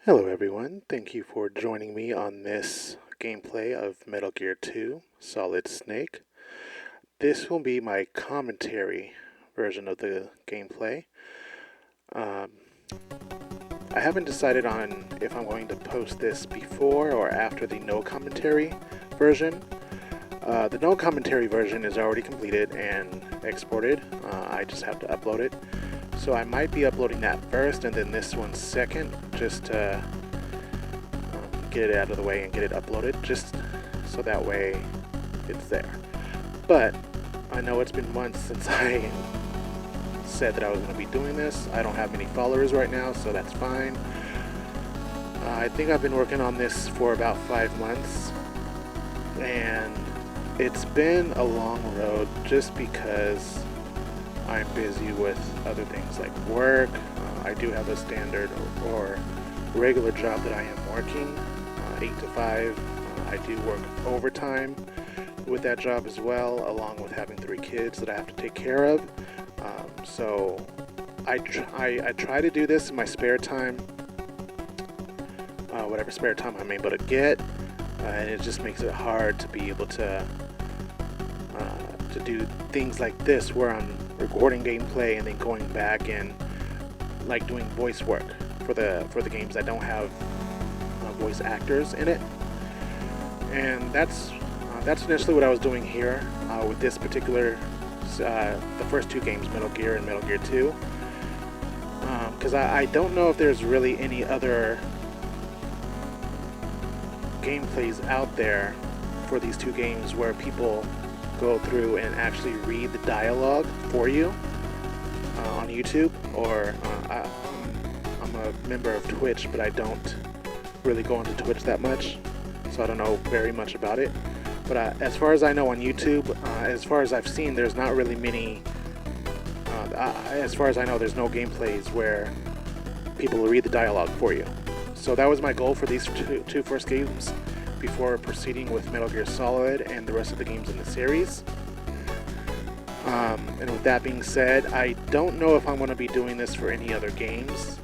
Hello everyone, thank you for joining me on this gameplay of Metal Gear 2 Solid Snake. This will be my commentary version of the gameplay. Um, I haven't decided on if I'm going to post this before or after the no commentary version. The no commentary version is already completed and exported. I just have to upload it. So I might be uploading that first and then this one second, just to get it out of the way and get it uploaded, just so that way it's there. But I know it's been months since I said that I was going to be doing this. I don't have many followers right now, so that's fine. I think I've been working on this for about 5 months, and it's been a long road just because I'm busy with other things like work. I do have a standard or regular job that I am working, 8 to 5. I do work overtime with that job as well, along with having 3 kids that I have to take care of. So I try to do this in my spare time, whatever spare time I'm able to get, and it just makes it hard to be able to do things like this where I'm recording gameplay and then going back and like doing voice work for the games that don't have voice actors in it. And that's initially what I was doing here with this particular the first 2 games, Metal Gear and Metal Gear 2, because I don't know if there's really any other gameplays out there for these 2 games where people go through and actually read the dialogue for you on YouTube, or I'm a member of Twitch, but I don't really go into Twitch that much, so I don't know very much about it. But as far as I know on YouTube, as far as I've seen, there's not really many, as far as I know, there's no gameplays where people read the dialogue for you. So that was my goal for these two first games before proceeding with Metal Gear Solid and the rest of the games in the series. And with that being said, I don't know if I'm going to be doing this for any other games.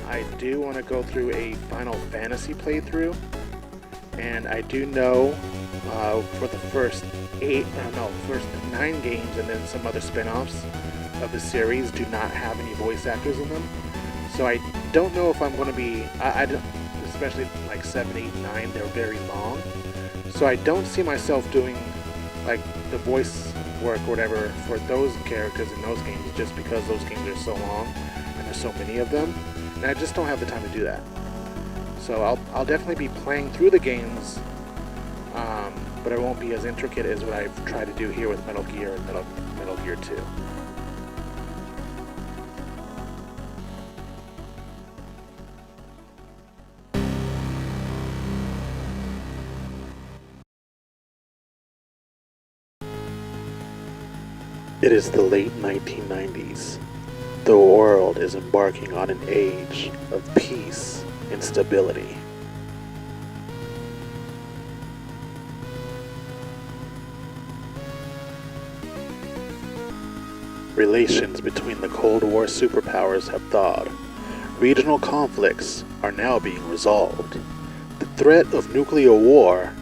I do want to go through a Final Fantasy playthrough, and I do know for the first 9 games and then some other spin-offs of the series do not have any voice actors in them. So I don't know if I'm going to be, especially like 7, 8, 9, they're very long. So I don't see myself doing like the voice work or whatever for those characters in those games, just because those games are so long and there's so many of them. And I just don't have the time to do that. So I'll definitely be playing through the games, but it won't be as intricate as what I've tried to do here with Metal Gear and Metal Gear 2. It is the late 1990s. The world is embarking on an age of peace and stability. Relations between the Cold War superpowers have thawed. Regional conflicts are now being resolved. The threat of nuclear war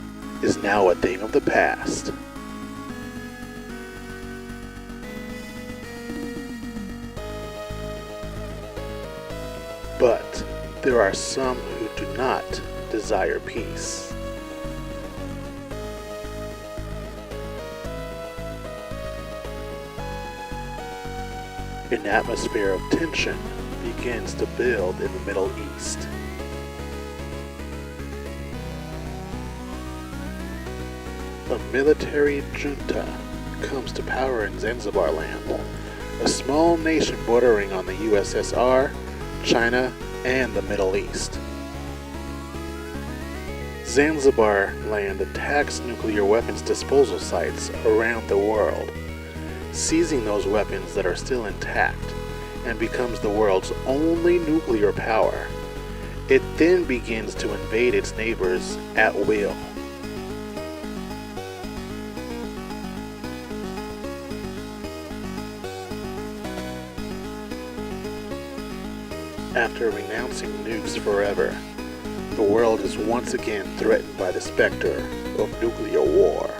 is now a thing of the past. But there are some who do not desire peace. An atmosphere of tension begins to build in the Middle East. A military junta comes to power in Zanzibar land, a small nation bordering on the USSR, China, and the Middle East. Zanzibar land attacks nuclear weapons disposal sites around the world, seizing those weapons that are still intact, and becomes the world's only nuclear power. It then begins to invade its neighbors at will. After renouncing nukes forever, the world is once again threatened by the specter of nuclear war.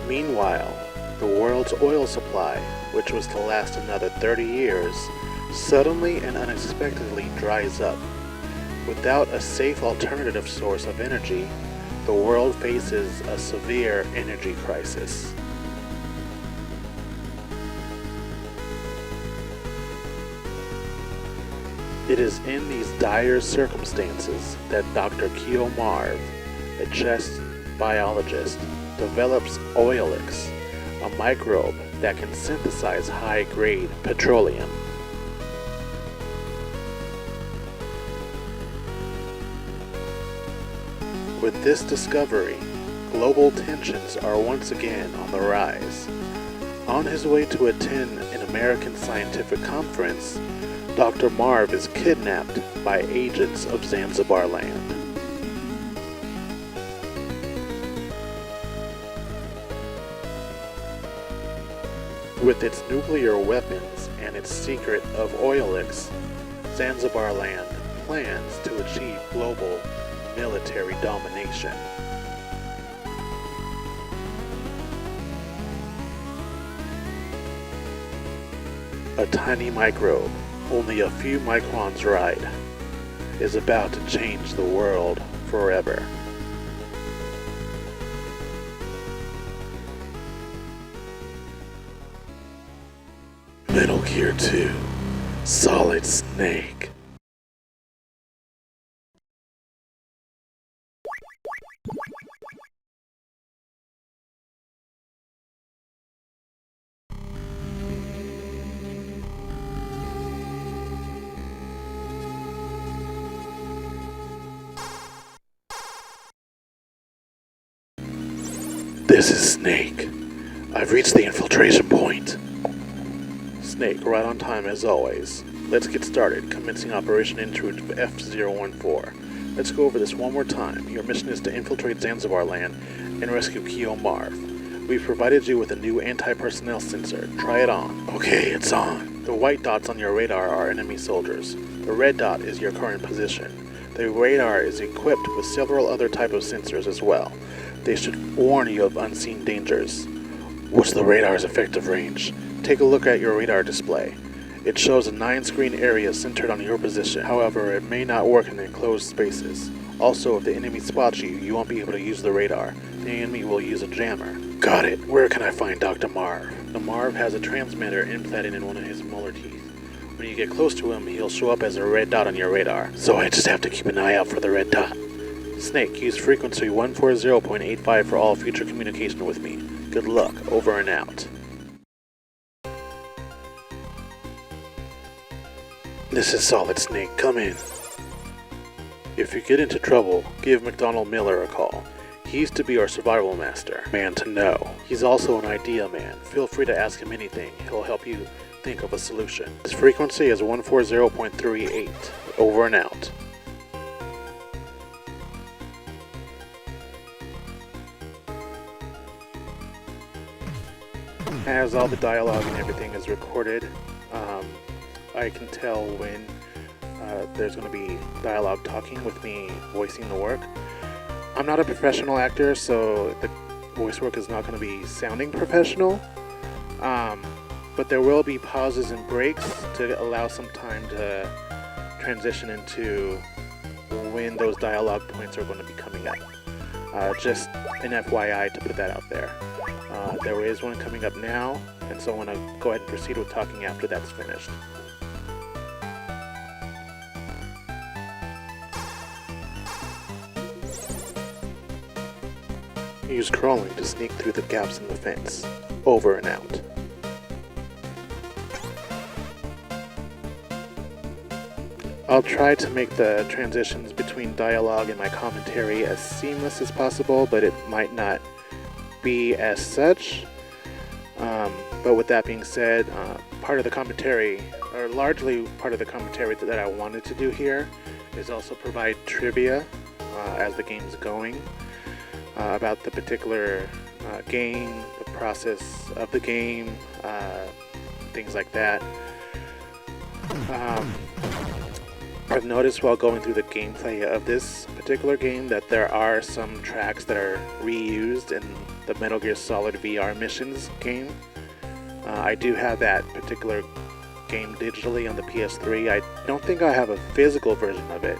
Meanwhile, the world's oil supply, which was to last another 30 years, suddenly and unexpectedly dries up. Without a safe alternative source of energy, the world faces a severe energy crisis. It is in these dire circumstances that Dr. Keo Marv, a chess biologist, develops Oilix, a microbe that can synthesize high-grade petroleum. With this discovery, global tensions are once again on the rise. On his way to attend an American scientific conference, Dr. Marv is kidnapped by agents of Zanzibar Land. With its nuclear weapons and its secret of Oilix, Zanzibar Land plans to achieve global military domination. A tiny microbe, only a few microns wide, is about to change the world forever. Metal Gear 2: Solid Snake. This is Snake. I've reached the infiltration point. Snake, right on time as always. Let's get started, commencing Operation Intrude F-014. Let's go over this one more time. Your mission is to infiltrate Zanzibar Land and rescue Keo Marv. We've provided you with a new anti-personnel sensor. Try it on. Okay, it's on. The white dots on your radar are enemy soldiers. The red dot is your current position. The radar is equipped with several other types of sensors as well. They should warn you of unseen dangers. What's the radar's effective range? Take a look at your radar display. It shows a 9-screen area centered on your position. However, it may not work in enclosed spaces. Also, if the enemy spots you, you won't be able to use the radar. The enemy will use a jammer. Got it. Where can I find Dr. Marv? The Marv has a transmitter implanted in one of his molar teeth. When you get close to him, he'll show up as a red dot on your radar. So I just have to keep an eye out for the red dot. Snake, use frequency 140.85 for all future communication with me. Good luck. Over and out. This is Solid Snake. Come in. If you get into trouble, give McDonald Miller a call. He used to be our survival master. Man to know. He's also an idea man. Feel free to ask him anything. He'll help you think of a solution. His frequency is 140.38. Over and out. As all the dialogue and everything is recorded, I can tell when there's going to be dialogue talking with me voicing the work. I'm not a professional actor, so the voice work is not going to be sounding professional, but there will be pauses and breaks to allow some time to transition into when those dialogue points are going to be coming up. Just an FYI to put that out there. There is one coming up now, and so I'm going to go ahead and proceed with talking after that's finished. Use crawling to sneak through the gaps in the fence. Over and out. I'll try to make the transitions between dialogue and my commentary as seamless as possible, but it might not be as such. But with that being said, part of the commentary, or largely part of the commentary that I wanted to do here, is also provide trivia as the game's going. about the particular game, the process of the game, things like that. I've noticed while going through the gameplay of this particular game that there are some tracks that are reused in the Metal Gear Solid VR Missions game. I do have that particular game digitally on the PS3. I don't think I have a physical version of it,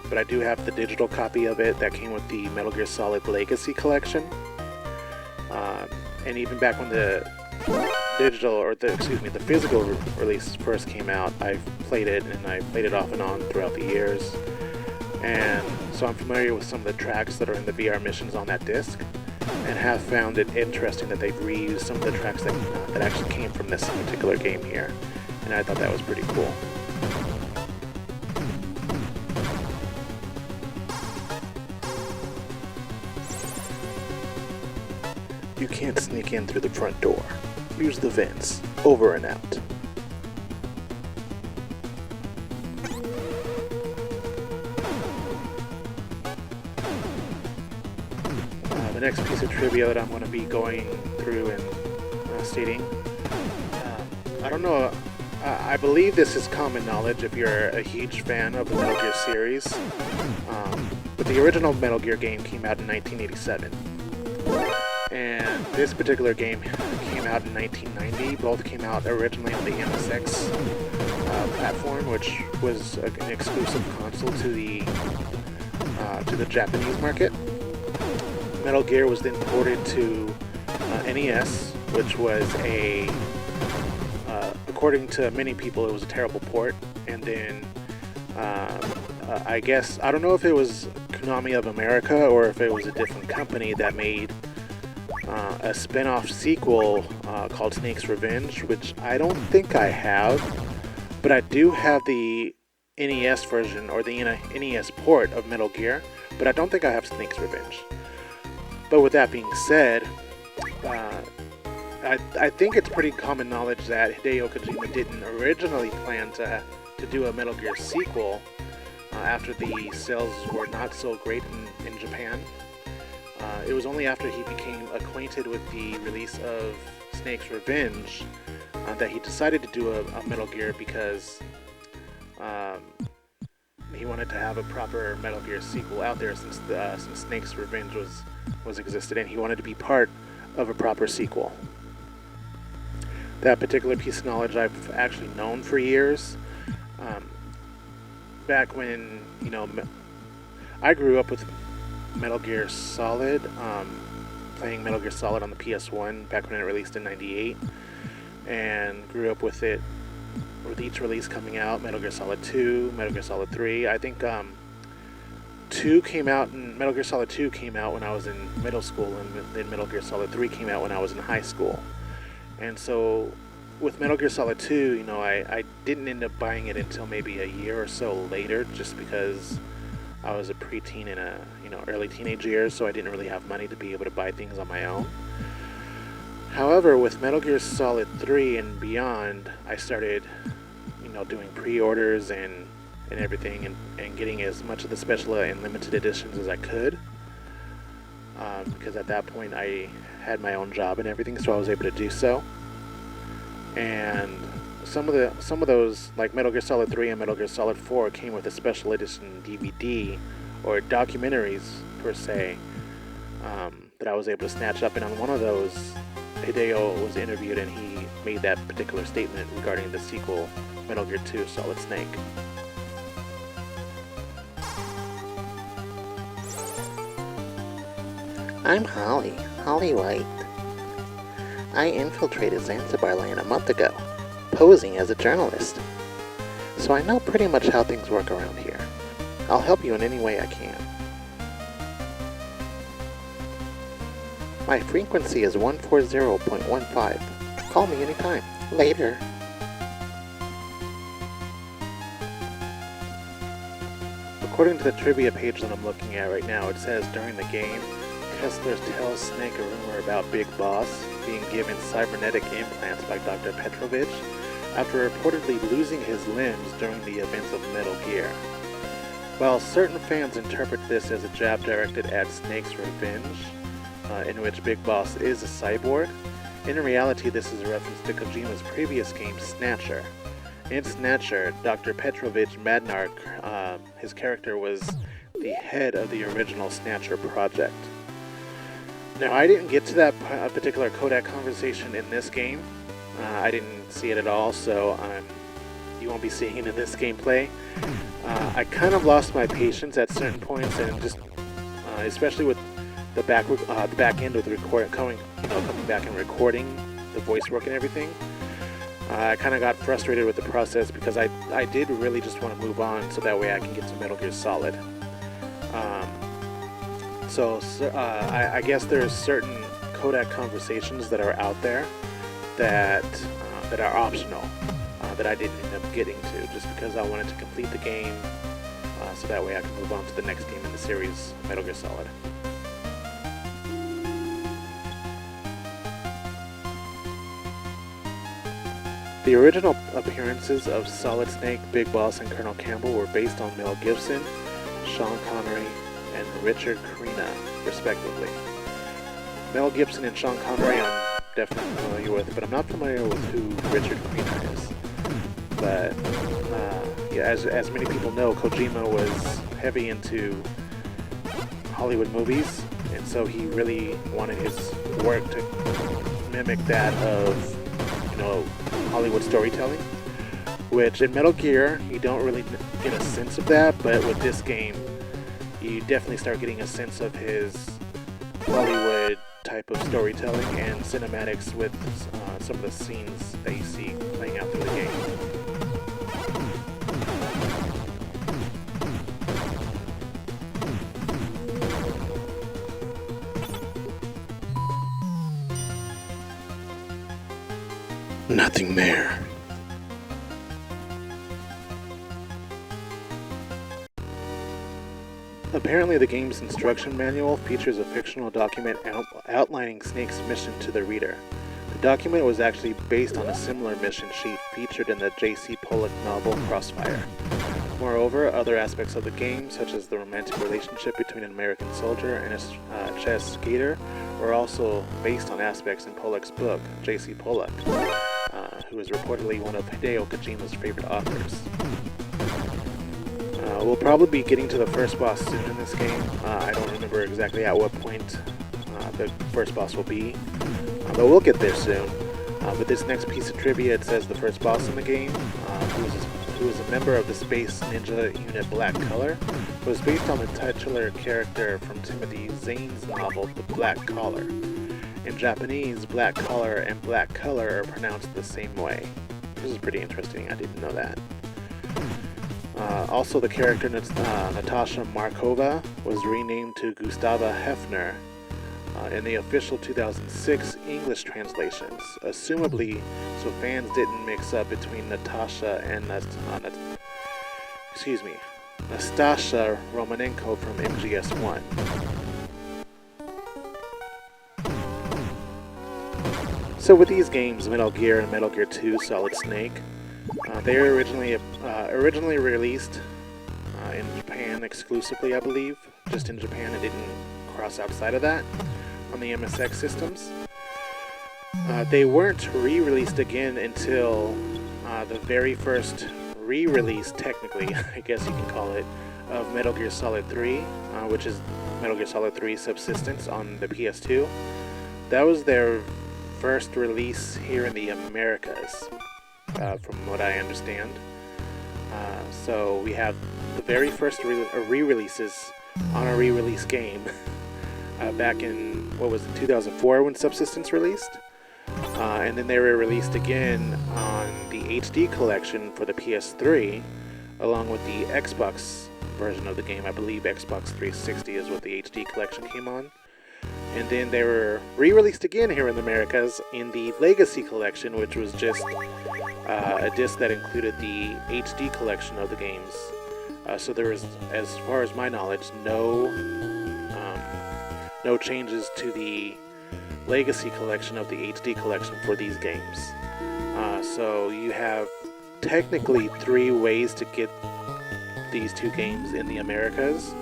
but I do have the digital copy of it that came with the Metal Gear Solid Legacy Collection. And even back when the the physical release first came out, I've played it, and I played it off and on throughout the years. And so I'm familiar with some of the tracks that are in the VR missions on that disc, and have found it interesting that they've reused some of the tracks that actually came from this particular game here. And I thought that was pretty cool. You can't sneak in through the front door. Use the vents. Over and out. The next piece of trivia that I'm going to be going through and stating, I don't know, I believe this is common knowledge if you're a huge fan of the Metal Gear series, but the original Metal Gear game came out in 1987. And this particular game came out in 1990. Both came out originally on the MSX platform, which was an exclusive console to the Japanese market. Metal Gear was then ported to NES, which was according to many people, it was a terrible port. And then I guess, I don't know if it was Konami of America or if it was a different company that made a spin-off sequel called Snake's Revenge, which I don't think I have, but I do have the NES version or the NES port of Metal Gear, but I don't think I have Snake's Revenge. But with that being said, I think it's pretty common knowledge that Hideo Kojima didn't originally plan to do a Metal Gear sequel after the sales were not so great in Japan. It was only after he became acquainted with the release of Snake's Revenge that he decided to do a Metal Gear, because he wanted to have a proper Metal Gear sequel out there since Snake's Revenge was existed, and he wanted to be part of a proper sequel. That particular piece of knowledge I've actually known for years. Back when, I grew up with Metal Gear Solid, playing Metal Gear Solid on the PS1 back when it released in '98, and grew up with it with each release coming out. Metal Gear Solid 2, Metal Gear Solid 3. I think Metal Gear Solid 2 came out when I was in middle school, and then Metal Gear Solid 3 came out when I was in high school. And so with Metal Gear Solid 2, I didn't end up buying it until maybe a year or so later, just because I was a preteen in early teenage years, so I didn't really have money to be able to buy things on my own. However, with Metal Gear Solid 3 and beyond, I started, doing pre-orders and everything, and getting as much of the special and limited editions as I could. Because at that point I had my own job and everything, so I was able to do so. And some of those, like Metal Gear Solid 3 and Metal Gear Solid 4, came with a special edition DVD, or documentaries per se, that I was able to snatch up. And on one of those, Hideo was interviewed, and he made that particular statement regarding the sequel, Metal Gear 2 Solid Snake. I'm Holly White. I infiltrated Zanzibar Land a month ago, posing as a journalist. So I know pretty much how things work around here. I'll help you in any way I can. My frequency is 140.15. Call me anytime. Later. According to the trivia page that I'm looking at right now, it says during the game, Kessler tells Snake a rumor about Big Boss being given cybernetic implants by Dr. Petrovich after reportedly losing his limbs during the events of Metal Gear. While certain fans interpret this as a jab directed at Snake's revenge, in which Big Boss is a cyborg, in reality this is a reference to Kojima's previous game, Snatcher. In Snatcher, Dr. Petrovich Madnar, his character was the head of the original Snatcher project. Now, I didn't get to that particular Kodak conversation in this game. I didn't see it at all, so you won't be seeing it in this gameplay. I kind of lost my patience at certain points, and just especially with the back end of the coming back and recording the voice work and everything. I kind of got frustrated with the process because I did really just want to move on so that way I can get to Metal Gear Solid. I guess there's certain Kodak conversations that are out there that are optional, that I didn't end up getting to just because I wanted to complete the game so that way I can move on to the next game in the series, Metal Gear Solid. The original appearances of Solid Snake, Big Boss, and Colonel Campbell were based on Mel Gibson, Sean Connery, and Richard Crenna, respectively. Mel Gibson and Sean Connery I'm definitely familiar with, but I'm not familiar with who Richard Crenna is. But as many people know, Kojima was heavy into Hollywood movies, and so he really wanted his work to mimic that of Hollywood storytelling, which in Metal Gear you don't really get a sense of that, but with this game you definitely start getting a sense of his Hollywood type of storytelling and cinematics with some of the scenes that you see playing out through the game. Nothing there. Apparently, the game's instruction manual features a fictional document outlining Snake's mission to the reader. The document was actually based on a similar mission sheet featured in the J.C. Pollock novel Crossfire. Moreover, other aspects of the game, such as the romantic relationship between an American soldier and a chess skater, were also based on aspects in Pollock's book, J.C. Pollock, who is reportedly one of Hideo Kojima's favorite authors. We'll probably be getting to the first boss soon in this game. I don't remember exactly at what point the first boss will be, but we'll get there soon. But this next piece of trivia, it says the first boss in the game, who is a member of the Space Ninja Unit Black Color, was based on the titular character from Timothy Zane's novel The Black Collar. In Japanese, Black Collar and Black Color are pronounced the same way. This is pretty interesting, I didn't know that. Also, the character Natasha Markova was renamed to Gustava Hefner in the official 2006 English translations, assumably so fans didn't mix up between Natasha and Nastasha Romanenko from MGS1. So with these games, Metal Gear and Metal Gear 2 Solid Snake, they were originally released in Japan exclusively, I believe. Just in Japan, it didn't cross outside of that on the MSX systems. They weren't re-released again until the very first re-release, technically, I guess you can call it, of Metal Gear Solid 3, which is Metal Gear Solid 3 Subsistence on the PS2. That was their first release here in the Americas, from what I understand. So we have the very first re-releases on a re-release game back in, 2004 when Subsistence released? And then they were released again on the HD collection for the PS3, along with the Xbox version of the game. I believe Xbox 360 is what the HD collection came on. And then they were re-released again here in the Americas in the Legacy collection, which was just a disc that included the HD collection of the games. So there was, as far as my knowledge, no changes to the Legacy collection of the HD collection for these games. So you have technically 3 ways to get these two games in the Americas,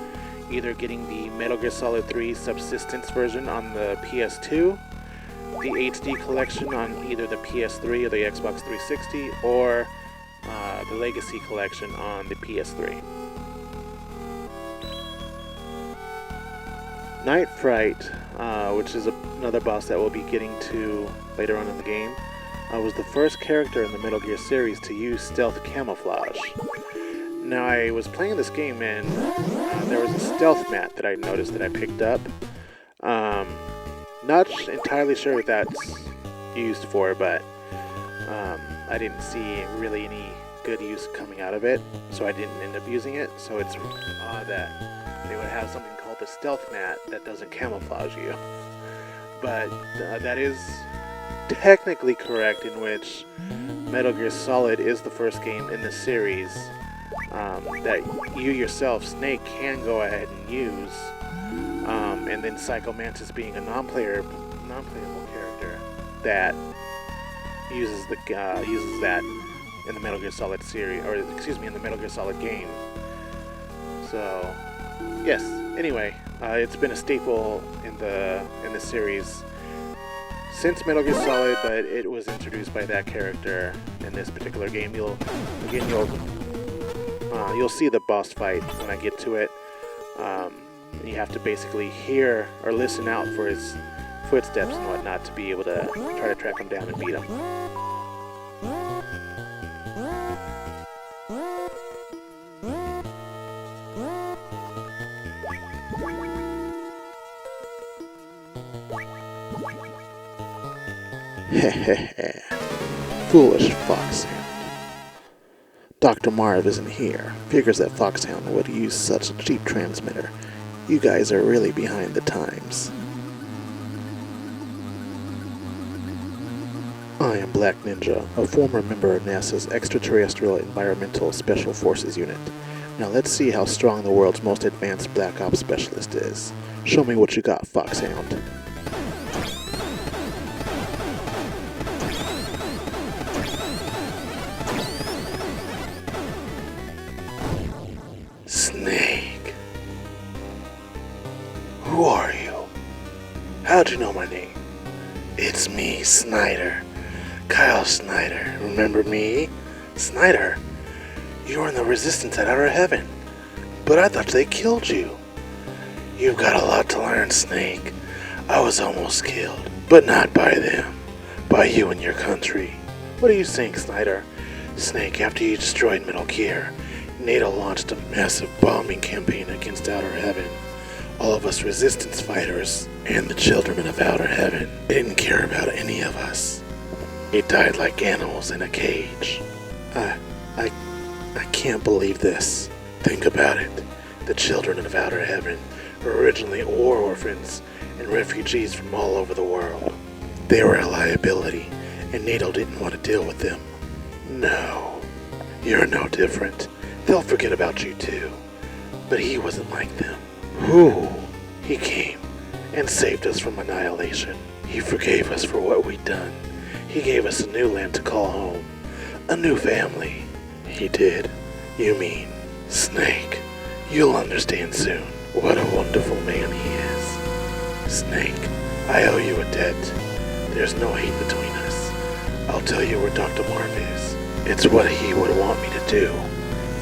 either getting the Metal Gear Solid 3 Subsistence version on the PS2, the HD collection on either the PS3 or the Xbox 360, or the Legacy collection on the PS3. Night Fright, which is another boss that we'll be getting to later on in the game, was the first character in the Metal Gear series to use stealth camouflage. Now, I was playing this game and there was a stealth mat that I noticed that I picked up. Not entirely sure what that's used for, but I didn't see really any good use coming out of it, so I didn't end up using it. So it's odd that they would have something called the stealth mat that doesn't camouflage you. But that is technically correct, in which Metal Gear Solid is the first game in the series that you yourself, Snake, can go ahead and use, and then Psycho Mantis being a non-playable character that uses that in the Metal Gear Solid series, or excuse me, in the Metal Gear Solid game. So yes. Anyway, it's been a staple in the series since Metal Gear Solid, but it was introduced by that character in this particular game. You'll see the boss fight when I get to it. And you have to basically hear or listen out for his footsteps and whatnot to be able to try to track him down and beat him. Hehehe. Foolish Foxhound. Dr. Marv isn't here. Figures that Foxhound would use such a cheap transmitter. You guys are really behind the times. I am Black Ninja, a former member of NASA's Extraterrestrial Environmental Special Forces Unit. Now let's see how strong the world's most advanced Black Ops specialist is. Show me what you got, Foxhound. Snake. Who are you? How'd you know my name? It's me, Snyder. Kyle Snyder. Remember me? Snyder, you were in the Resistance at Outer Heaven, but I thought they killed you. You've got a lot to learn, Snake. I was almost killed, but not by them. By you and your country. What are you saying, Snyder? Snake, after you destroyed Metal Gear, NATO launched a massive bombing campaign against Outer Heaven. All of us Resistance fighters and the children of Outer Heaven didn't care about any of us. We died like animals in a cage. I can't believe this. Think about it. The children of Outer Heaven were originally war orphans and refugees from all over the world. They were a liability, and NATO didn't want to deal with them. No, you're no different. They'll forget about you too. But he wasn't like them. Who? He came and saved us from annihilation. He forgave us for what we'd done. He gave us a new land to call home. A new family. He did. You mean Snake. You'll understand soon what a wonderful man he is. Snake, I owe you a debt. There's no hate between us. I'll tell you where Dr. Marv is. It's what he would want me to do.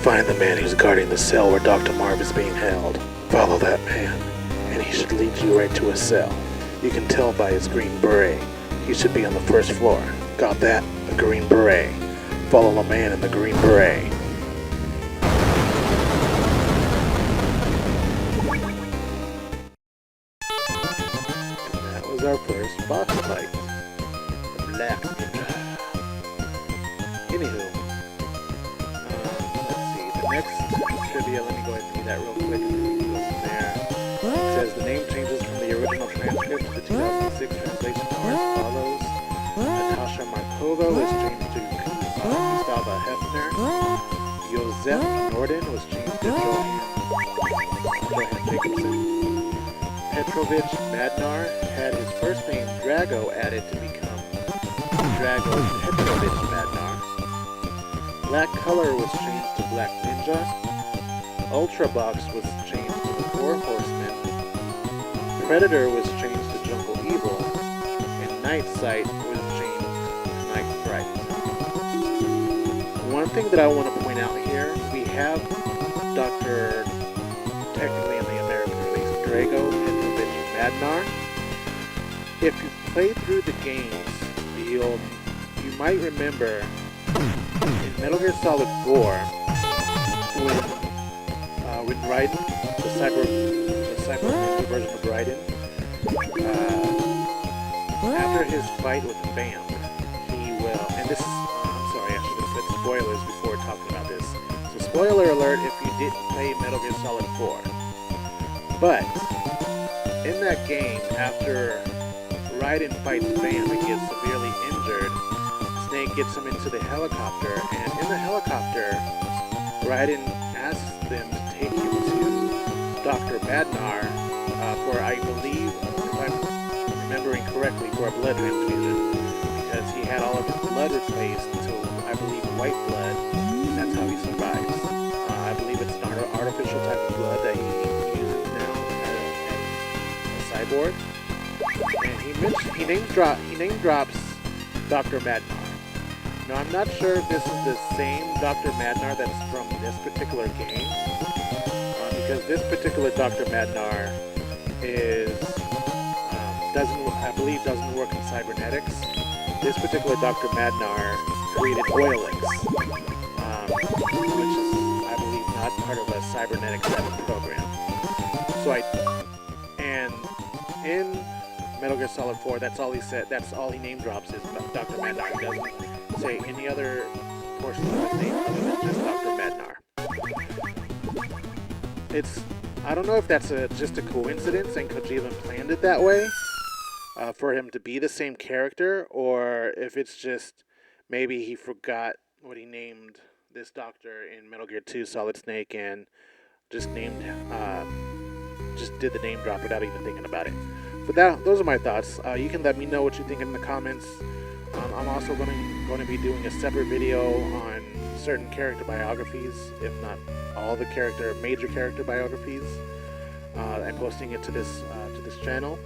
Find the man who's guarding the cell where Dr. Marv is being held. Follow that man, and he should lead you right to a cell. You can tell by his green beret. He should be on the first floor. Got that? A green beret. Follow the man in the green beret. That was our first boss fight. The Black Ninja. Anywho, let's see. The next trivia, let me go ahead and do that real quick and then we can go from there. It says the name changes from the original transcript to the 2006 translation are as follows. Natasha Markova was changed to Gustava Hefner. Josef Norden was changed to Johan Jacobson. Petrovich Madnar had his first name Drago added to become Drago Petrovich Madnar. Black color was changed to Black Ninja. Ultra Box was changed to the Four Horsemen, Predator was changed to Jungle Evil, and Night Sight was changed to Night Fright. One thing that I want to point out here, we have Dr. technically in the American release, Drago Petrovich Madnar. If you've played through the games, you might remember in Metal Gear Solid 4 when Raiden, the cyber version of Raiden, after his fight with Vamp, he will, and this is, I'm sorry, I should have said spoilers before talking about this. So spoiler alert if you didn't play Metal Gear Solid 4. But in that game, after Raiden fights Vamp and gets severely injured, Snake gets him into the helicopter, and in the helicopter, Raiden asks them to take him to Dr. Madnar for, I believe, if I'm remembering correctly, for a blood transfusion, because he had all of his blood replaced to, I believe, white blood, and that's how he survives. I believe it's an artificial type of blood that he uses now as a cyborg. And he name drops Dr. Madnar. Now I'm not sure if this is the same Dr. Madnar that's from this particular game, because this particular Dr. Madnar doesn't work in cybernetics. This particular Dr. Madnar created Oilix, which is, I believe, not part of a cybernetic type of program. And in Metal Gear Solid 4, that's all he said. That's all he name drops is Dr. Madnar. He doesn't say any other portion of his name other than just Dr. Madnar. I don't know if that's just a coincidence and Kojima planned it that way for him to be the same character, or if it's just maybe he forgot what he named this doctor in Metal Gear 2 Solid Snake and just did the name drop without even thinking about it. But those are my thoughts. You can let me know what you think in the comments. I'm also going to be doing a separate video on certain character biographies, if not all the major character biographies, and posting it to this channel.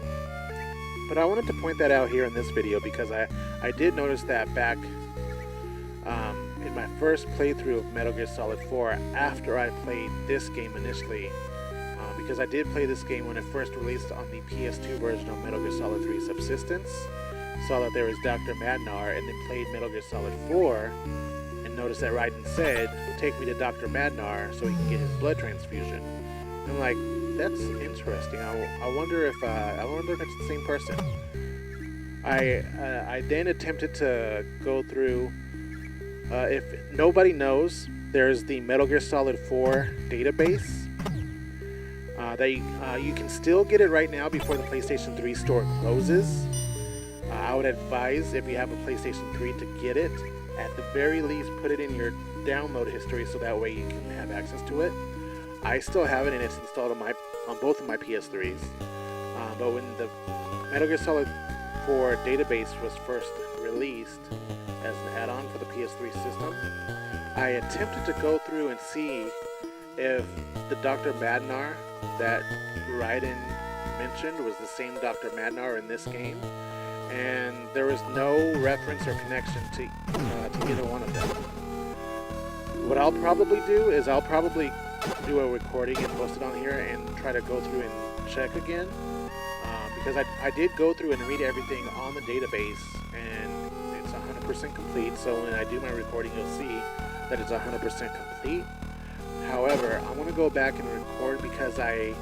But I wanted to point that out here in this video because I did notice that back in my first playthrough of Metal Gear Solid 4, after I played this game initially, because I did play this game when it first released on the PS2 version of Metal Gear Solid 3 Subsistence, saw that there was Dr. Madnar, and then played Metal Gear Solid 4, and noticed that Raiden said, "Take me to Dr. Madnar so he can get his blood transfusion." And I'm like, that's interesting. I wonder if it's the same person. I then attempted to go through. If nobody knows, there's the Metal Gear Solid 4 database. You can still get it right now before the PlayStation 3 store closes. I would advise, if you have a PlayStation 3, to get it. At the very least, put it in your download history so that way you can have access to it. I still have it, and it's installed on both of my PS3s. But when the Metal Gear Solid 4 database was first released as an add-on for the PS3 system, I attempted to go through and see if the Dr. Madnar that Raiden mentioned was the same Dr. Madnar in this game, and there was no reference or connection to either one of them. What I'll probably do is I'll probably do a recording and post it on here and try to go through and check again, because I did go through and read everything on the database, and it's 100% complete. So when I do my recording, you'll see that it's 100% complete. However, I want to go back and record because I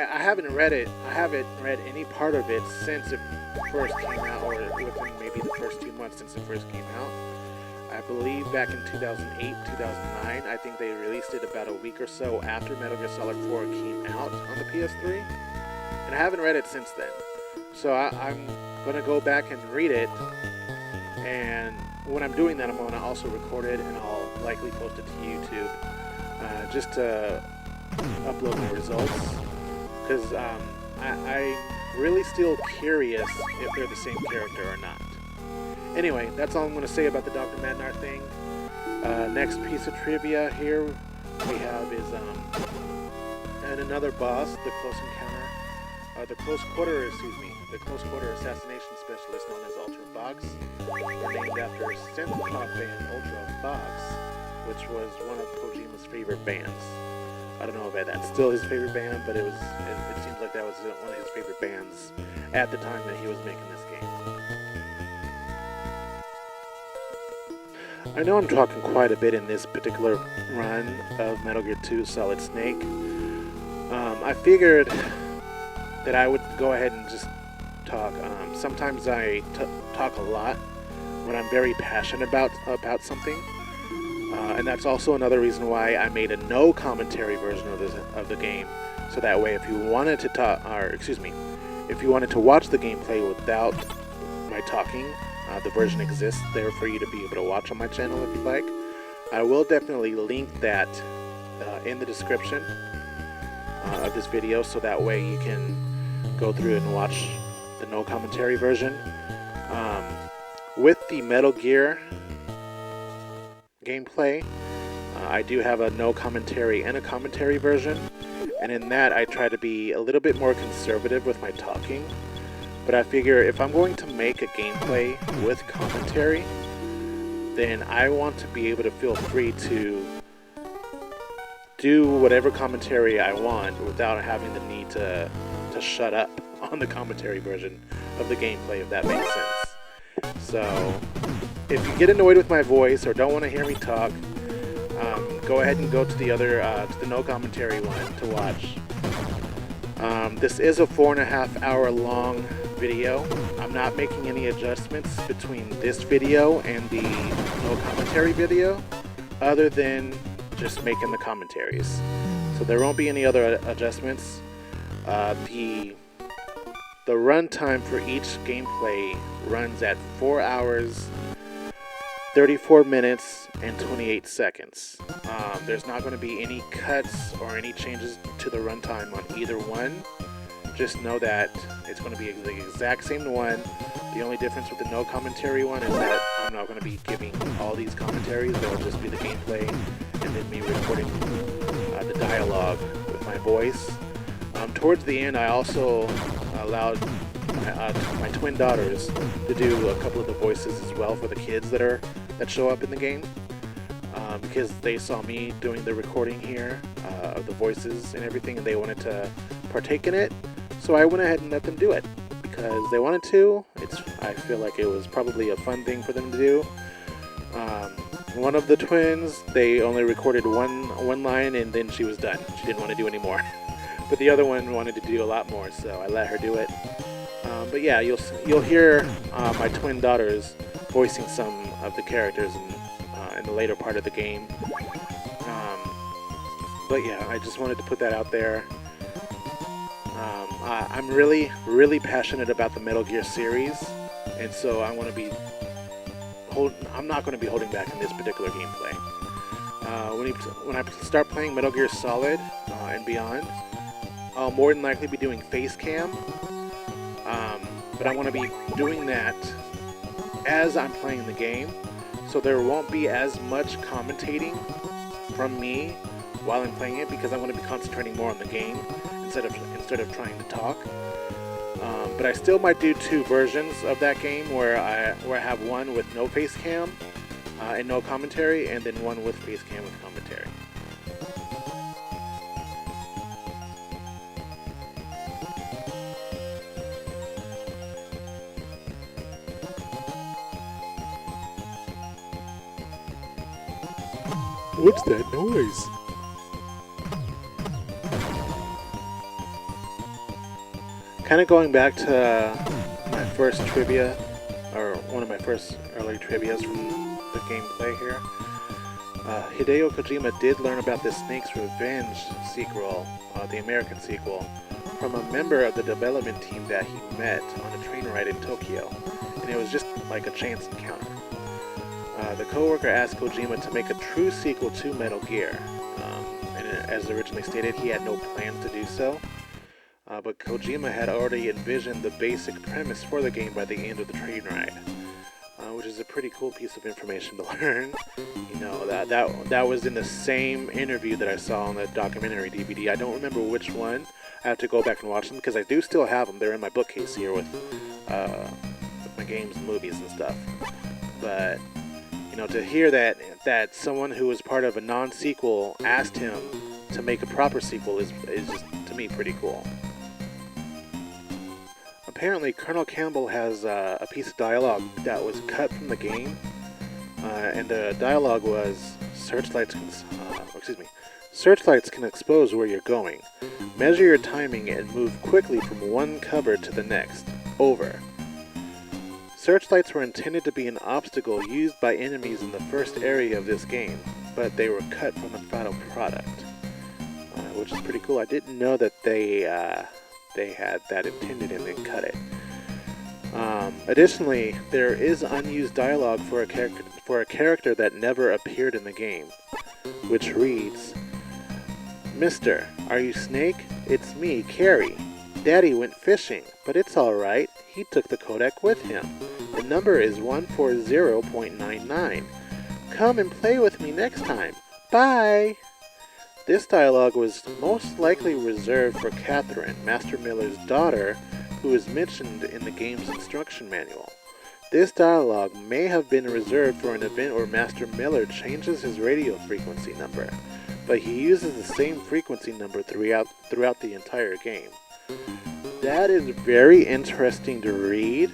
haven't read it. I haven't read any part of it since it first came out, or within maybe the first 2 months since it first came out. I believe back in 2008, 2009, I think they released it about a week or so after Metal Gear Solid 4 came out on the PS3, and I haven't read it since then. So I'm going to go back and read it, and when I'm doing that, I'm going to also record it, and I'll likely post it to YouTube, just to upload my results, because I'm really still curious if they're the same character or not. Anyway, that's all I'm going to say about the Dr. Madnar thing. Next piece of trivia here we have is and another boss, the close quarter assassination specialist known as Ultra Fox, named after synth pop band Ultra Fox, which was one of Kojima's favorite bands. I don't know if that's still his favorite band, but it seems like that was one of his favorite bands at the time that he was making this game. I know I'm talking quite a bit in this particular run of Metal Gear 2 Solid Snake. I figured that I would go ahead and just talk. Sometimes I talk a lot when I'm very passionate about something, and that's also another reason why I made a no commentary version of the game. So that way, if you wanted to watch the gameplay without my talking, the version exists there for you to be able to watch on my channel if you'd like. I will definitely link that in the description of this video, so that way you can go through and watch the no commentary version. With the Metal Gear gameplay, I do have a no commentary and a commentary version, and in that I try to be a little bit more conservative with my talking. But I figure if I'm going to make a gameplay with commentary, then I want to be able to feel free to do whatever commentary I want without having the need to shut up on the commentary version of the gameplay, if that makes sense. So if you get annoyed with my voice or don't want to hear me talk, go ahead and go to the other to the no commentary one to watch. This is a 4.5 hour long video. I'm not making any adjustments between this video and the no commentary video, other than just making the commentaries. So there won't be any other adjustments. The runtime for each gameplay runs at 4 hours, 34 minutes, and 28 seconds. There's not going to be any cuts or any changes to the runtime on either one. Just know that it's going to be the exact same one. The only difference with the no commentary one is that I'm not going to be giving all these commentaries. They'll just be the gameplay and then me recording the dialogue with my voice. Towards the end, I also allowed my twin daughters to do a couple of the voices as well for the kids that show up in the game, because they saw me doing the recording here of the voices and everything, and they wanted to partake in it. So I went ahead and let them do it because they wanted to. I feel like it was probably a fun thing for them to do. One of the twins, they only recorded one line and then she was done. She didn't want to do any more. But the other one wanted to do a lot more, so I let her do it. But yeah, you'll hear my twin daughters voicing some of the characters in the later part of the game. But yeah, I just wanted to put that out there. I'm really, really passionate about the Metal Gear series, and so I'm not going to be holding back in this particular gameplay. When I start playing Metal Gear Solid and beyond, I'll more than likely be doing face cam, but I want to be doing that as I'm playing the game, so there won't be as much commentating from me while I'm playing it, because I'm going to be concentrating more on the game instead of trying to talk. But I still might do two versions of that game where I have one with no face cam and no commentary, and then one with face cam with commentary. What's that noise? Kind of going back to my first trivia, or one of my first early trivias from the gameplay here. Hideo Kojima did learn about the Snake's Revenge sequel, the American sequel, from a member of the development team that he met on a train ride in Tokyo, and it was just like a chance encounter. The co-worker asked Kojima to make a true sequel to Metal Gear, and as originally stated, he had no plans to do so. But Kojima had already envisioned the basic premise for the game by the end of the train ride. which is a pretty cool piece of information to learn. You know, that was in the same interview that I saw on the documentary DVD. I don't remember which one. I have to go back and watch them because I do still have them. They're in my bookcase here with my games and movies and stuff. But you know, to hear that someone who was part of a non-sequel asked him to make a proper sequel is just, to me, pretty cool. Apparently, Colonel Campbell has a piece of dialogue that was cut from the game, and the dialogue was, Searchlights can expose where you're going. Measure your timing and move quickly from one cover to the next. Over. Searchlights were intended to be an obstacle used by enemies in the first area of this game, but they were cut from the final product, which is pretty cool. I didn't know that they had that intended and then cut it. Additionally, there is unused dialogue for a character that never appeared in the game, which reads, "Mister, are you Snake? It's me, Carrie. Daddy went fishing, but it's alright. He took the codec with him. The number is 140.99. Come and play with me next time. Bye!" This dialogue was most likely reserved for Catherine, Master Miller's daughter, who is mentioned in the game's instruction manual. This dialogue may have been reserved for an event where Master Miller changes his radio frequency number, but he uses the same frequency number throughout the entire game. That is very interesting to read,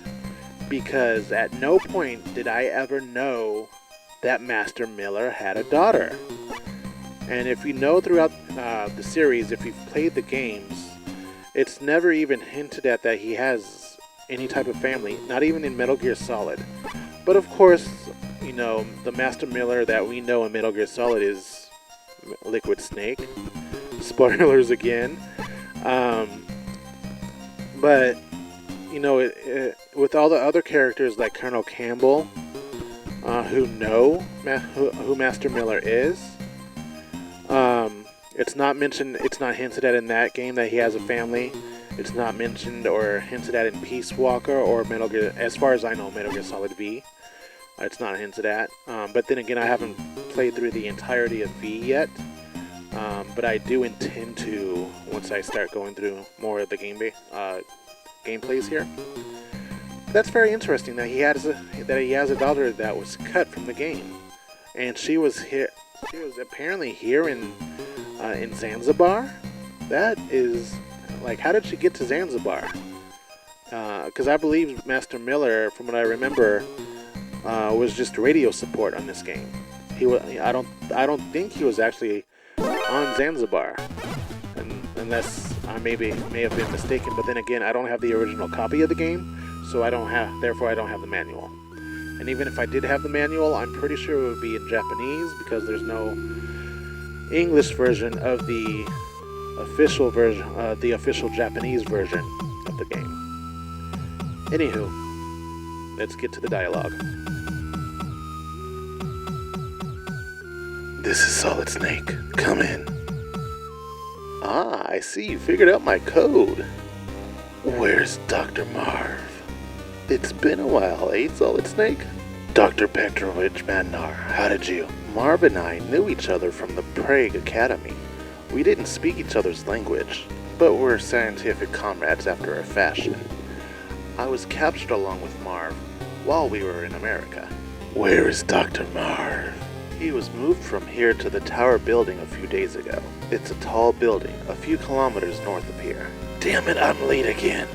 because at no point did I ever know that Master Miller had a daughter. And if you know throughout the series, if you've played the games, it's never even hinted at that he has any type of family, not even in Metal Gear Solid. But of course, you know, the Master Miller that we know in Metal Gear Solid is Liquid Snake. Spoilers again. But, you know, with all the other characters like Colonel Campbell, who know who Master Miller is, it's not mentioned, it's not hinted at in that game that he has a family. It's not mentioned or hinted at in Peace Walker or Metal Gear, as far as I know, Metal Gear Solid V. It's not hinted at. But then again, I haven't played through the entirety of V yet. But I do intend to once I start going through more of the gameplays here. That's very interesting that he has a daughter that was cut from the game, and she was here. She was apparently here in Zanzibar. That is, like, how did she get to Zanzibar? Because I believe Master Miller, from what I remember, was just radio support on this game. He was. I don't think he was actually on Zanzibar, unless I may have been mistaken. But then again, I don't have the original copy of the game, so therefore I don't have the manual. And even if I did have the manual, I'm pretty sure it would be in Japanese, because there's no English version of the official Japanese version of the game. Anywho, let's get to the dialogue. "This is Solid Snake. Come in." "Ah, I see you figured out my code. Where's Dr. Marv?" "It's been a while, eh, Solid Snake?" "Dr. Petrovich Mandar, how did you?" "Marv and I knew each other from the Prague Academy. We didn't speak each other's language, but we're scientific comrades after a fashion. I was captured along with Marv while we were in America." "Where is Dr. Marv?" "He was moved from here to the Tower Building a few days ago. It's a tall building, a few kilometers north of here." "Damn it, I'm late again.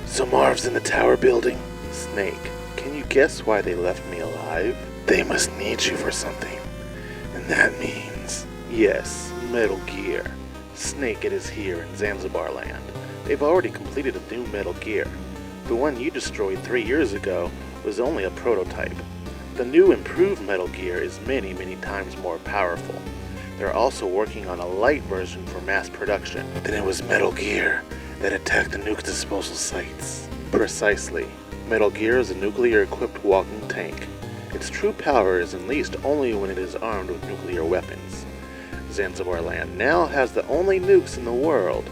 So Marv's in the Tower Building?" "Snake, can you guess why they left me alive?" "They must need you for something. And that means..." "Yes, Metal Gear. Snake, it is here in Zanzibar land. They've already completed a new Metal Gear. The one you destroyed 3 years ago was only a prototype. The new improved Metal Gear is many, many times more powerful. They're also working on a light version for mass production." "Then it was Metal Gear that attacked the nuke disposal sites." "Precisely. Metal Gear is a nuclear-equipped walking tank. Its true power is unleashed only when it is armed with nuclear weapons. Zanzibar land now has the only nukes in the world,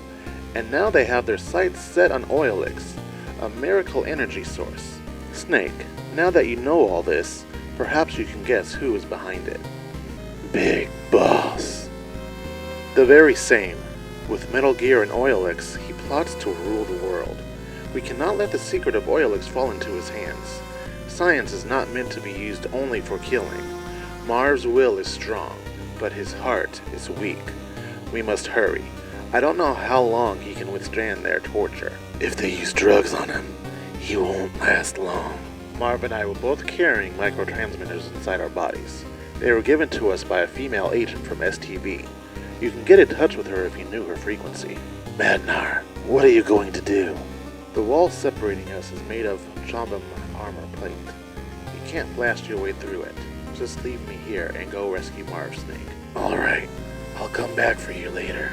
and now they have their sights set on Oilix, a miracle energy source. Snake, now that you know all this, perhaps you can guess who is behind it. Big Boss. The very same. With Metal Gear and Oilix, he plots to rule the world. We cannot let the secret of Oilix fall into his hands. Science is not meant to be used only for killing. Marv's will is strong, but his heart is weak. We must hurry. I don't know how long he can withstand their torture. If they use drugs on him, he won't last long. Marv and I were both carrying microtransmitters inside our bodies. They were given to us by a female agent from STV. You can get in touch with her if you knew her frequency. Madnar, what are you going to do? The wall separating us is made of Chombum armor plate. You can't blast your way through it. Just leave me here and go rescue Marv, Snake. Alright, I'll come back for you later.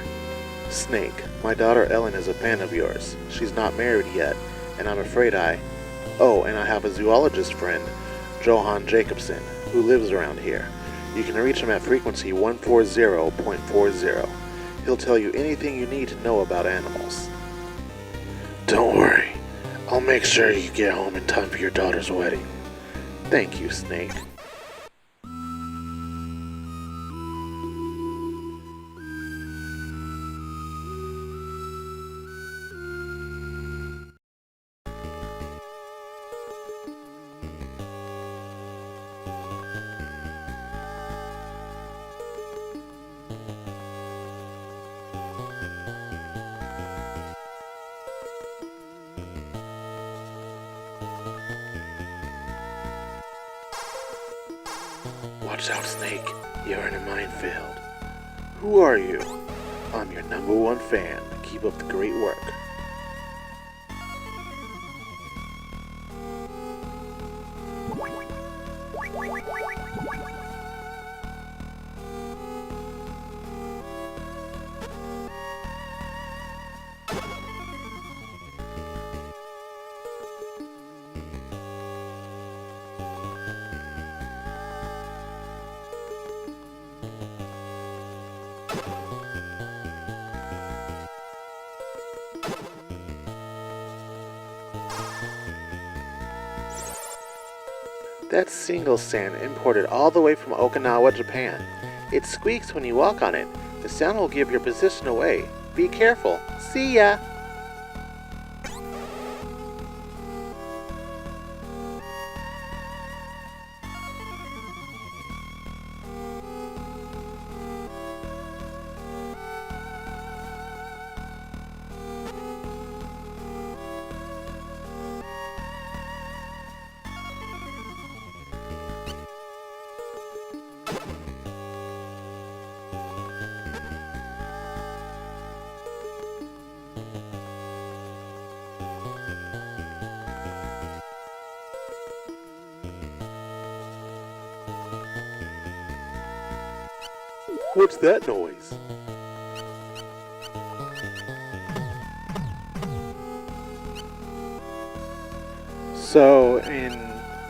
Snake, my daughter Ellen is a fan of yours. She's not married yet, and I'm afraid Oh, and I have a zoologist friend, Johan Jacobson, who lives around here. You can reach him at frequency 140.40. He'll tell you anything you need to know about animals. Don't worry. I'll make sure you get home in time for your daughter's wedding. Thank you, Snake. Watch out, Snake. You're in a minefield. Who are you? I'm your #1 fan. Keep up the great work. That's single sand imported all the way from Okinawa, Japan. It squeaks when you walk on it. The sound will give your position away. Be careful. See ya! What's that noise? So, in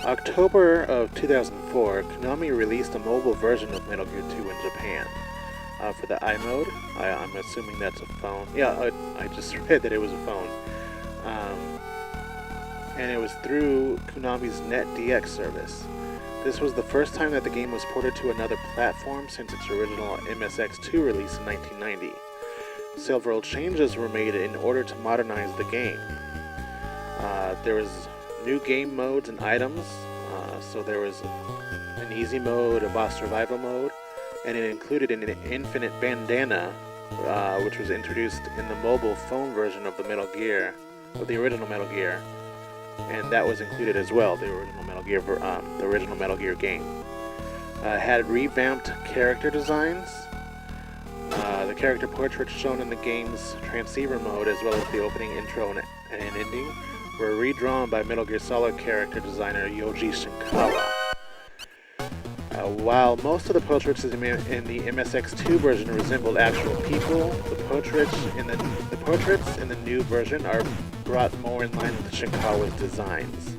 October of 2004, Konami released a mobile version of Metal Gear 2 in Japan. For the iMode, I'm assuming that's a phone. Yeah, I just read that it was a phone. And it was through Konami's NetDX service. This was the first time that the game was ported to another platform since its original MSX2 release in 1990. Several changes were made in order to modernize the game. There was new game modes and items, so there was an easy mode, a boss survival mode, and it included an infinite bandana, which was introduced in the mobile phone version of the original Metal Gear. And that was included as well, the original Metal Gear game. Had revamped character designs. The character portraits shown in the game's transceiver mode, as well as the opening, intro, and ending, were redrawn by Metal Gear Solid character designer Yoji Shinkawa. While most of the portraits in the MSX2 version resembled actual people, the portraits in the new version are brought more in line with Shinkawa's designs.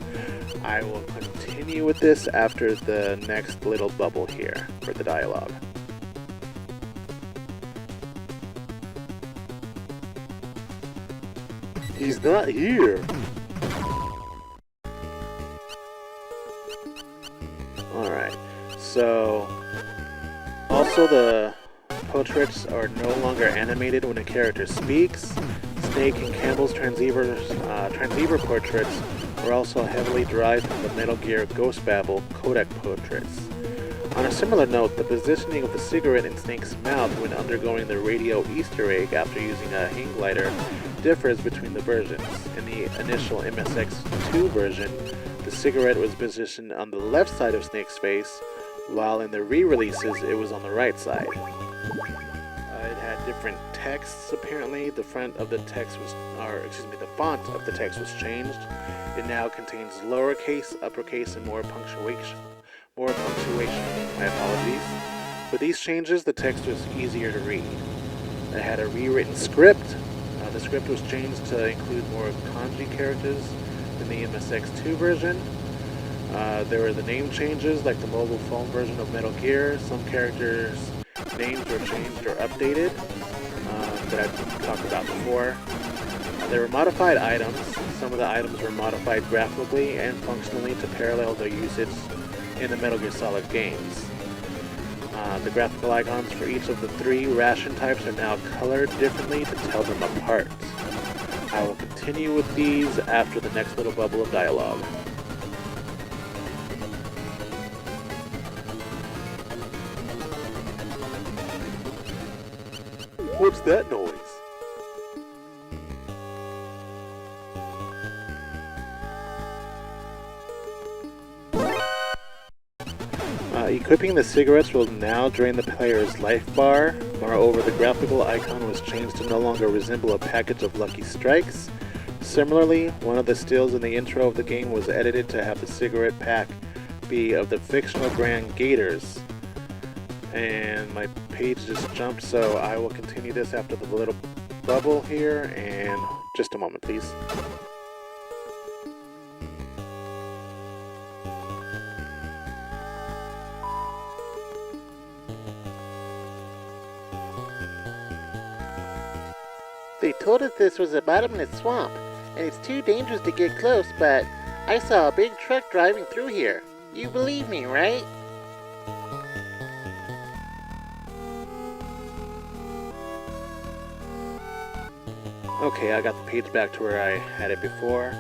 I will continue with this after the next little bubble here for the dialogue. He's not here. Also, the portraits are no longer animated when a character speaks. Snake and Campbell's transceiver portraits were also heavily derived from the Metal Gear Ghost Babel codec portraits. On a similar note, the positioning of the cigarette in Snake's mouth when undergoing the radio Easter egg after using a hang glider differs between the versions. In the initial MSX2 version, the cigarette was positioned on the left side of Snake's face, while in the re-releases it was on the right side. It had different texts apparently. The font of the text was changed. It now contains lowercase, uppercase, and more punctuation. My apologies. With these changes, the text was easier to read. It had a rewritten script. The script was changed to include more kanji characters than the MSX2 version. There were the name changes, like the mobile phone version of Metal Gear. Some characters' names were changed or updated, that I've talked about before. There were modified items. Some of the items were modified graphically and functionally to parallel their usage in the Metal Gear Solid games. The graphical icons for each of the 3 ration types are now colored differently to tell them apart. I will continue with these after the next little bubble of dialogue. What's that noise? Equipping the cigarettes will now drain the player's life bar. Moreover, the graphical icon was changed to no longer resemble a package of Lucky Strikes. Similarly, one of the stills in the intro of the game was edited to have the cigarette pack be of the fictional brand Gators. And my page just jumped, so I will continue this after the little bubble here, and just a moment please. They told us this was a bottomless swamp, and it's too dangerous to get close, but I saw a big truck driving through here. You believe me, right? Okay, I got the page back to where I had it before.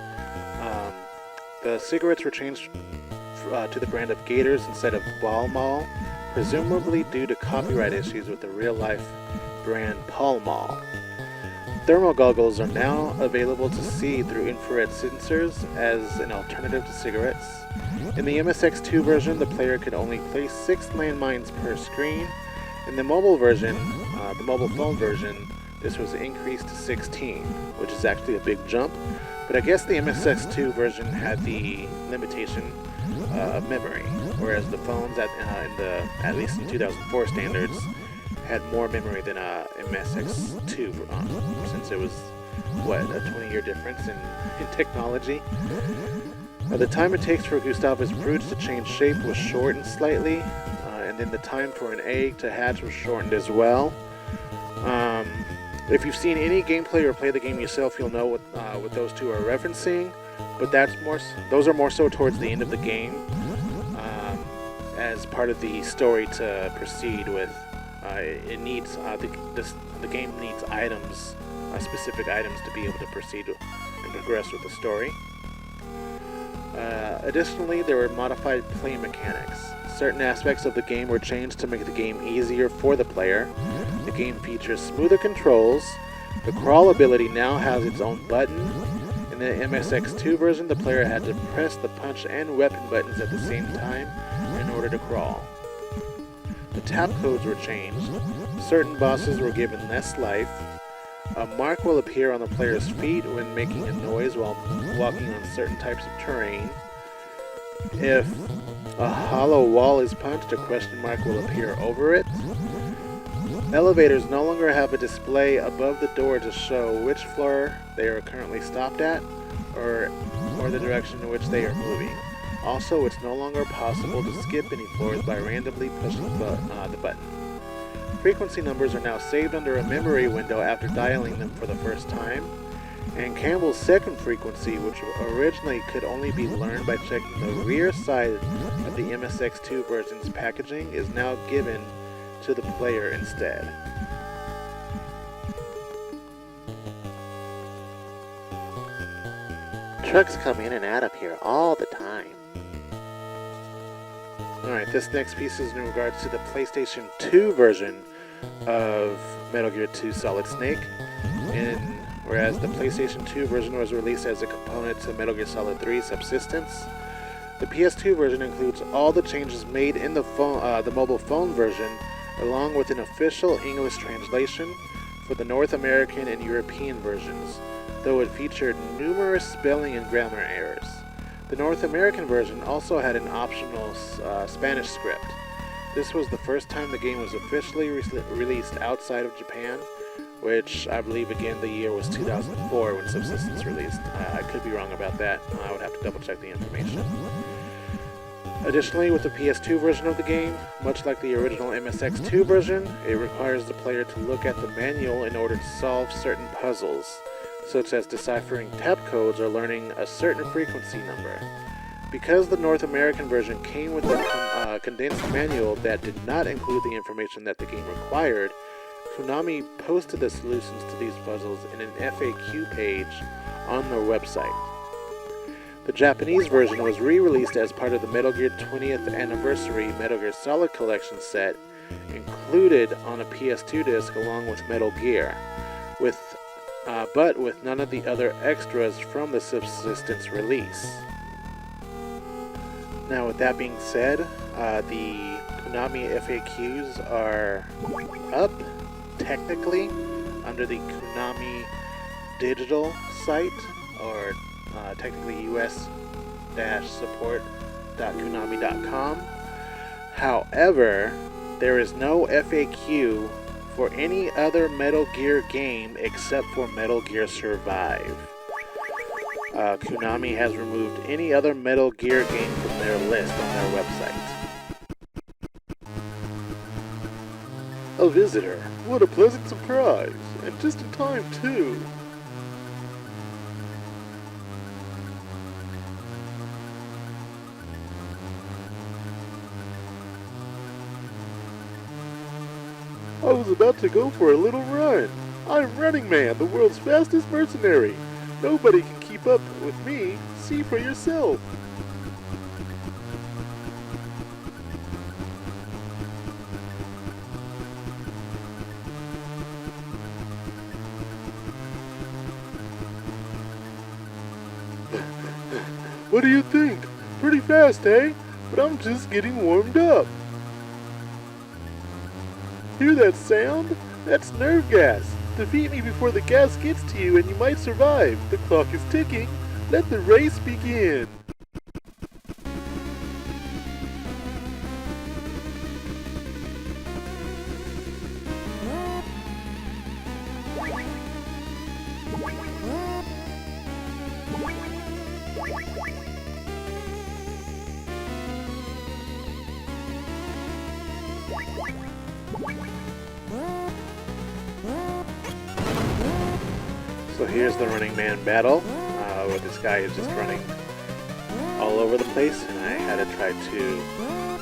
The cigarettes were changed to the brand of Gators instead of Pall Mall, presumably due to copyright issues with the real-life brand Pall Mall. Thermal goggles are now available to see through infrared sensors as an alternative to cigarettes. In the MSX2 version, the player could only place 6 landmines per screen. In the mobile version, the mobile phone version, this was increased to 16, which is actually a big jump. But I guess the MSX2 version had the limitation of memory, whereas the phones at least in 2004 standards, had more memory than MSX2, since it was, what, a 20-year difference in technology. The time it takes for Gustavus Brutes to change shape was shortened slightly, and then the time for an egg to hatch was shortened as well. If you've seen any gameplay or play the game yourself, you'll know what those two are referencing, but those are more so towards the end of the game, as part of the story to proceed with. It needs the game needs items, specific items, to be able to proceed and progress with the story. Additionally, there were modified play mechanics. Certain aspects of the game were changed to make the game easier for the player. The game features smoother controls. The crawl ability now has its own button. In the MSX2 version, the player had to press the punch and weapon buttons at the same time in order to crawl. The tap codes were changed. Certain bosses were given less life. A mark will appear on the player's feet when making a noise while walking on certain types of terrain. If a hollow wall is punched, a question mark will appear over it. Elevators no longer have a display above the door to show which floor they are currently stopped at, or the direction in which they are moving. Also, it's no longer possible to skip any floors by randomly pushing the button. Frequency numbers are now saved under a memory window after dialing them for the first time, and Campbell's second frequency, which originally could only be learned by checking the rear side of the MSX2 version's packaging, is now given to the player instead. Trucks come in and out of here all the time. Alright, this next piece is in regards to the PlayStation 2 version of Metal Gear 2 Solid Snake. Whereas the PlayStation 2 version was released as a component to Metal Gear Solid 3 Subsistence, the PS2 version includes all the changes made in the mobile phone version, along with an official English translation for the North American and European versions, though it featured numerous spelling and grammar errors. The North American version also had an optional Spanish script. This was the first time the game was officially released outside of Japan, which I believe again the year was 2004 when Subsistence released. I could be wrong about that. I would have to double check the information. Additionally, with the PS2 version of the game, much like the original MSX2 version, it requires the player to look at the manual in order to solve certain puzzles, such as deciphering tab codes or learning a certain frequency number. Because the North American version came with a condensed manual that did not include the information that the game required, Konami posted the solutions to these puzzles in an FAQ page on their website. The Japanese version was re-released as part of the Metal Gear 20th Anniversary Metal Gear Solid Collection set, included on a PS2 disc along with Metal Gear, but with none of the other extras from the Subsistence release. Now, with that being said, the Konami FAQs are up, technically, under the Konami digital site, or technically us-support.konami.com. However, there is no FAQ for any other Metal Gear game except for Metal Gear Survive. Konami has removed any other Metal Gear game from their list on their website. A visitor. What a pleasant surprise. And just in time, too. I was about to go for a little run. I'm Running Man, the world's fastest mercenary. Nobody can keep up with me. See for yourself. What do you think? Pretty fast, eh? But I'm just getting warmed up. Hear that sound? That's nerve gas. Defeat me before the gas gets to you and you might survive. The clock is ticking. Let the race begin. So here's the Running Man battle, where this guy is just running all over the place, and I had to try to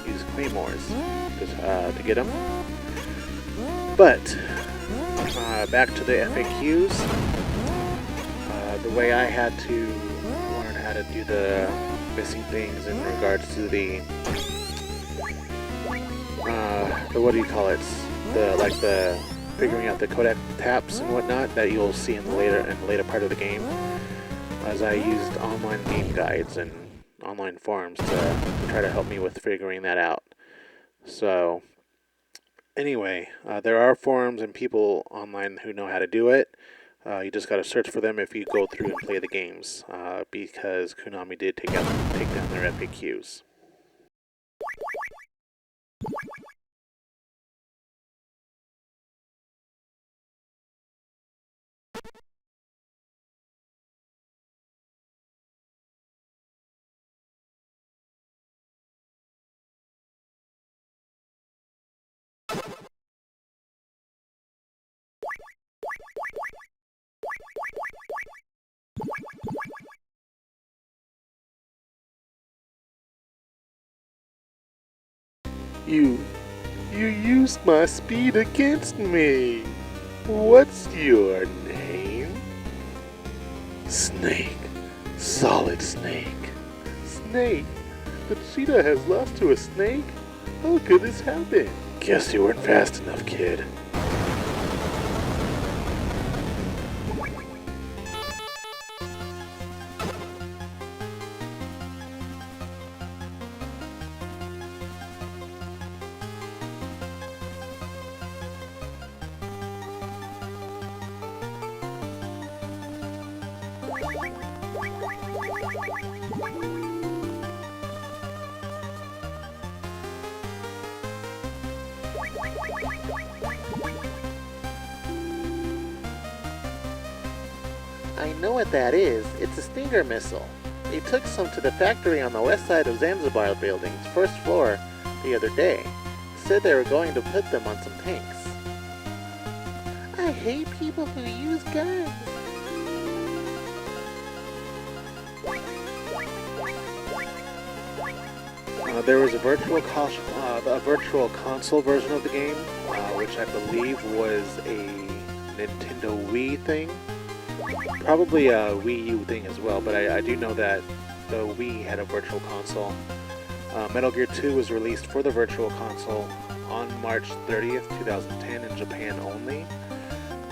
use claymores to get him. But, back to the FAQs, the way I had to learn how to do the missing things in regards to the what do you call it? The figuring out the codec taps and whatnot that you'll see in the later part of the game, as I used online game guides and online forums to try to help me with figuring that out. So anyway, there are forums and people online who know how to do it. You just got to search for them if you go through and play the games, because Konami did take down their FAQs. You used my speed against me. What's your name? Snake. Solid Snake. Snake? The cheetah has lost to a snake? How could this happen? Guess you weren't fast enough, kid. I know what that is. It's a Stinger missile. They took some to the factory on the west side of Zanzibar building's first floor the other day. Said they were going to put them on some tanks. I hate people who use guns. There was a virtual console version of the game, which I believe was a Nintendo Wii thing. Probably a Wii U thing as well, but I do know that the Wii had a virtual console. Metal Gear 2 was released for the virtual console on March 30th, 2010 in Japan only.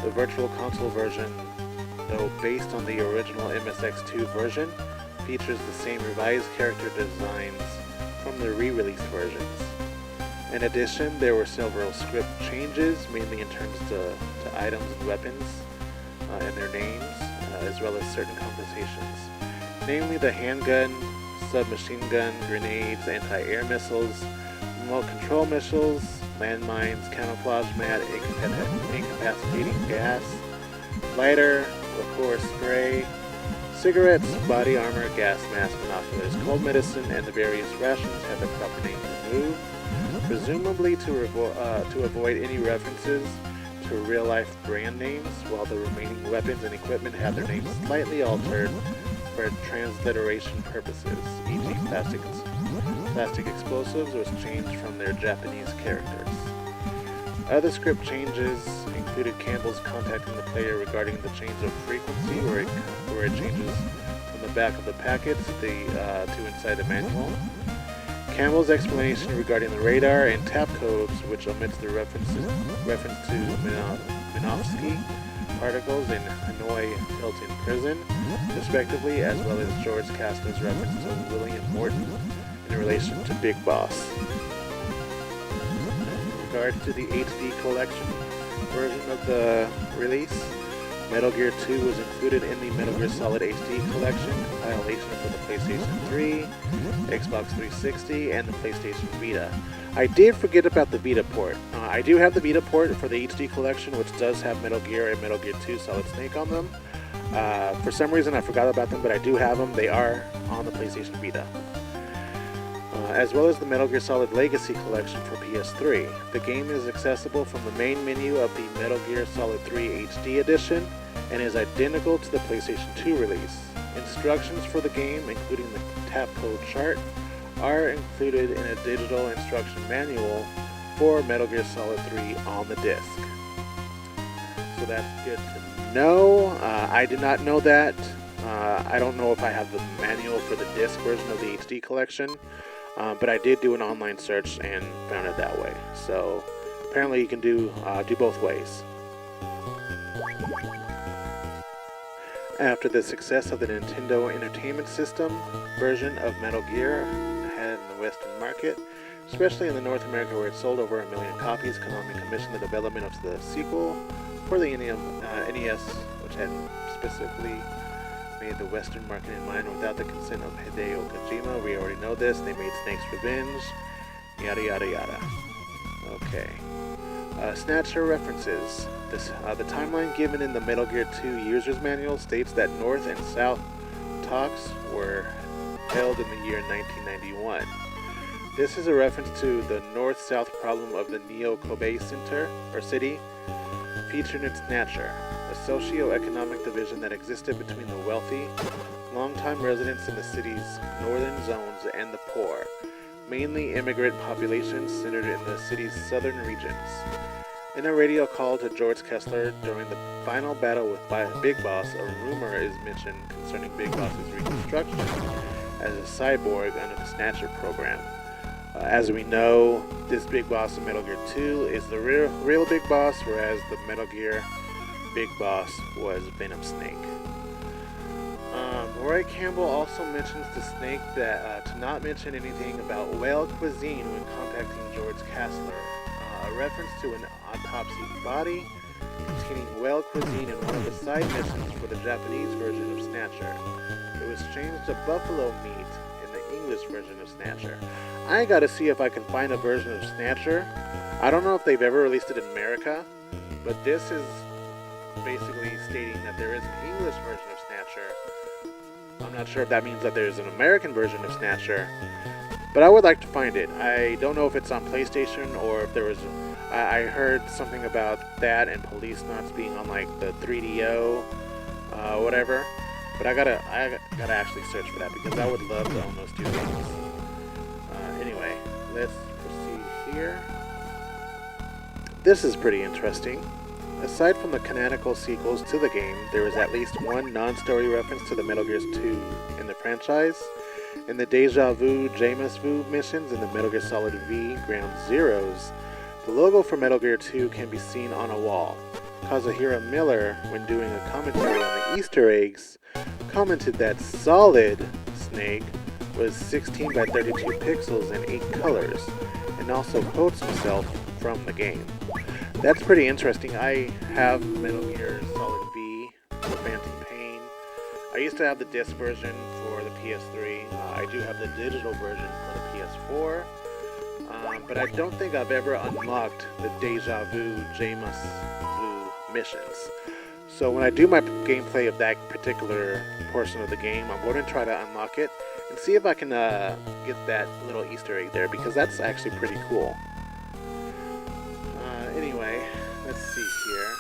The virtual console version, though based on the original MSX2 version, features the same revised character designs from the re-released versions. In addition, there were several script changes, mainly in terms to items and weapons and their names, as well as certain compensations. Namely the handgun, submachine gun, grenades, anti-air missiles, remote control missiles, landmines, camouflage mat, incapacitating gas, lighter, liqueur spray, cigarettes, body armor, gas mask, binoculars, cold medicine, and the various rations had the proper names removed, presumably to avoid any references to real-life brand names, while the remaining weapons and equipment had their names slightly altered for transliteration purposes, e.g. plastic explosives was changed from their Japanese characters. Other script changes included Campbell's contacting the player regarding the change of frequency, where it changes from the back of the packet to inside the manual. Campbell's explanation regarding the radar and tap codes, which omits the reference to Minovsky particles in Hanoi Hilton Prison, respectively, as well as George Castor's reference to William Morton in relation to Big Boss. In regards to the HD collection version of the release, Metal Gear 2 was included in the Metal Gear Solid HD collection compilation for the PlayStation 3, Xbox 360, and the PlayStation Vita. I did forget about the Vita port. I do have the Vita port for the HD collection, which does have Metal Gear and Metal Gear 2 Solid Snake on them. For some reason I forgot about them, but I do have them. They are on the PlayStation Vita. As well as the Metal Gear Solid Legacy collection for PS3. The game is accessible from the main menu of the Metal Gear Solid 3 HD edition and is identical to the PlayStation 2 release. Instructions for the game, including the tap code chart, are included in a digital instruction manual for Metal Gear Solid 3 on the disc. So that's good to know. I did not know that. I don't know if I have the manual for the disc version of the HD collection. But I did do an online search and found it that way. So apparently you can do both ways. After the success of the Nintendo Entertainment System version of Metal Gear ahead in the Western market, especially in the North America where it sold over 1 million copies, Konami commissioned the development of the sequel for the NES, which had specifically made the Western market in mind without the consent of Hideo Kojima. We already know this. They made Snake's Revenge, yada yada yada. Okay. Snatcher references. The timeline given in the Metal Gear 2 User's Manual states that North and South talks were held in the year 1991. This is a reference to the North-South problem of the Neo Kobe City, featured in Snatcher, a socio-economic division that existed between the wealthy, long-time residents in the city's northern zones and the poor. mainly immigrant populations centered in the city's southern regions. In a radio call to George Kessler during the final battle with Big Boss, a rumor is mentioned concerning Big Boss's reconstruction as a cyborg under the Snatcher program. As we know, this Big Boss in Metal Gear 2 is the real Big Boss, whereas the Metal Gear Big Boss was Venom Snake. Roy Campbell also mentions to Snake that to not mention anything about whale cuisine when contacting George Kessler, a reference to an autopsied body containing whale cuisine in one of the side missions for the Japanese version of Snatcher. It was changed to buffalo meat in the English version of Snatcher. I gotta see if I can find a version of Snatcher. I don't know if they've ever released it in America, but this is basically stating that there is an English version of Snatcher. I'm not sure if that means that there's an American version of Snatcher, but I would like to find it. I don't know if it's on PlayStation or if there was... I heard something about that and Policenauts being on like the 3DO, whatever. But I gotta actually search for that because I would love to own those two games. Anyway, let's proceed here. This is pretty interesting. Aside from the canonical sequels to the game, there is at least one non-story reference to the Metal Gear 2 in the franchise. In the Deja Vu, Jameis Vu missions in the Metal Gear Solid V Ground Zeroes, the logo for Metal Gear 2 can be seen on a wall. Kazuhira Miller, when doing a commentary on the Easter eggs, commented that Solid Snake was 16 by 32 pixels and 8 colors, and also quotes himself from the game. That's pretty interesting. I have Metal Gear Solid V, The Phantom Pain. I used to have the disc version for the PS3. I do have the digital version for the PS4. But I don't think I've ever unlocked the Deja Vu, Jameis Vu missions. So when I do my gameplay of that particular portion of the game, I'm going to try to unlock it and see if I can get that little Easter egg there, because that's actually pretty cool. Anyway, let's see here.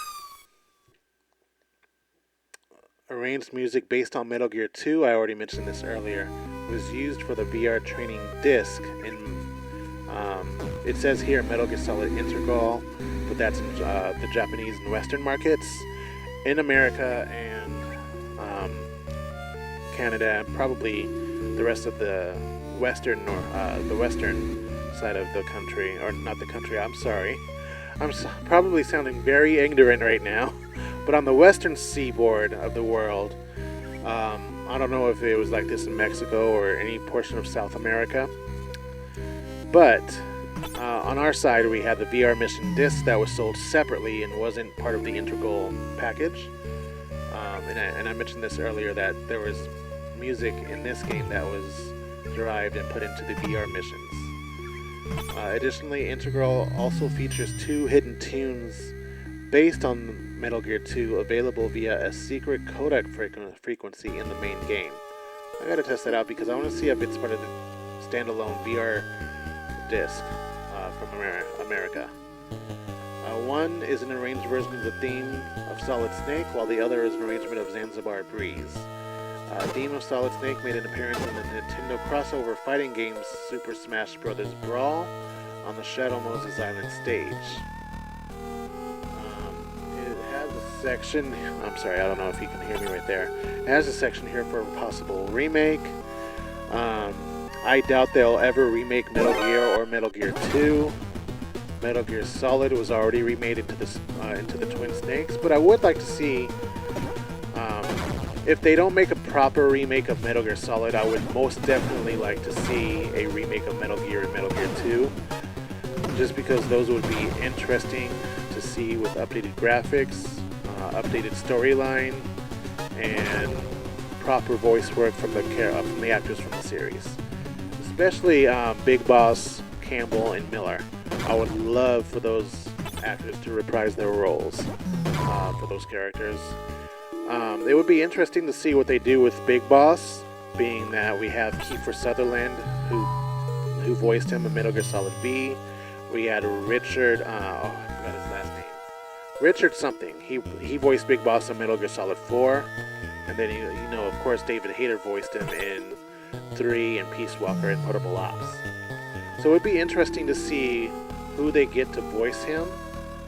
Arranged music based on Metal Gear 2, I already mentioned this earlier, was used for the VR training disc in it says here Metal Gear Solid Integral, but that's in the Japanese and Western markets. In America and Canada, and probably the rest of the western side of the country, or not the country, I'm sorry. I'm probably sounding very ignorant right now, but on the western seaboard of the world, I don't know if it was like this in Mexico or any portion of South America, but on our side we had the VR mission disc that was sold separately and wasn't part of the integral package. And I mentioned this earlier, that there was music in this game that was derived and put into the VR missions. Additionally, Integral also features 2 hidden tunes based on Metal Gear 2 available via a secret codec frequency in the main game. I gotta test that out because I want to see if it's part of the standalone VR disc from America. One is an arranged version of the theme of Solid Snake, while the other is an arrangement of Zanzibar Breeze. Theme of Solid Snake made an appearance in the Nintendo crossover fighting game Super Smash Bros. Brawl on the Shadow Moses Island stage. It has a section, I'm sorry, I don't know if you can hear me right there. It has a section here for a possible remake. I doubt they'll ever remake Metal Gear or Metal Gear 2. Metal Gear Solid was already remade into the Twin Snakes, but I would like to see, if they don't make a proper remake of Metal Gear Solid, I would most definitely like to see a remake of Metal Gear and Metal Gear 2, just because those would be interesting to see with updated graphics, updated storyline, and proper voice work from the actors from the series. Especially Big Boss, Campbell, and Miller. I would love for those actors to reprise their roles for those characters. It would be interesting to see what they do with Big Boss, being that we have Kiefer Sutherland, who voiced him in Metal Gear Solid V. We had Richard, I forgot his last name. Richard something. He voiced Big Boss in Metal Gear Solid 4. And then, you know, of course, David Hayter voiced him in 3 and Peace Walker and Portable Ops. So it would be interesting to see who they get to voice him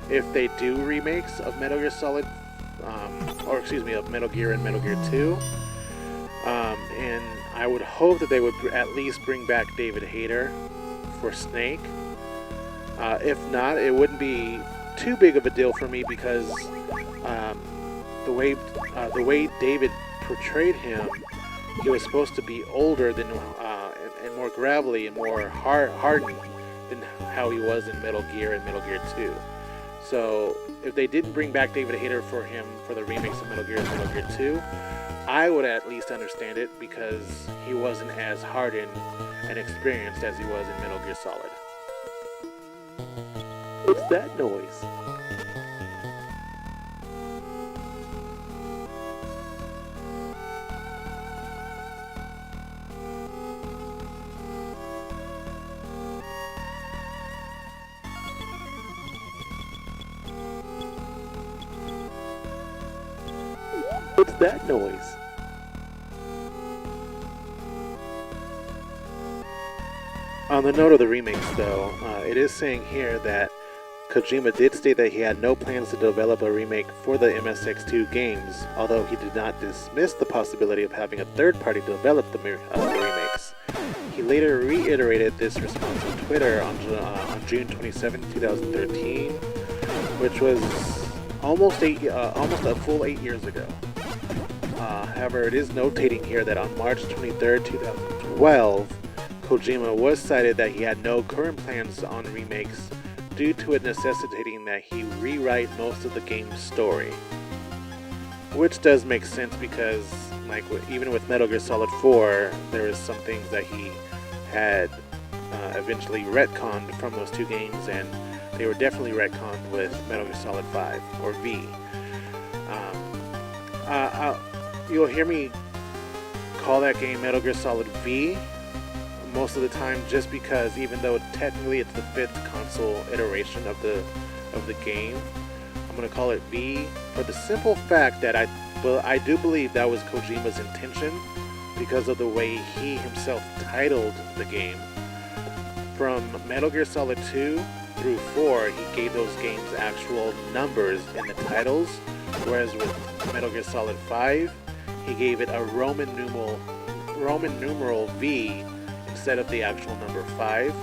if they do remakes of Metal Gear Solid, of Metal Gear and Metal Gear 2. And I would hope that they would at least bring back David Hayter for Snake. If not, it wouldn't be too big of a deal for me because the way David portrayed him, he was supposed to be older than and more gravelly and more hardened than how he was in Metal Gear and Metal Gear 2. So if they didn't bring back David Hayter for him for the remakes of Metal Gear and Metal Gear 2, I would at least understand it because he wasn't as hardened and experienced as he was in Metal Gear Solid. What's that noise? What's that noise? On the note of the remakes, though, it is saying here that Kojima did state that he had no plans to develop a remake for the MSX2 games, although he did not dismiss the possibility of having a third party develop the remakes. He later reiterated this response on Twitter on June 27, 2013, which was almost a full 8 years ago. However, it is notating here that on March 23, 2012, Kojima was cited that he had no current plans on remakes due to it necessitating that he rewrite most of the game's story. Which does make sense because, like, even with Metal Gear Solid 4, there was some things that he had eventually retconned from those two games, and they were definitely retconned with Metal Gear Solid 5, or V. You'll hear me call that game Metal Gear Solid V most of the time, just because even though technically it's the 5th console iteration of the game, I'm going to call it V for the simple fact that I do believe that was Kojima's intention because of the way he himself titled the game. From Metal Gear Solid 2 through 4, he gave those games actual numbers in the titles, whereas with Metal Gear Solid 5, he gave it a Roman numeral V instead of the actual number 5.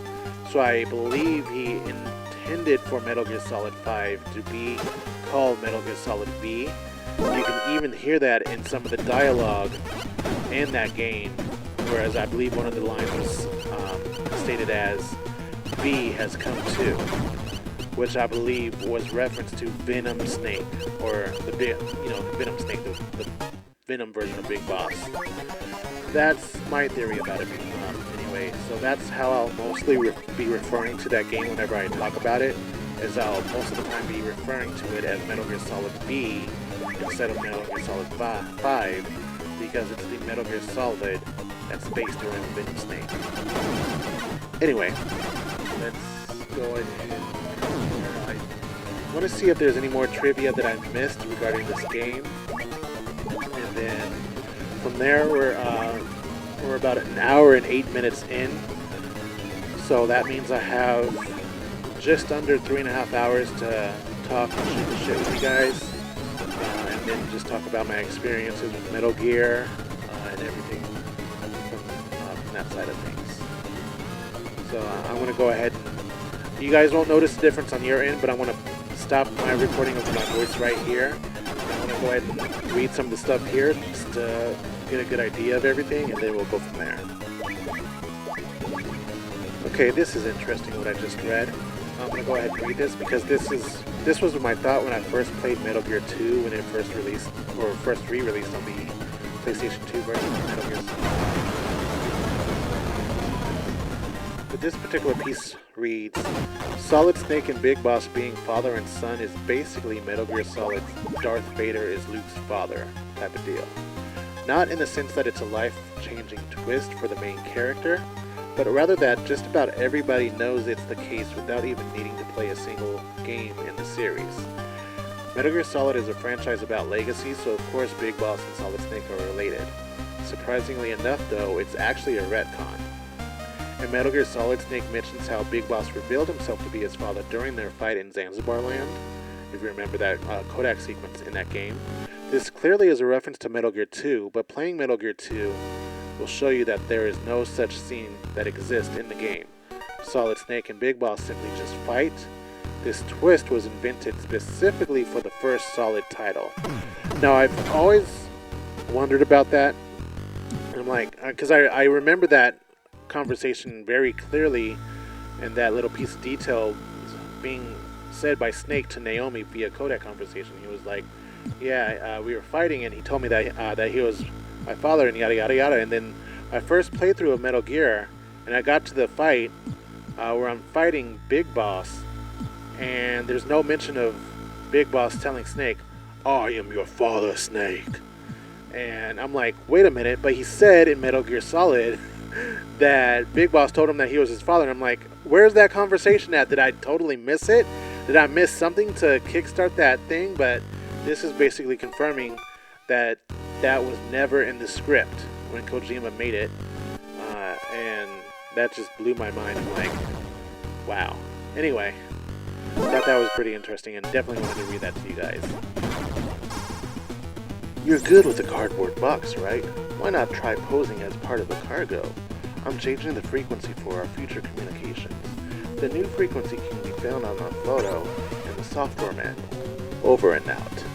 So I believe he intended for Metal Gear Solid 5 to be called Metal Gear Solid V. You can even hear that in some of the dialogue in that game, whereas I believe one of the lines was stated as V has come to, which I believe was reference to Venom Snake, or the Venom Snake, the Venom version of Big Boss. That's my theory about it. Anyway, so that's how I'll mostly be referring to that game whenever I talk about it, is I'll most of the time be referring to it as Metal Gear Solid V instead of Metal Gear Solid 5, because it's the Metal Gear Solid that's based around Venom Snake. Anyway, let's go ahead. I want to see if there's any more trivia that I missed regarding this game, and then from there we're about an hour and 8 minutes in, so that means I have just under 3.5 hours to talk and shoot the shit with you guys, and then just talk about my experiences with Metal Gear and everything from that side of things. So I'm going to go ahead and you guys won't notice the difference on your end, but I'm going to stop my recording of my voice right here. I'm going to go ahead and read some of the stuff here just to get a good idea of everything, and then we'll go from there. Okay, this is interesting what I just read. I'm going to go ahead and read this because this was my thought when I first played Metal Gear 2 when it first released, or first re-released on the PlayStation 2 version of Metal Gear Solid. But this particular piece reads, Solid Snake and Big Boss being father and son is basically Metal Gear Solid's Darth Vader is Luke's father type of deal. Not in the sense that it's a life-changing twist for the main character, but rather that just about everybody knows it's the case without even needing to play a single game in the series. Metal Gear Solid is a franchise about legacy, so of course Big Boss and Solid Snake are related. Surprisingly enough though, it's actually a retcon. In Metal Gear Solid, Snake mentions how Big Boss revealed himself to be his father during their fight in Zanzibar Land, if you remember that Kodak sequence in that game. This clearly is a reference to Metal Gear 2, but playing Metal Gear 2 will show you that there is no such scene that exists in the game. Solid Snake and Big Boss simply just fight. This twist was invented specifically for the first Solid title. Now, I've always wondered about that. I'm like, because I remember that conversation very clearly, and that little piece of detail being said by Snake to Naomi via Kodak conversation. He was like, yeah, we were fighting, and he told me that he was my father, and yada yada yada. And then my first playthrough of Metal Gear, and I got to the fight where I'm fighting Big Boss, and there's no mention of Big Boss telling Snake, I am your father, Snake. And I'm like, wait a minute, but he said in Metal Gear Solid that Big Boss told him that he was his father. And I'm like, where's that conversation at? Did I totally miss it? Did I miss something to kickstart that thing? But this is basically confirming that that was never in the script when Kojima made it. And that just blew my mind. I'm like, wow. Anyway, I thought that was pretty interesting and definitely wanted to read that to you guys. You're good with the cardboard box, right? Why not try posing as part of the cargo? I'm changing the frequency for our future communications. The new frequency can be found on the photo in the software manual. Over and out.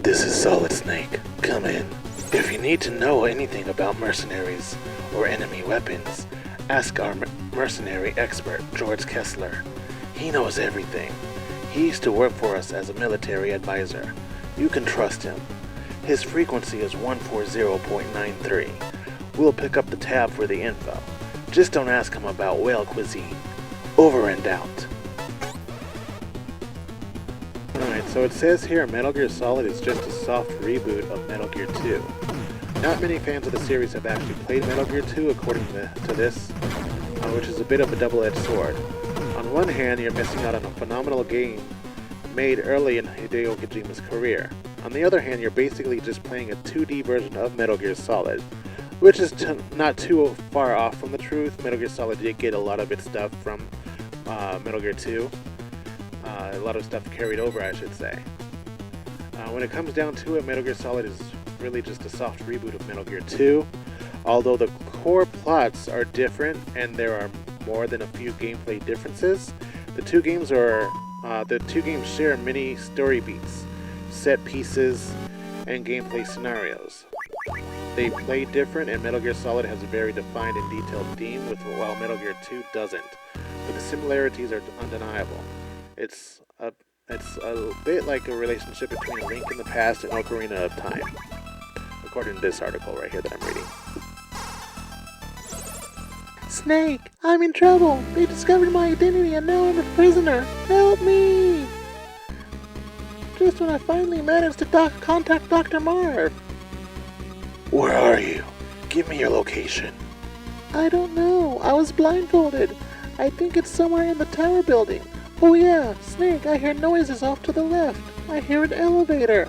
This is Solid Snake. Come in. If you need to know anything about mercenaries or enemy weapons, ask our mercenary expert, George Kessler. He knows everything. He used to work for us as a military advisor. You can trust him. His frequency is 140.93. We'll pick up the tab for the info. Just don't ask him about whale cuisine. Over and out. Alright, so it says here Metal Gear Solid is just a soft reboot of Metal Gear 2. Not many fans of the series have actually played Metal Gear 2 according to this, which is a bit of a double-edged sword. On one hand, you're missing out on a phenomenal game made early in Hideo Kojima's career. On the other hand, you're basically just playing a 2D version of Metal Gear Solid, which is not too far off from the truth. Metal Gear Solid did get a lot of its stuff from Metal Gear 2. A lot of stuff carried over, I should say. When it comes down to it, Metal Gear Solid is really just a soft reboot of Metal Gear 2. Although the core plots are different and there are more than a few gameplay differences, the two games share many story beats, set pieces, and gameplay scenarios. They play different, and Metal Gear Solid has a very defined and detailed theme, while Metal Gear 2 doesn't. But the similarities are undeniable. It's a bit like a relationship between Link in the Past and Ocarina of Time, according to this article right here that I'm reading. Snake, I'm in trouble. They discovered my identity and now I'm a prisoner. Help me! Just when I finally managed to contact Dr. Marv. Where are you? Give me your location. I don't know. I was blindfolded. I think it's somewhere in the tower building. Oh yeah, Snake, I hear noises off to the left. I hear an elevator.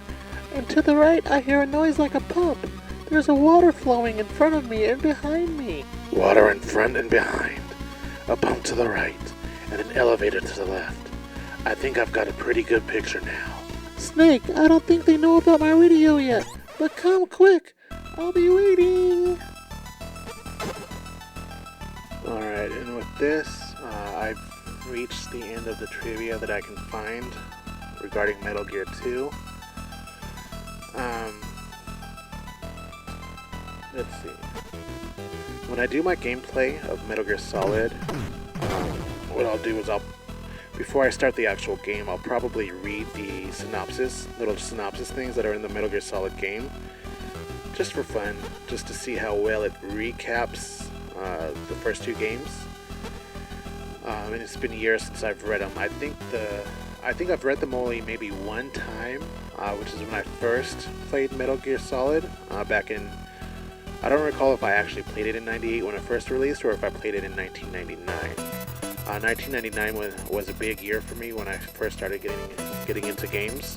And to the right, I hear a noise like a pump. There's a water flowing in front of me and behind me. Water in front and behind. A pump to the right. And an elevator to the left. I think I've got a pretty good picture now. Snake, I don't think they know about my radio yet. But come quick. I'll be waiting. Alright, and with this, I've reached the end of the trivia that I can find regarding Metal Gear 2. Let's see. When I do my gameplay of Metal Gear Solid, what I'll do is before I start the actual game, I'll probably read the little synopsis things that are in the Metal Gear Solid game, just for fun, just to see how well it recaps the first two games. And it's been years since I've read them. I think I've read them only maybe one time, which is when I first played Metal Gear Solid back in. I don't recall if I actually played it in '98 when it first released, or if I played it in 1999. 1999 was a big year for me when I first started getting into games,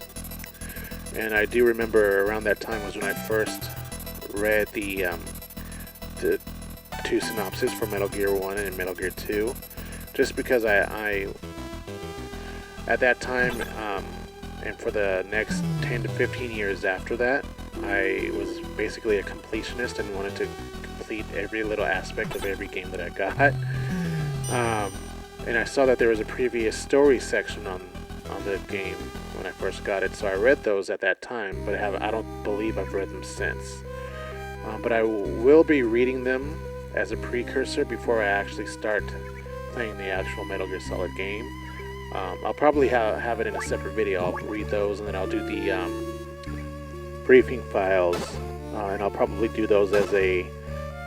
and I do remember around that time was when I first read the two synopses for Metal Gear 1 and Metal Gear 2, just because I at that time, and for the next 10 to 15 years after that, I was basically a completionist and wanted to complete every little aspect of every game that I got. And I saw that there was a previous story section on the game when I first got it, so I read those at that time, but I don't believe I've read them since. But I will be reading them as a precursor before I actually start playing the actual Metal Gear Solid game. I'll probably have it in a separate video. I'll read those and then I'll do the briefing files, and I'll probably do those as a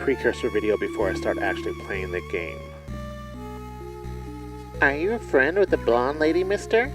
precursor video before I start actually playing the game. Are you a friend with the blonde lady, mister?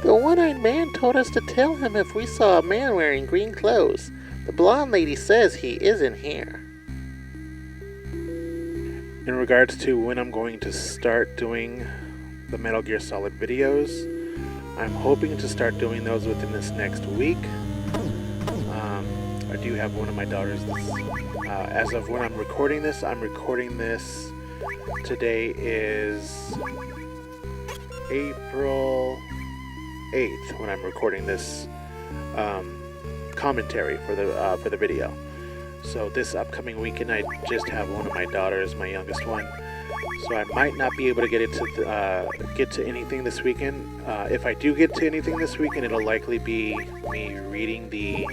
The one-eyed man told us to tell him if we saw a man wearing green clothes. The blonde lady says he isn't here. In regards to when I'm going to start doing the Metal Gear Solid videos, I'm hoping to start doing those within this next week. I do have one of my daughters. As of when I'm recording this, today is April 8th when I'm recording this commentary for the video. So this upcoming weekend, I just have one of my daughters, my youngest one. So I might not be able to get to anything this weekend. If I do get to anything this weekend, it'll likely be me reading the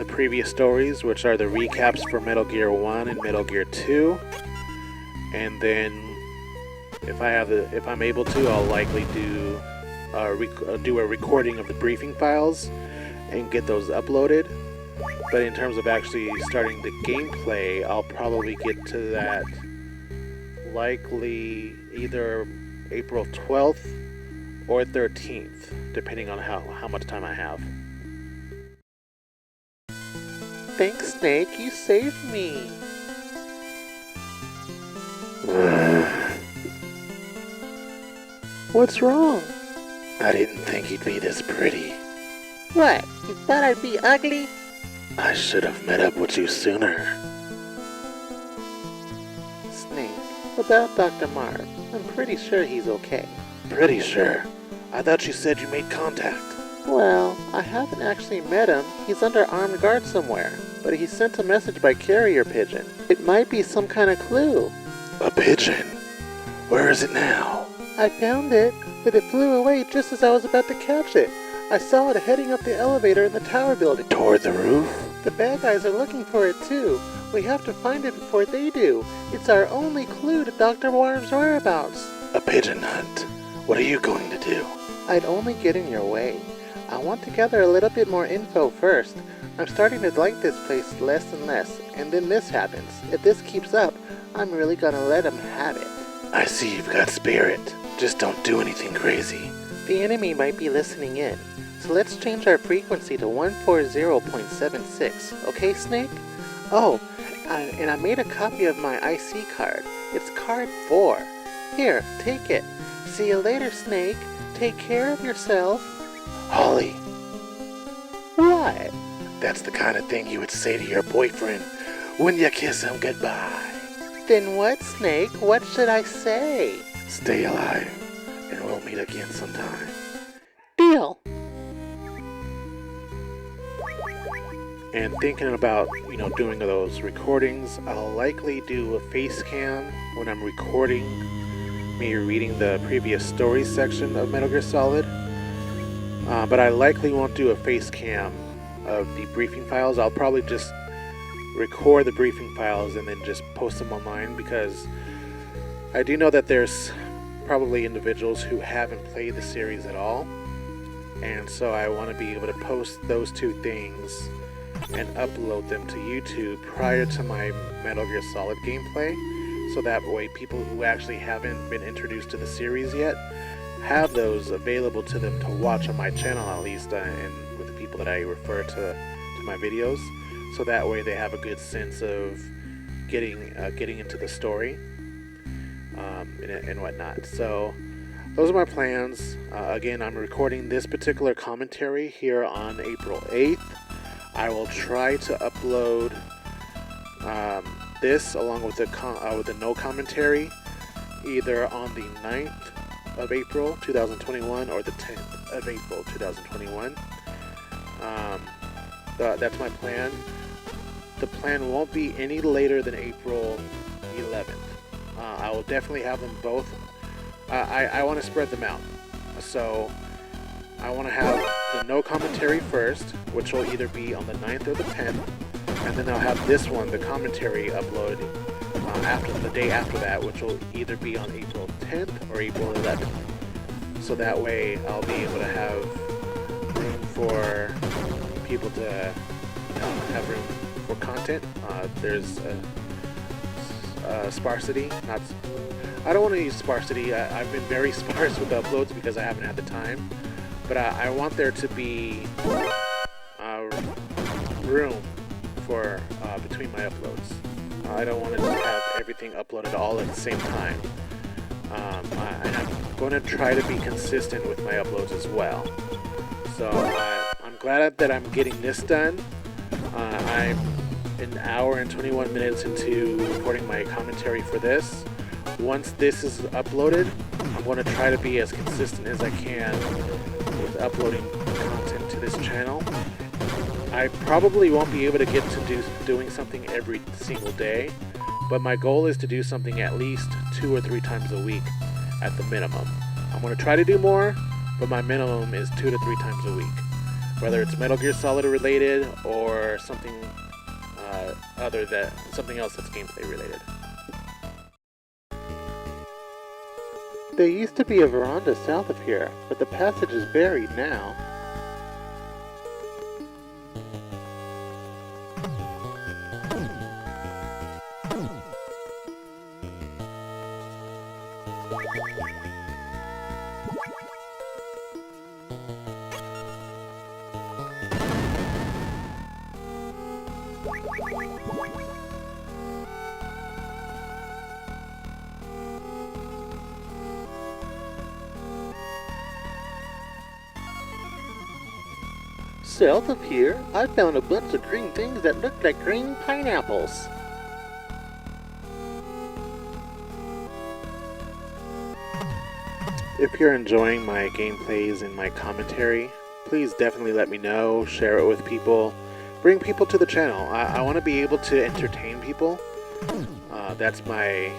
previous stories, which are the recaps for Metal Gear 1 and Metal Gear 2. And then, if I'm able to, I'll likely do a recording of the briefing files and get those uploaded. But in terms of actually starting the gameplay, I'll probably get to that likely either April 12th or 13th, depending on how much time I have. Thanks, Snake. You saved me. What's wrong? I didn't think you'd be this pretty. What? You thought I'd be ugly? I should have met up with you sooner. Snake, about Dr. Marv, I'm pretty sure he's okay. Pretty sure? I thought you said you made contact. Well, I haven't actually met him. He's under armed guard somewhere, but he sent a message by carrier pigeon. It might be some kind of clue. A pigeon? Where is it now? I found it, but it flew away just as I was about to catch it. I saw it heading up the elevator in the tower building. Toward the roof? The bad guys are looking for it too. We have to find it before they do. It's our only clue to Dr. Marv's whereabouts. A pigeon hunt? What are you going to do? I'd only get in your way. I want to gather a little bit more info first. I'm starting to like this place less and less, and then this happens. If this keeps up, I'm really gonna let him have it. I see you've got spirit. Just don't do anything crazy. The enemy might be listening in, so let's change our frequency to 140.76, okay, Snake? Oh, and I made a copy of my IC card. It's card 4. Here, take it. See you later, Snake. Take care of yourself. Holly, What? that's the kind of thing you would say to your boyfriend when you kiss him goodbye. Then what, Snake? What should I say? Stay alive, and we'll meet again sometime. Deal. And thinking about, doing those recordings, I'll likely do a face cam when I'm recording me reading the previous story section of Metal Gear Solid. But I likely won't do a face cam of the briefing files. I'll probably just record the briefing files and then just post them online, because I do know that there's probably individuals who haven't played the series at all. And so I want to be able to post those two things and upload them to YouTube prior to my Metal Gear Solid gameplay, so that way people who actually haven't been introduced to the series yet have those available to them to watch on my channel, at least, and with the people that I refer to my videos, so that way they have a good sense of getting into the story and whatnot. So those are my plans. Again, I'm recording this particular commentary here on April 8th. I will try to upload this along with the no commentary either on the 9th of April 2021 or the 10th of April 2021. That's my plan. The plan won't be any later than April 11th. I will definitely have them both. I want to spread them out. So I want to have the no commentary first, which will either be on the 9th or the 10th, and then I'll have this one, the commentary, upload after the day after that, which will either be on April 10th or April 11th. So that way I'll be able to have room for people to have room for content. There's sparsity. I don't want to use sparsity. I've been very sparse with uploads because I haven't had the time. But I want there to be room for between my uploads. I don't want to have everything uploaded all at the same time. And I'm going to try to be consistent with my uploads as well. So I'm glad that I'm getting this done. I'm an hour and 21 minutes into recording my commentary for this. Once this is uploaded, I'm going to try to be as consistent as I can with uploading content to this channel. I probably won't be able to get to doing something every single day, but my goal is to do something at least 2 or 3 times a week at the minimum. I'm going to try to do more, but my minimum is 2 to 3 times a week, whether it's Metal Gear Solid related or something something else that's gameplay related. There used to be a veranda south of here, but the passage is buried now. South of here, I found a bunch of green things that look like green pineapples. If you're enjoying my gameplays and my commentary, please definitely let me know, share it with people, bring people to the channel. I want to be able to entertain people. That's my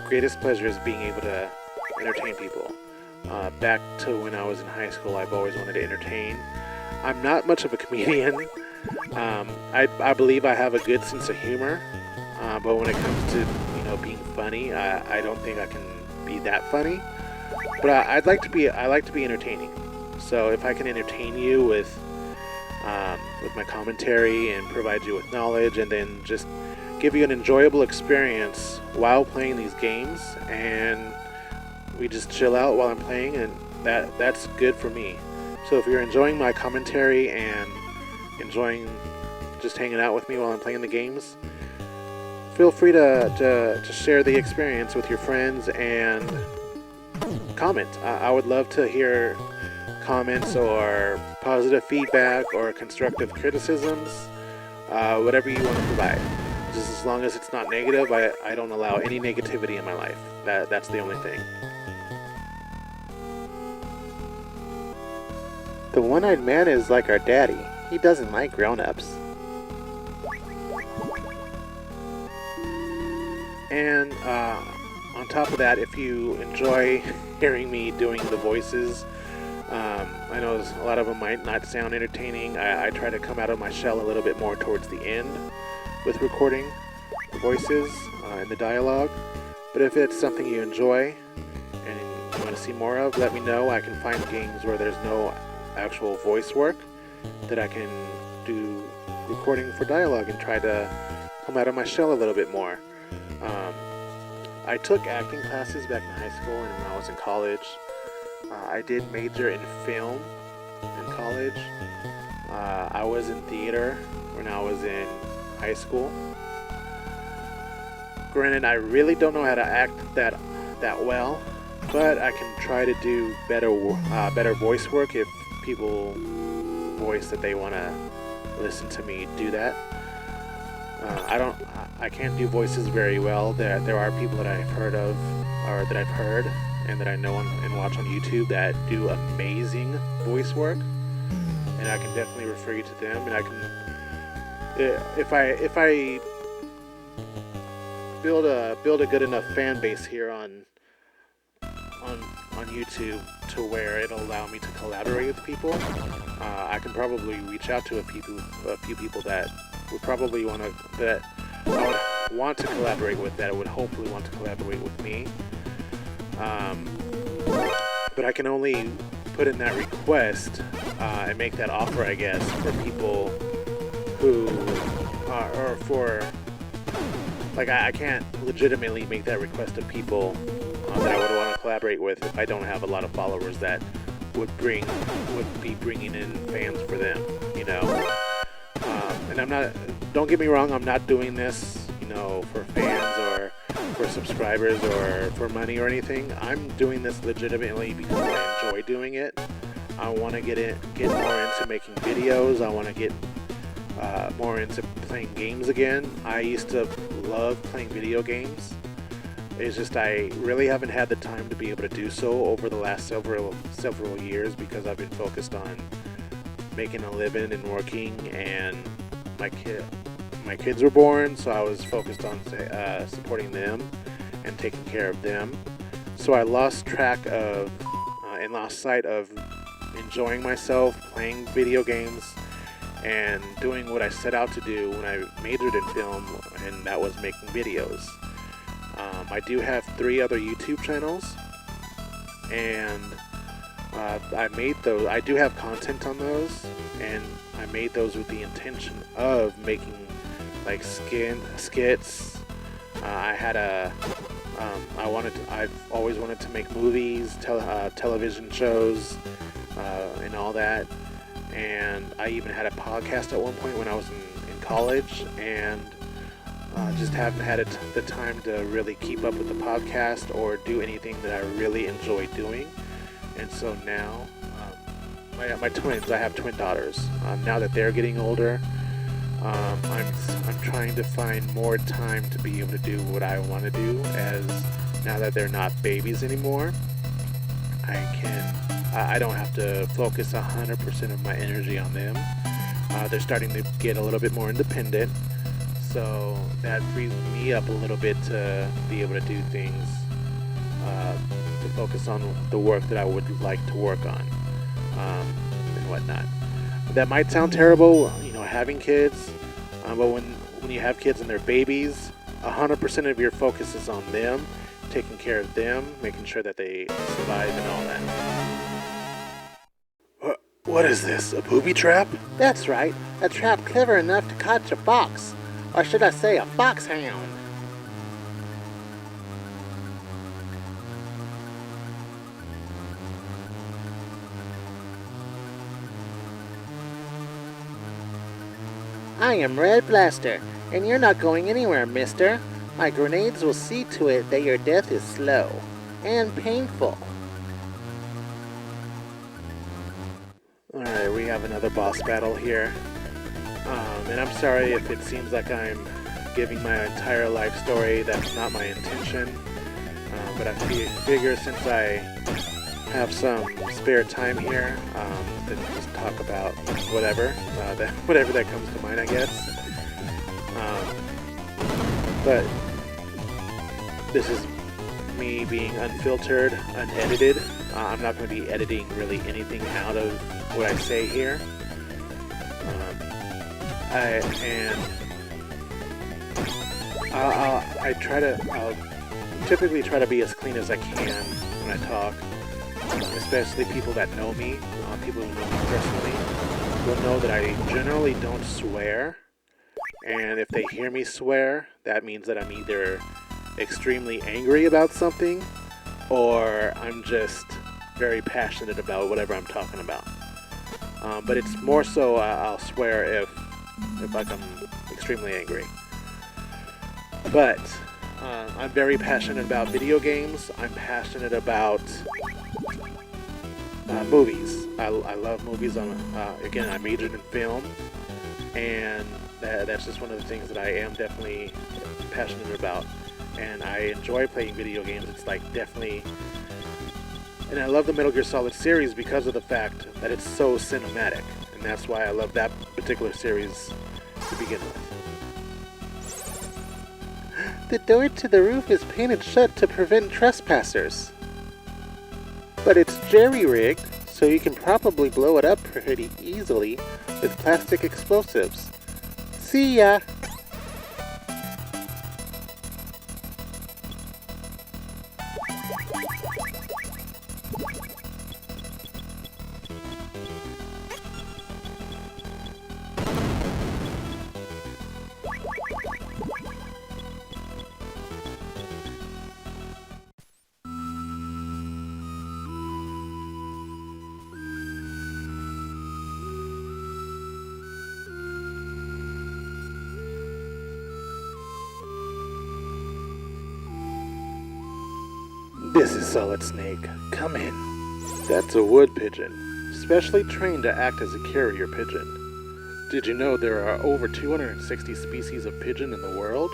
greatest pleasure, is being able to entertain people. Back to when I was in high school, I've always wanted to entertain. I'm not much of a comedian. I believe I have a good sense of humor, but when it comes to being funny, I don't think I can be that funny. But I like to be entertaining. So if I can entertain you with my commentary and provide you with knowledge, and then just give you an enjoyable experience while playing these games, and we just chill out while I'm playing, and that's good for me. So if you're enjoying my commentary and enjoying just hanging out with me while I'm playing the games, feel free to share the experience with your friends and comment. I would love to hear comments or positive feedback or constructive criticisms, whatever you want to provide. Just as long as it's not negative, I don't allow any negativity in my life. That's the only thing. The one-eyed man is like our daddy. He doesn't like grown-ups. And on top of that, if you enjoy hearing me doing the voices, I know a lot of them might not sound entertaining. I try to come out of my shell a little bit more towards the end with recording the voices and the dialogue. But if it's something you enjoy and you want to see more of, let me know. I can find games where there's no actual voice work that I can do recording for dialogue and try to come out of my shell a little bit more. I took acting classes back in high school and when I was in college. I did major in film in college. I was in theater when I was in high school. Granted, I really don't know how to act that well, but I can try to do better voice work if people voice that they want to listen to me do that. I can't do voices very well. There are people that I've heard of, or that I've heard, and that I know and watch on YouTube that do amazing voice work, and I can definitely refer you to them. And I can, if I build a good enough fan base here on YouTube to where it'll allow me to collaborate with people, I can probably reach out to a few people that would probably that I would want to collaborate with, that would hopefully want to collaborate with me. But I can only put in that request and make that offer, I guess, for people who or for, like, I can't legitimately make that request of people that I would want to collaborate with if I don't have a lot of followers that would be bringing in fans for them, you know. And I'm not. Don't get me wrong. I'm not doing this, you know, for fans or for subscribers or for money or anything. I'm doing this legitimately because I enjoy doing it. I want to get more into making videos. I want to get more into playing games again. I used to love playing video games. It's just I really haven't had the time to be able to do so over the last several years because I've been focused on making a living and working, and my kids were born, so I was focused on supporting them and taking care of them. So I lost track of and lost sight of enjoying myself, playing video games, and doing what I set out to do when I majored in film, and that was making videos. I do have 3 other YouTube channels, and I made those. I do have content on those, and I made those with the intention of making like skits. I've always wanted to make movies, television shows, and all that. And I even had a podcast at one point when I was in college, and just haven't had the time to really keep up with the podcast or do anything that I really enjoy doing. And so now, my twins, I have twin daughters. Now that they're getting older, I'm trying to find more time to be able to do what I want to do, as now that they're not babies anymore, I don't have to focus 100% of my energy on them. They're starting to get a little bit more independent, so that frees me up a little bit to be able to do things, to focus on the work that I would like to work on, and whatnot. That might sound terrible, you know, having kids, but when you have kids and they're babies, 100% of your focus is on them, taking care of them, making sure that they survive and all that. What is this, a booby trap? That's right, a trap clever enough to catch a fox. Or should I say a foxhound? I am Red Blaster, and you're not going anywhere, mister. My grenades will see to it that your death is slow and painful. Alright, we have another boss battle here. And I'm sorry if it seems like I'm giving my entire life story. That's not my intention. But I figure since I have some spare time here, then just talk about whatever that comes to mind, I guess. But this is me being unfiltered, unedited. I'm not going to be editing really anything out of what I say here. I'll typically try to be as clean as I can when I talk, especially people that know me, people who know me personally, will know that I generally don't swear, and if they hear me swear, that means that I'm either extremely angry about something, or I'm just very passionate about whatever I'm talking about. But it's more so I'll swear if like I'm extremely angry. But I'm very passionate about video games. I'm passionate about movies. I love movies. Again, I majored in film, and that's just one of the things that I am definitely passionate about. And I enjoy playing video games. It's like definitely, and I love the Metal Gear Solid series because of the fact that it's so cinematic, and that's why I love that particular series to begin with. The door to the roof is painted shut to prevent trespassers. But it's jerry-rigged, so you can probably blow it up pretty easily with plastic explosives. See ya! This is Solid Snake. Come in. That's a wood pigeon, specially trained to act as a carrier pigeon. Did you know there are over 260 species of pigeon in the world?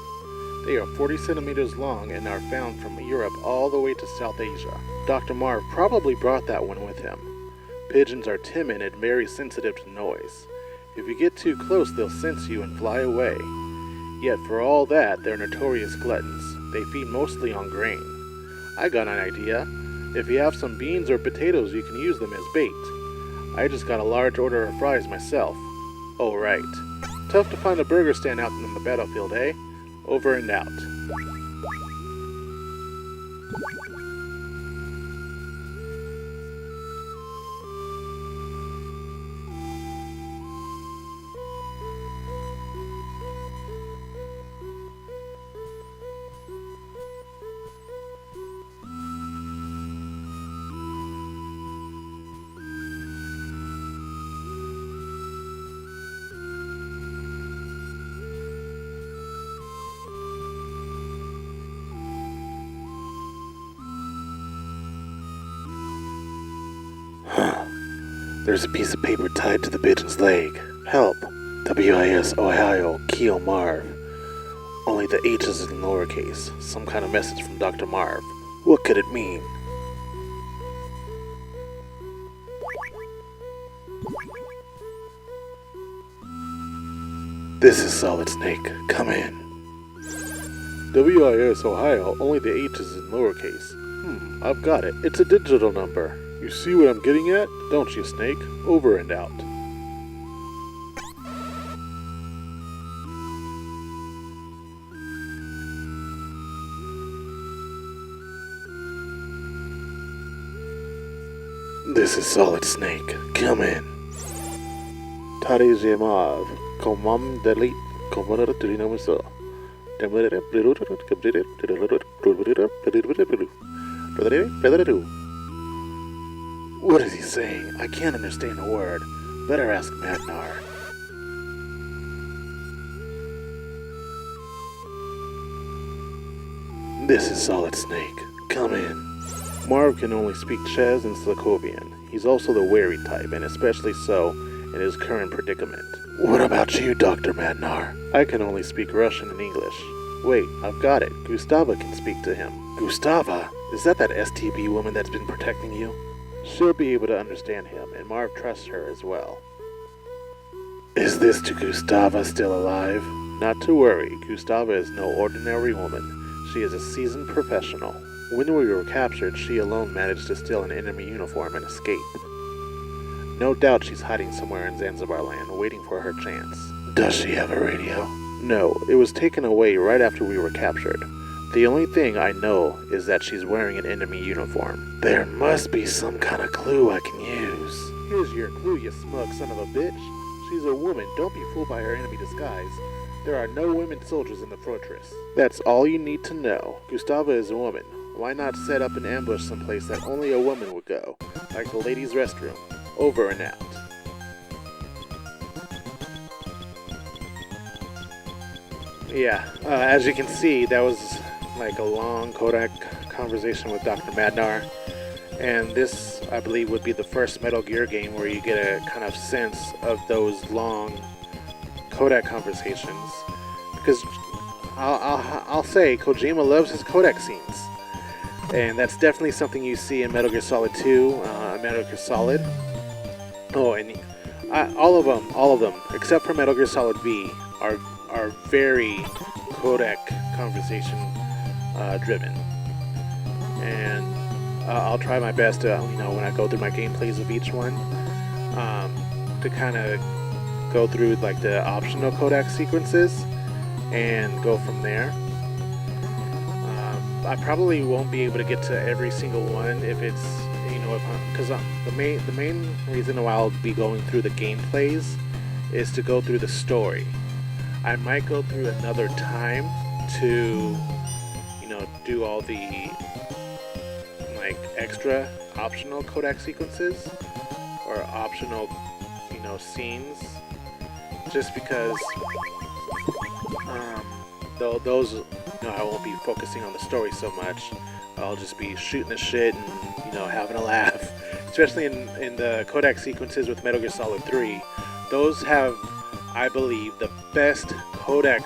They are 40 centimeters long and are found from Europe all the way to South Asia. Dr. Marv probably brought that one with him. Pigeons are timid and very sensitive to noise. If you get too close, they'll sense you and fly away. Yet for all that, they're notorious gluttons. They feed mostly on grain. I got an idea. If you have some beans or potatoes, you can use them as bait. I just got a large order of fries myself. Oh, right. Tough to find a burger stand out on the battlefield, eh? Over and out. There's a piece of paper tied to the pigeon's leg. Help. WIS Ohio Keo Marv. Only the H is in lowercase. Some kind of message from Dr. Marv. What could it mean? This is Solid Snake. Come in. WIS Ohio, only the H is in lowercase. I've got it. It's a digital number. You see what I'm getting at, don't you, Snake? Over and out. This is Solid Snake. Come in. Tari Zemav, Komam Delete, Komana Turinamusa. What is he saying? I can't understand a word. Better ask Madnar. This is Solid Snake. Come in. Marv can only speak Chez and Slakovian. He's also the wary type, and especially so in his current predicament. What about you, Dr. Madnar? I can only speak Russian and English. Wait, I've got it. Gustava can speak to him. Gustava? Is that STB woman that's been protecting you? She'll be able to understand him, and Marv trusts her as well. Is this to Gustava still alive? Not to worry, Gustava is no ordinary woman. She is a seasoned professional. When we were captured, she alone managed to steal an enemy uniform and escape. No doubt she's hiding somewhere in Zanzibar land, waiting for her chance. Does she have a radio? No, it was taken away right after we were captured. The only thing I know is that she's wearing an enemy uniform. There must be some kind of clue I can use. Here's your clue, you smug son of a bitch. She's a woman. Don't be fooled by her enemy disguise. There are no women soldiers in the fortress. That's all you need to know. Gustava is a woman. Why not set up an ambush someplace that only a woman would go, like the ladies' restroom? Over and out. Yeah, as you can see, that was like a long Kodak conversation with Dr. Madnar. And this, I believe, would be the first Metal Gear game where you get a kind of sense of those long Kodak conversations. Because I'll say, Kojima loves his Kodak scenes. And that's definitely something you see in Metal Gear Solid 2, Metal Gear Solid. Oh, and all of them, except for Metal Gear Solid V, are very Kodak conversation driven. And I'll try my best to, when I go through my gameplays of each one, to kind of go through like the optional Kodak sequences and go from there. I probably won't be able to get to every single one if it's, because the main reason why I'll be going through the gameplays is to go through the story. I might go through another time to, do all the like extra optional Kodak sequences or optional, scenes, just because those, I won't be focusing on the story so much. I'll just be shooting the shit and, having a laugh. Especially in the Kodak sequences with Metal Gear Solid 3. Those have, I believe, the best Kodak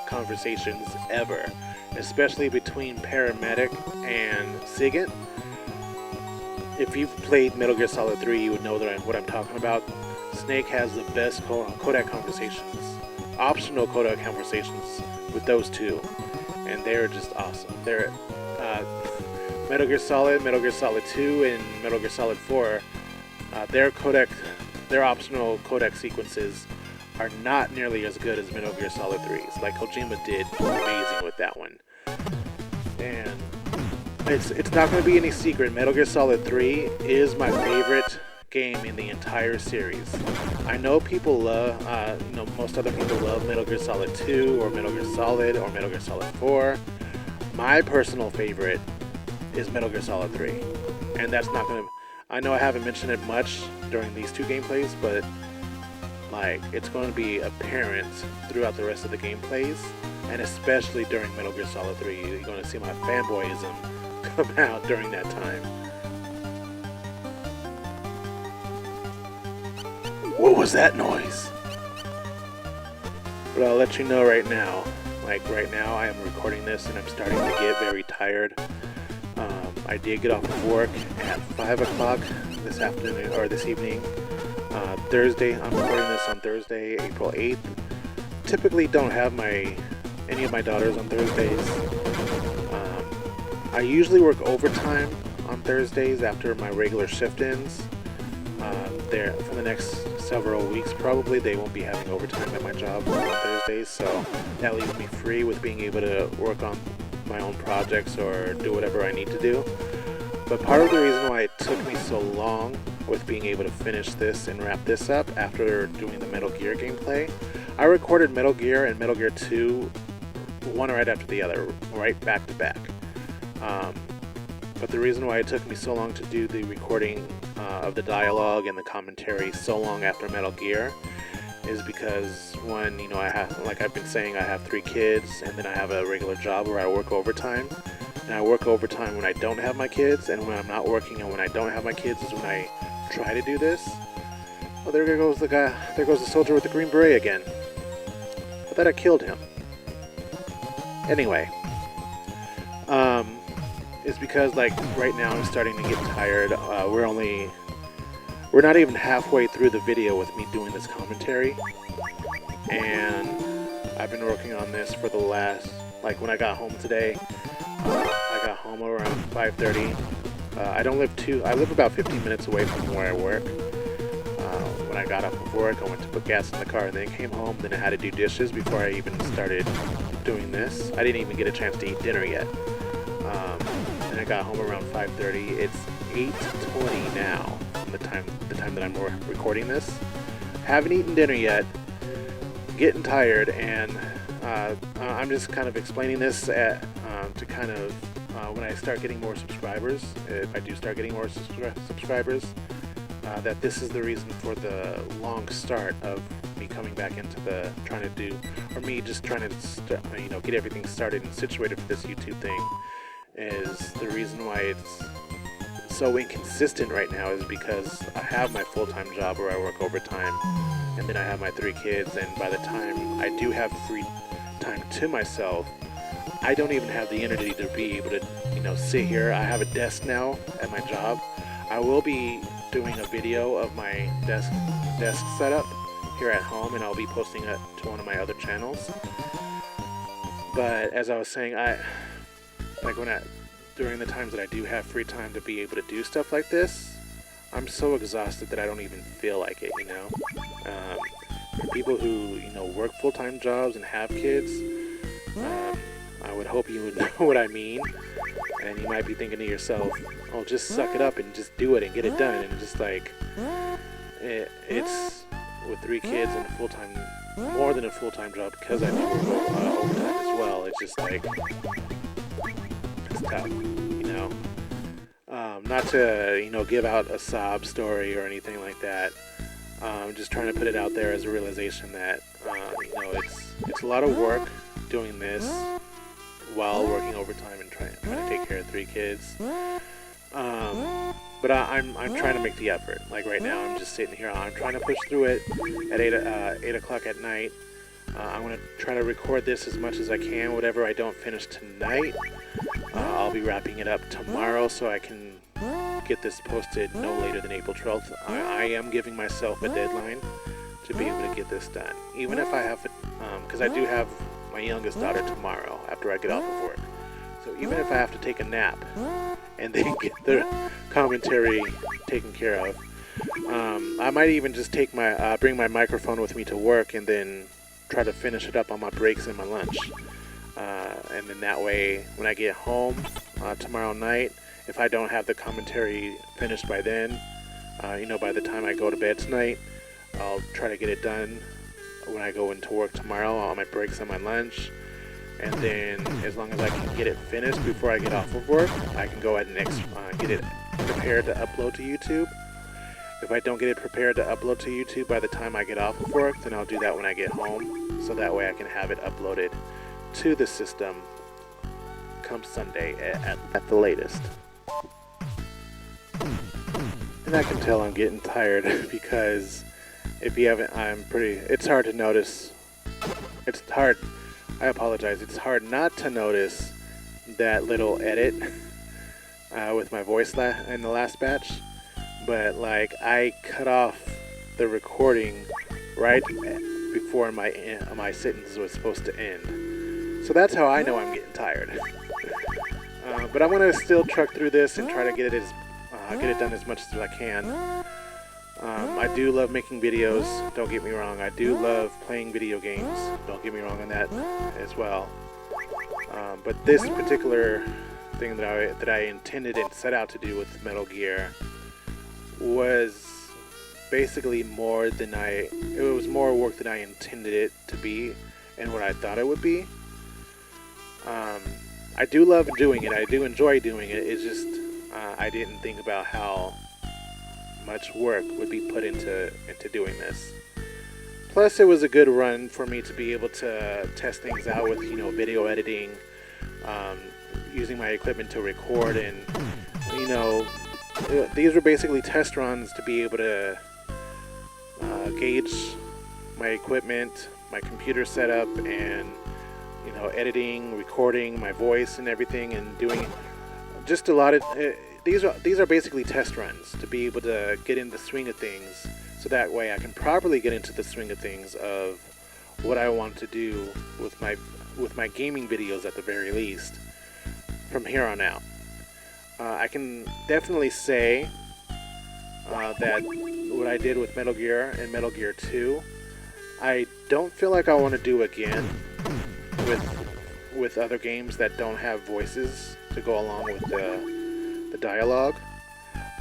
conversations ever. Especially between Paramedic and Sigint. If you've played Metal Gear Solid 3, you would know what I'm talking about. Snake has the best Kodak conversations. Optional Kodak conversations with those two. And they're just awesome. They're Metal Gear Solid 2, and Metal Gear Solid 4. Their optional Kodak sequences are not nearly as good as Metal Gear Solid 3's. Like Kojima did amazing with that one. And it's not going to be any secret. Metal Gear Solid 3 is my favorite game in the entire series. I know people love, most other people love Metal Gear Solid 2 or Metal Gear Solid or Metal Gear Solid 4. My personal favorite is Metal Gear Solid 3. And that's not going to... I know I haven't mentioned it much during these two gameplays, but it's going to be apparent throughout the rest of the gameplays, and especially during Metal Gear Solid 3. You're going to see my fanboyism come out during that time. What was that noise? But I'll let you know right now. Right now, I am recording this and I'm starting to get very tired. I did get off of work at 5 o'clock this afternoon, or this evening. Thursday, I'm recording this on Thursday, April 8th. Typically don't have any of my daughters on Thursdays. I usually work overtime on Thursdays after my regular shift ends. For the next several weeks probably they won't be having overtime at my job on Thursdays, so that leaves me free with being able to work on my own projects or do whatever I need to do. But part of the reason why it took me so long with being able to finish this and wrap this up after doing the Metal Gear gameplay, I recorded Metal Gear and Metal Gear 2 one right after the other, right back to back. But the reason why it took me so long to do the recording of the dialogue and the commentary so long after Metal Gear is because, one, I have, like I've been saying, I have 3 kids, and then I have a regular job where I work overtime. And I work overtime when I don't have my kids, and when I'm not working and when I don't have my kids is when I try to do this. Well, there goes the guy, there goes the soldier with the green beret again. I thought I killed him. Anyway, it's because right now I'm starting to get tired. We're not even halfway through the video with me doing this commentary, and I've been working on this for the last, when I got home today, I got home around 5:30. I live about 15 minutes away from where I work. When I got off of work, I went to put gas in the car and then came home. Then I had to do dishes before I even started doing this. I didn't even get a chance to eat dinner yet. And I got home around 5:30. It's 8:20 now, the time that I'm recording this. Haven't eaten dinner yet. Getting tired, and I'm just kind of explaining this to kind of when I start getting more subscribers, if I do start getting more subscribers, that this is the reason for the long start of me coming back into the trying to do, or me just trying to get everything started and situated for this YouTube thing. Is the reason why it's so inconsistent right now is because I have my full-time job where I work overtime, and then I have my 3 kids, and by the time I do have free time to myself, I don't even have the energy to be able to, sit here. I have a desk now at my job. I will be doing a video of my desk setup here at home, and I'll be posting it to one of my other channels. But as I was saying, during the times that I do have free time to be able to do stuff like this, I'm so exhausted that I don't even feel like it, For people who, work full-time jobs and have kids, I would hope you would know what I mean. And you might be thinking to yourself, oh, just suck it up and just do it and get it done. And just like, it's with 3 kids and more than a full-time job, because I do work overtime as well. It's just like, it's tough, Not to, give out a sob story or anything like that. I'm just trying to put it out there as a realization that, it's a lot of work doing this while working overtime and trying to take care of 3 kids. But I'm trying to make the effort. Like right now, I'm just sitting here. I'm trying to push through it at 8 o'clock at night. I'm going to try to record this as much as I can. Whatever I don't finish tonight, I'll be wrapping it up tomorrow so I can get this posted no later than April 12th. I am giving myself a deadline to be able to get this done. Even if I have, because I do have my youngest daughter tomorrow after I get off of work. So even if I have to take a nap and then get the commentary taken care of, I might even just take bring my microphone with me to work and then try to finish it up on my breaks and my lunch. And then that way, when I get home tomorrow night, if I don't have the commentary finished by then, by the time I go to bed tonight, I'll try to get it done when I go into work tomorrow on my breaks and my lunch. And then as long as I can get it finished before I get off of work, I can go ahead and get it prepared to upload to YouTube. If I don't get it prepared to upload to YouTube by the time I get off of work, then I'll do that when I get home, so that way I can have it uploaded to the system come Sunday at the latest. And I can tell I'm getting tired because if you haven't, it's hard to notice. I apologize. It's hard not to notice that little edit with my voice in the last batch. But like, I cut off the recording right before my sentence was supposed to end. So that's how I know I'm getting tired. But I'm gonna still truck through this and try to get it done as much as I can. I do love making videos, don't get me wrong. I do love playing video games, don't get me wrong on that as well. But this particular thing that I intended and set out to do with Metal Gear was basically more work than I intended it to be and what I thought it would be. I do love doing it, I do enjoy doing it. It's just I didn't think about how much work would be put into doing this. Plus, it was a good run for me to be able to test things out with video editing, using my equipment to record, and these were basically test runs to be able to gauge my equipment, my computer setup, and editing, recording my voice and everything, and doing just a lot of these are basically test runs to be able to get in the swing of things, so that way I can properly get into the swing of things of what I want to do with my gaming videos at the very least from here on out. I can definitely say that what I did with Metal Gear and Metal Gear 2, I don't feel like I want to do again with other games that don't have voices to go along with the dialogue.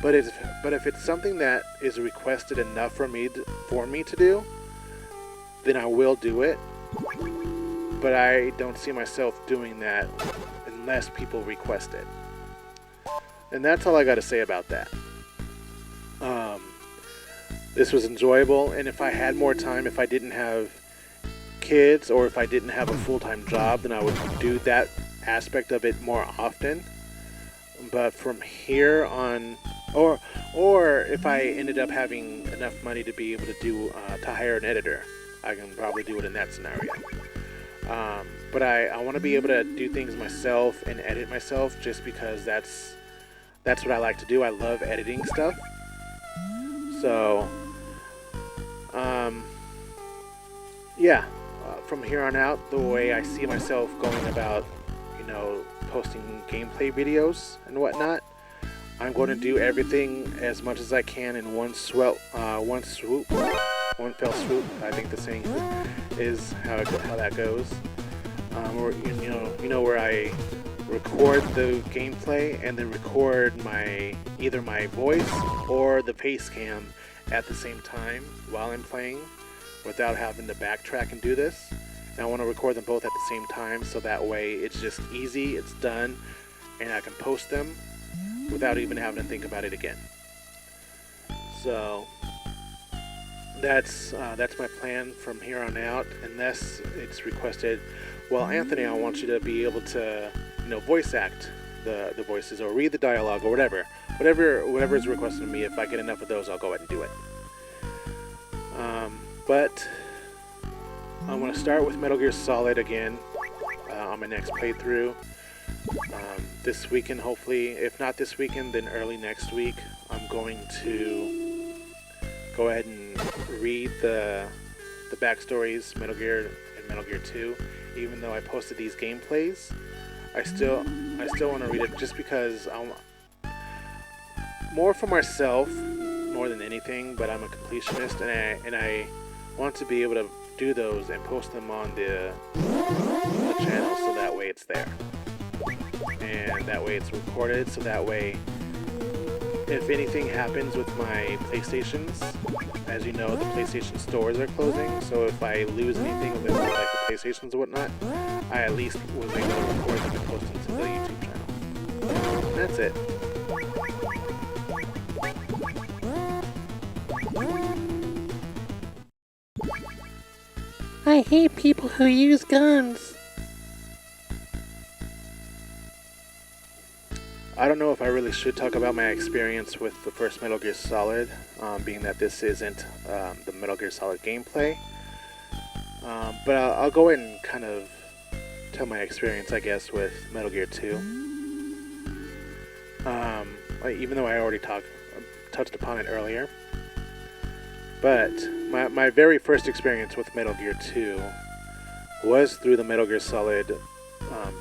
But if it's something that is requested enough for me to do, then I will do it. but I don't see myself doing that unless people request it. And that's all I got to say about that. This was enjoyable, and if I had more time, if I didn't have kids or if I didn't have a full-time job, then I would do that aspect of it more often. But from here on, or if I ended up having enough money to be able to do to hire an editor, I can probably do it in that scenario. But I want to be able to do things myself and edit myself, just because that's what I like to do. I love editing stuff. So yeah, from here on out, the way I see myself going about, posting gameplay videos and whatnot, I'm going to do everything as much as I can in one fell swoop. I think the saying is how that goes. Where I record the gameplay and then record either my voice or the face cam at the same time while I'm playing, without having to backtrack and do this. And I want to record them both at the same time, so that way it's just easy, it's done, and I can post them without even having to think about it again. So that's my plan from here on out, unless it's requested. Well, Anthony, I want you to be able to, voice act the voices or read the dialogue or whatever is requested of me. If I get enough of those, I'll go ahead and do it. But I'm going to start with Metal Gear Solid again on my next playthrough. This weekend, hopefully. If not this weekend, then early next week. I'm going to go ahead and read the backstories, Metal Gear and Metal Gear 2. Even though I posted these gameplays, I still want to read it, just because more for myself more than anything. But I'm a completionist, and I want to be able to do those and post them on the channel, so that way it's there, and that way it's recorded, so that way if anything happens with my PlayStations, as you know, the PlayStation stores are closing, so if I lose anything with like the PlayStations and whatnot, I at least was able to record them and post them to the YouTube channel. And that's it. I hate people who use guns. I don't know if I really should talk about my experience with the first Metal Gear Solid, being that this isn't the Metal Gear Solid gameplay. But I'll go ahead and kind of tell my experience, I guess, with Metal Gear 2. Even though I already touched upon it earlier. But my very first experience with Metal Gear 2 was through the Metal Gear Solid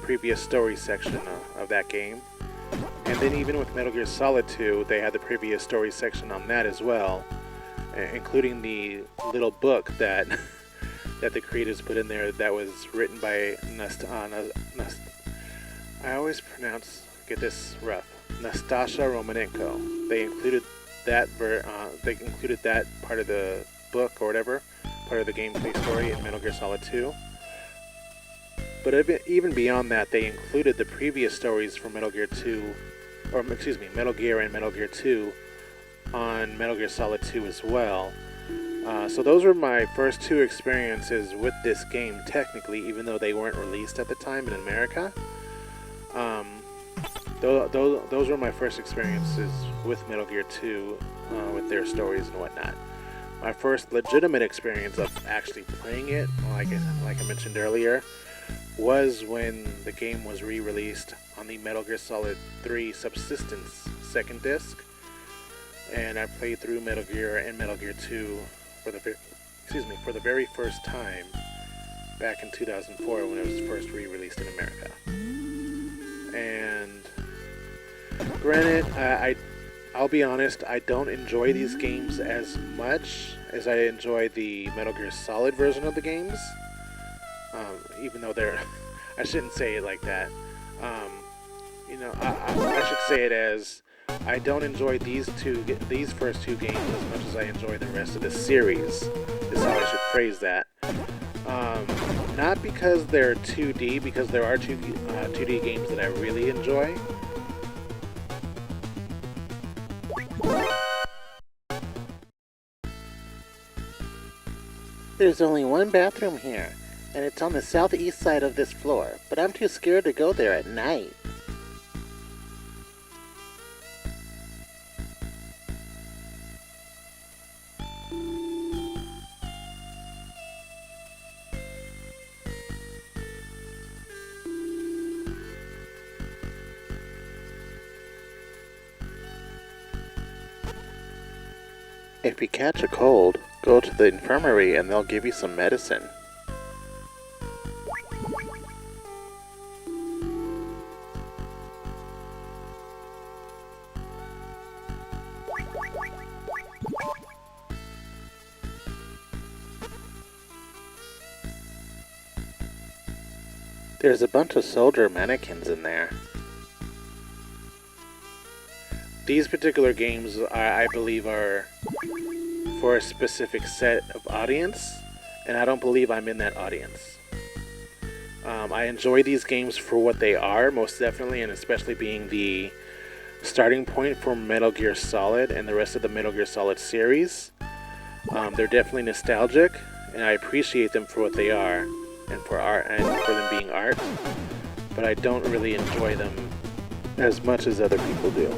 previous story section of that game. And then even with Metal Gear Solid 2, they had the previous story section on that as well, including the little book that the creators put in there that was written by I always get this rough, Nastasha Romanenko. They included that part of the book or whatever, part of the gameplay story in Metal Gear Solid 2. But even beyond that, they included the previous stories from Metal Gear 2, Metal Gear and Metal Gear 2 on Metal Gear Solid 2 as well. So those were my first two experiences with this game, technically, even though they weren't released at the time in America. Those were my first experiences with Metal Gear 2, with their stories and whatnot. My first legitimate experience of actually playing it, like I mentioned earlier, was when the game was re-released on the Metal Gear Solid 3 Subsistence second disc, and I played through Metal Gear and Metal Gear 2 for the very first time back in 2004 when it was first re-released in America. And granted, I'll be honest, I don't enjoy these games as much as I enjoy the Metal Gear Solid version of the games. Even though I shouldn't say it like that. I should say it as, I don't enjoy these first two games as much as I enjoy the rest of the series, is how I should phrase that. Not because they're 2D, because there are 2D games that I really enjoy. There's only one bathroom here, and it's on the southeast side of this floor, but I'm too scared to go there at night. If you catch a cold, go to the infirmary and they'll give you some medicine. There's a bunch of soldier mannequins in there. These particular games, I believe, are for a specific set of audience, and I don't believe I'm in that audience. I enjoy these games for what they are, most definitely, and especially being the starting point for Metal Gear Solid and the rest of the Metal Gear Solid series. They're definitely nostalgic, and I appreciate them for what they are, and for art, and for them being art. But I don't really enjoy them as much as other people do.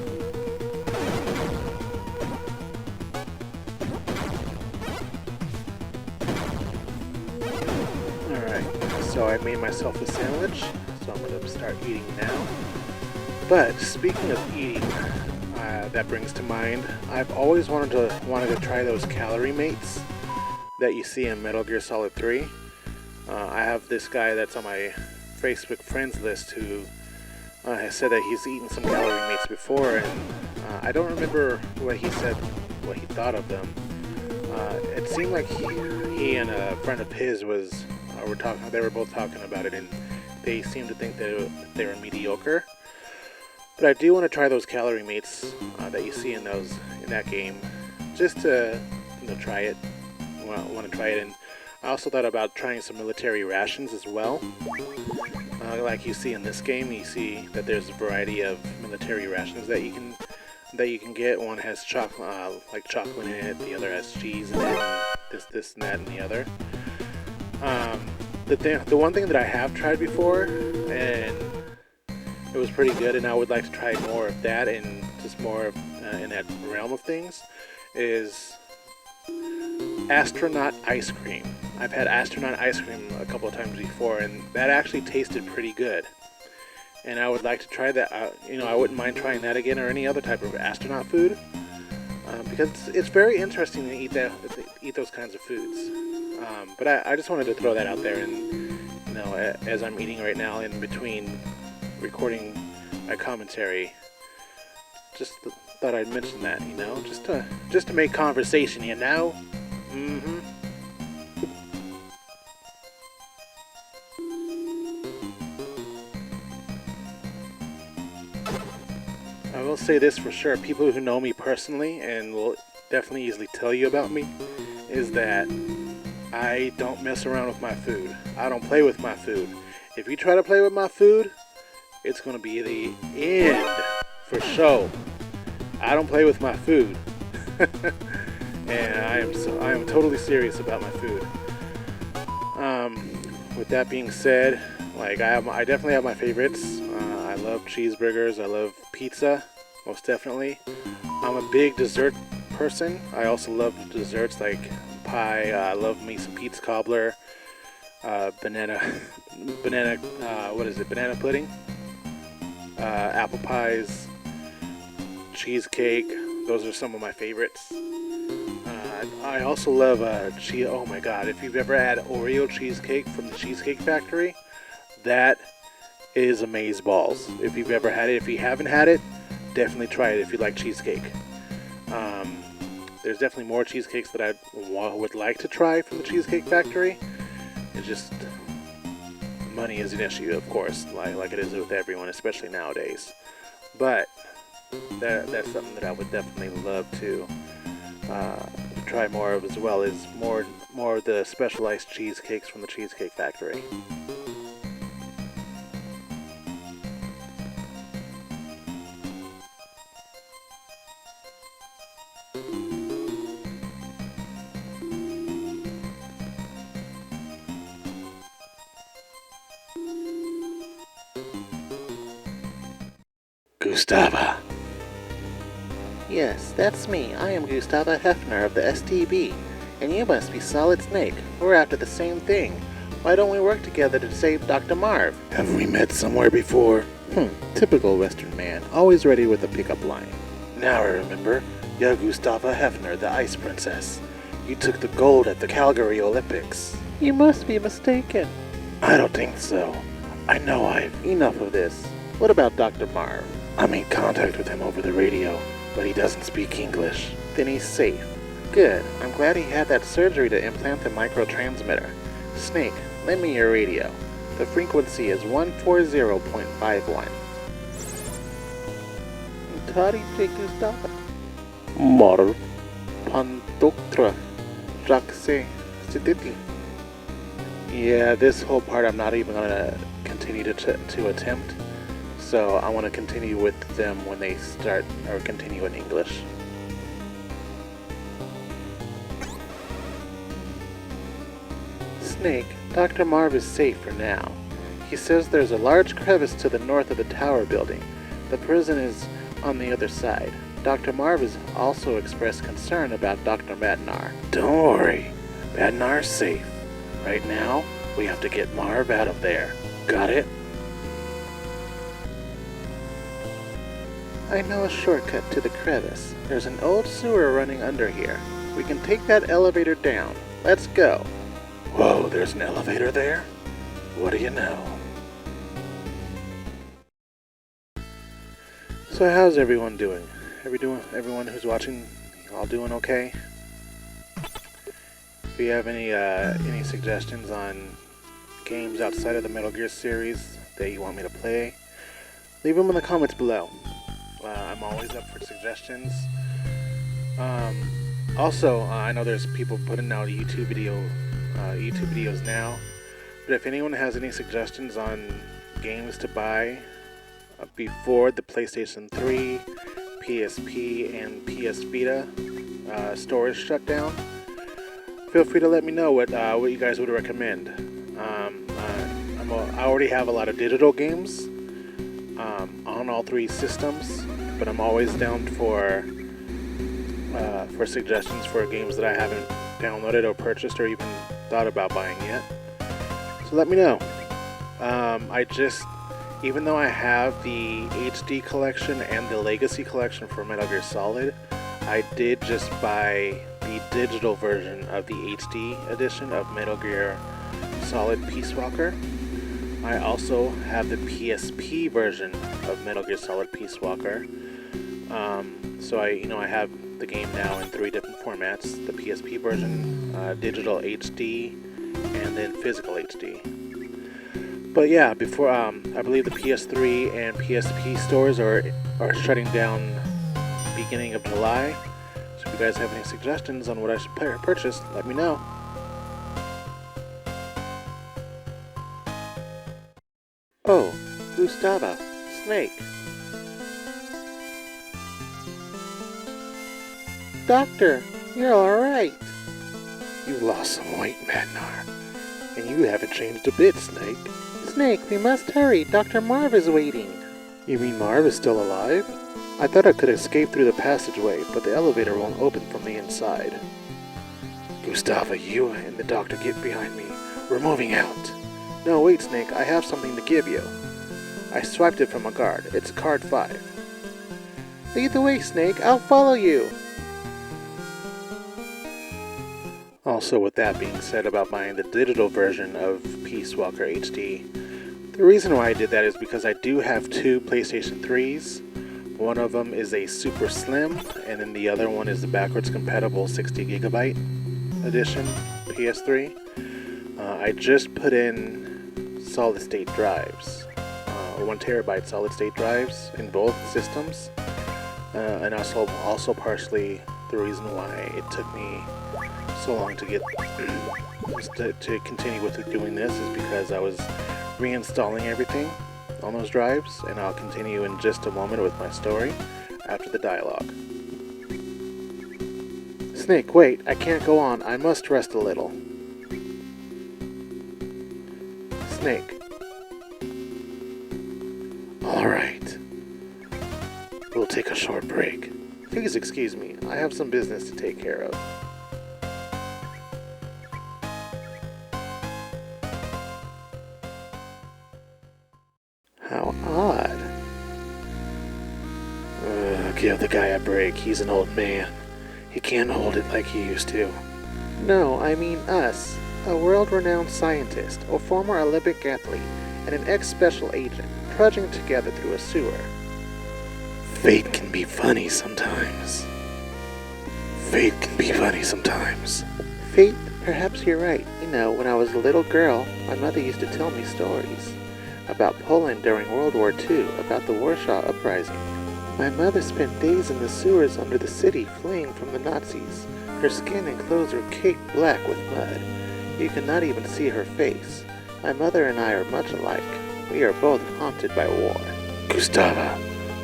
So I made myself a sandwich, so I'm going to start eating now. But speaking of eating, that brings to mind, I've always wanted to try those calorie mates that you see in Metal Gear Solid 3. I have this guy that's on my Facebook friends list who has said that he's eaten some calorie mates before, and I don't remember what he said, what he thought of them. It seemed like he and a friend of his they were both talking about it, and they seemed to think that they were mediocre. But I do want to try those calorie mates that you see in that game, just to try it. Want to try it, and I also thought about trying some military rations as well. Like you see in this game, you see that there's a variety of military rations that you can get. One has chocolate, like chocolate in it. The other has cheese in it. And this, and that, and the other. The one thing that I have tried before, and it was pretty good, and I would like to try more of that, and just more of, in that realm of things, is astronaut ice cream. I've had astronaut ice cream a couple of times before, and that actually tasted pretty good. And I would like to try that. I wouldn't mind trying that again, or any other type of astronaut food, because it's very interesting to eat those kinds of foods. But I just wanted to throw that out there, and as I'm eating right now, in between recording my commentary, just thought I'd mention that, just to make conversation, Mm-hmm. I will say this for sure: people who know me personally and will definitely easily tell you about me, is that I don't mess around with my food. I don't play with my food. If you try to play with my food, it's going to be the end for sure. I don't play with my food. And I am totally serious about my food. With that being said, I definitely have my favorites. I love cheeseburgers. I love pizza, most definitely. I'm a big dessert person. I also love desserts like pie. I love me some pizza cobbler, banana pudding, apple pies, cheesecake. Those are some of my favorites. I also love oh my god, if you've ever had Oreo cheesecake from the Cheesecake Factory, that is amazeballs. If you've ever had it, if you haven't had it, definitely try it if you like cheesecake. There's definitely more cheesecakes that I would like to try from the Cheesecake Factory. It's just, money is an issue, of course, like it is with everyone, especially nowadays. But that's something that I would definitely love to try more of as well is more of the specialized cheesecakes from the Cheesecake Factory. Gustava. Yes, that's me. I am Gustava Hefner of the STB. And you must be Solid Snake. We're after the same thing. Why don't we work together to save Dr. Marv? Have we met somewhere before? Typical Western man, always ready with a pickup line. Now I remember. You're Gustava Hefner, the Ice Princess. You took the gold at the Calgary Olympics. You must be mistaken. I don't think so. I know Enough of this. What about Dr. Marv? I'm in contact with him over the radio, but he doesn't speak English. Then he's safe. Good. I'm glad he had that surgery to implant the microtransmitter. Snake, lend me your radio. The frequency is 140.51. Tari Gustava. Marv. Pandoktra. Rakse. Siditi. Yeah, this whole part I'm not even going to continue to attempt. So I want to continue with them when they start or continue in English. Snake, Dr. Marv is safe for now. He says there's a large crevice to the north of the tower building. The prison is on the other side. Dr. Marv has also expressed concern about Dr. Madnar. Don't worry. Madnar's safe. Right now, we have to get Marv out of there. Got it? I know a shortcut to the crevice. There's an old sewer running under here. We can take that elevator down. Let's go. Whoa, there's an elevator there? What do you know? So how's everyone doing? Everyone who's watching, all doing okay? If you have any suggestions on games outside of the Metal Gear series that you want me to play, leave them in the comments below. I'm always up for suggestions. Also, I know there's people putting out YouTube videos now, but if anyone has any suggestions on games to buy before the PlayStation 3, PSP, and PS Vita stores shut down, feel free to let me know what you guys would recommend. I already have a lot of digital games on all three systems, but I'm always down for suggestions for games that I haven't downloaded or purchased or even thought about buying yet. So let me know. Even though I have the HD collection and the Legacy collection for Metal Gear Solid, I did just buy the digital version of the HD edition of Metal Gear Solid Peace Walker. I also have the PSP version of Metal Gear Solid Peace Walker. So I have the game now in 3 different formats: the PSP version, digital HD, and then physical HD. But yeah, before I believe the PS3 and PSP stores are shutting down beginning of July. So if you guys have any suggestions on what I should purchase, let me know. Oh, Gustava, Snake. Doctor, you're alright. You lost some weight, Madnar. And you haven't changed a bit, Snake. Snake, we must hurry. Dr. Marv is waiting. You mean Marv is still alive? I thought I could escape through the passageway, but the elevator won't open from the inside. Gustava, you and the doctor get behind me. We're moving out. No, wait, Snake. I have something to give you. I swiped it from a card. It's card 5. Lead the way, Snake. I'll follow you. Also, with that being said about buying the digital version of Peace Walker HD, the reason why I did that is because I do have 2 PlayStation 3s. One of them is a super slim, and then the other one is the backwards compatible 60GB edition PS3. I just put in solid state drives, 1TB solid state drives in both systems, and also partially the reason why it took me so long to get to continue with doing this is because I was reinstalling everything on those drives, and I'll continue in just a moment with my story after the dialogue. Snake, wait, I can't go on. I must rest a little. Snake. Alright. We'll take a short break. Please excuse me. I have some business to take care of. How odd. Give the guy a break. He's an old man. He can't hold it like he used to. No, I mean us. A world-renowned scientist, a former Olympic athlete, and an ex-special agent, trudging together through a sewer. Fate can be funny sometimes. Fate can be funny sometimes. Fate, perhaps you're right. You know, when I was a little girl, my mother used to tell me stories about Poland during World War II, about the Warsaw Uprising. My mother spent days in the sewers under the city, fleeing from the Nazis. Her skin and clothes were caked black with mud. You could not even see her face. My mother and I are much alike. We are both haunted by war. Gustava,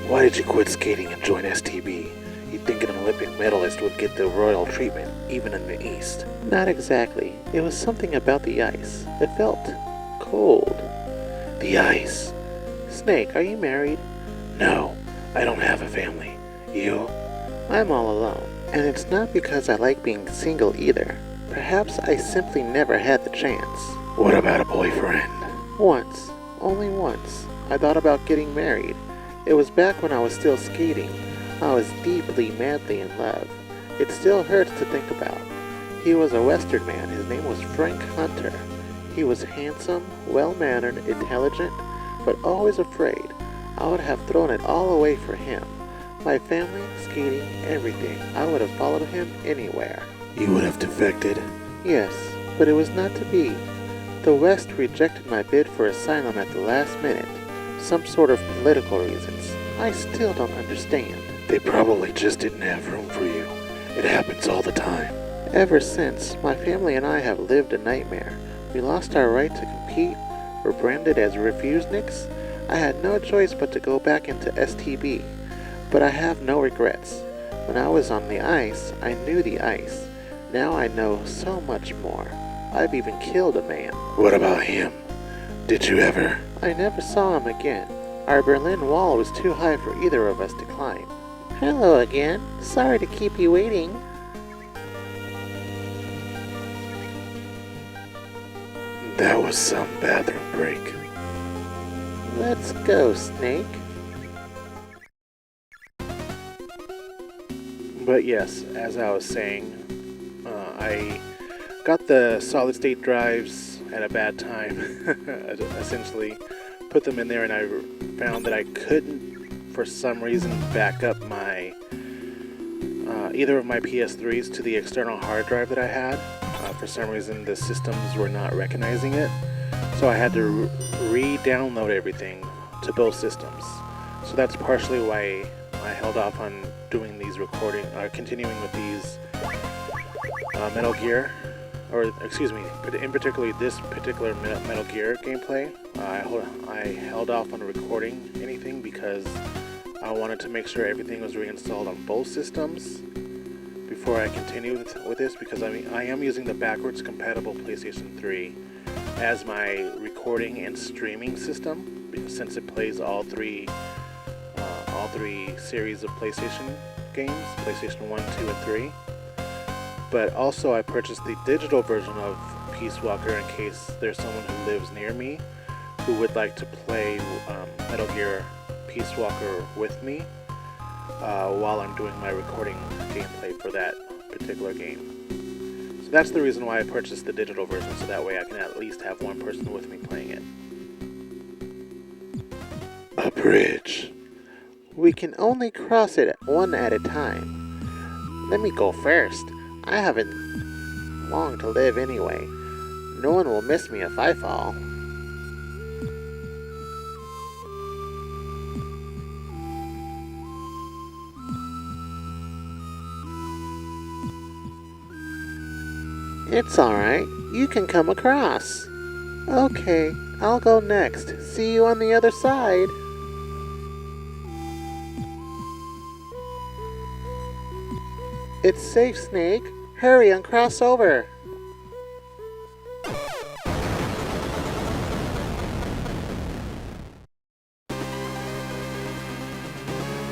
why did you quit skating and join STB? You'd think an Olympic medalist would get the royal treatment, even in the East. Not exactly. It was something about the ice. It felt cold. The ice. Snake, are you married? No, I don't have a family. You? I'm all alone. And it's not because I like being single either. Perhaps I simply never had the chance. What about a boyfriend? Once. Only once. I thought about getting married. It was back when I was still skating. I was deeply, madly in love. It still hurts to think about. He was a Western man. His name was Frank Hunter. He was handsome, well-mannered, intelligent, but always afraid. I would have thrown it all away for him. My family, skating, everything. I would have followed him anywhere. You would have defected? Yes, but it was not to be. The West rejected my bid for asylum at the last minute. Some sort of political reasons. I still don't understand. They probably just didn't have room for you. It happens all the time. Ever since, my family and I have lived a nightmare. We lost our right to compete, were branded as refuseniks. I had no choice but to go back into STB. But I have no regrets. When I was on the ice, I knew the ice. Now I know so much more. I've even killed a man. What about him? Did you ever? I never saw him again. Our Berlin Wall was too high for either of us to climb. Hello again. Sorry to keep you waiting. That was some bathroom break. Let's go, Snake. But yes, as I was saying, I got the solid state drives at a bad time. Essentially put them in there, and I found that I couldn't, for some reason, back up my either of my PS3s to the external hard drive that I had. For some reason, the systems were not recognizing it, so I had to re-download everything to both systems. So that's partially why I held off on doing these continuing with these Metal Gear, or excuse me, in particular this particular Metal Gear gameplay. I held off on recording anything because I wanted to make sure everything was reinstalled on both systems before I continue with this, because I am using the backwards compatible PlayStation 3 as my recording and streaming system, since it plays all three series of PlayStation games, PlayStation 1, 2, and 3. But also I purchased the digital version of Peace Walker in case there's someone who lives near me who would like to play Metal Gear Peace Walker with me while I'm doing my recording gameplay for that particular game. So that's the reason why I purchased the digital version, so that way I can at least have one person with me playing it. A bridge. We can only cross it one at a time. Let me go first. I haven't long to live anyway. No one will miss me if I fall. It's alright. You can come across. Okay, I'll go next. See you on the other side. It's safe, Snake. Hurry and cross over.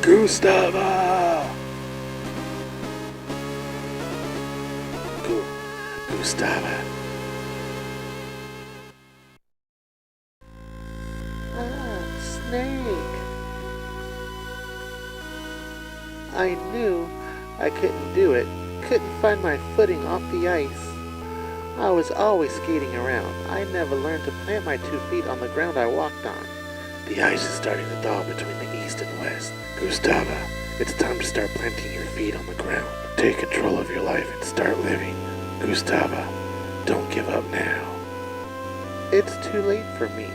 Gustavo! Gustavo. Snake. I knew I couldn't do it. Couldn't find my footing off the ice. I was always skating around. I never learned to plant my 2 feet on the ground I walked on. The ice is starting to thaw between the east and west. Gustavo, it's time to start planting your feet on the ground. Take control of your life and start living. Gustavo, don't give up now. It's too late for me.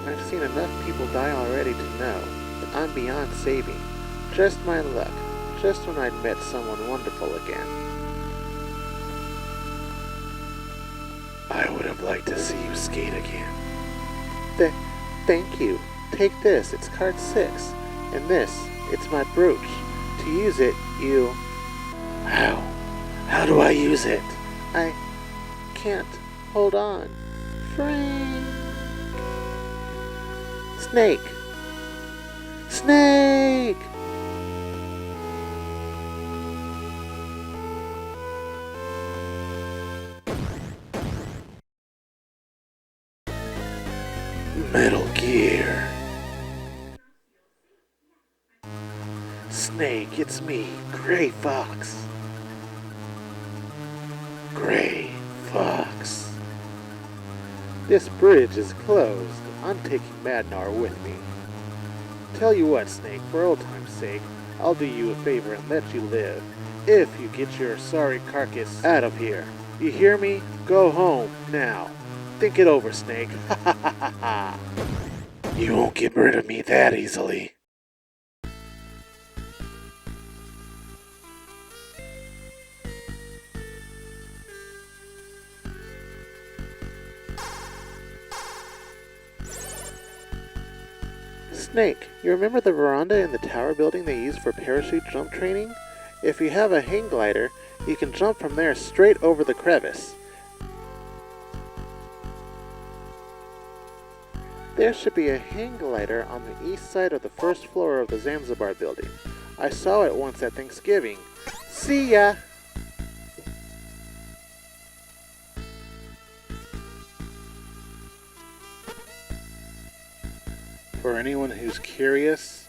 I've seen enough people die already to know that I'm beyond saving. Just my luck. Just when I'd met someone wonderful again. I would have liked to see you skate again. Thank you. Take this, it's card 6. And this, it's my brooch. To use it, you... How? How do I use it? I can't. Hold on. Frank! Snake! Snake! Metal Gear. Snake, it's me, Gray Fox. Gray Fox. This bridge is closed. I'm taking Madnar with me. Tell you what, Snake, for old time's sake, I'll do you a favor and let you live. If you get your sorry carcass out of here. You hear me? Go home, now. Think it over, Snake. Ha ha ha ha ha. You won't get rid of me that easily. Snake, you remember the veranda in the tower building they use for parachute jump training? If you have a hang glider, you can jump from there straight over the crevice. There should be a hang glider on the east side of the first floor of the Zanzibar building. I saw it once at Thanksgiving. See ya! For anyone who's curious,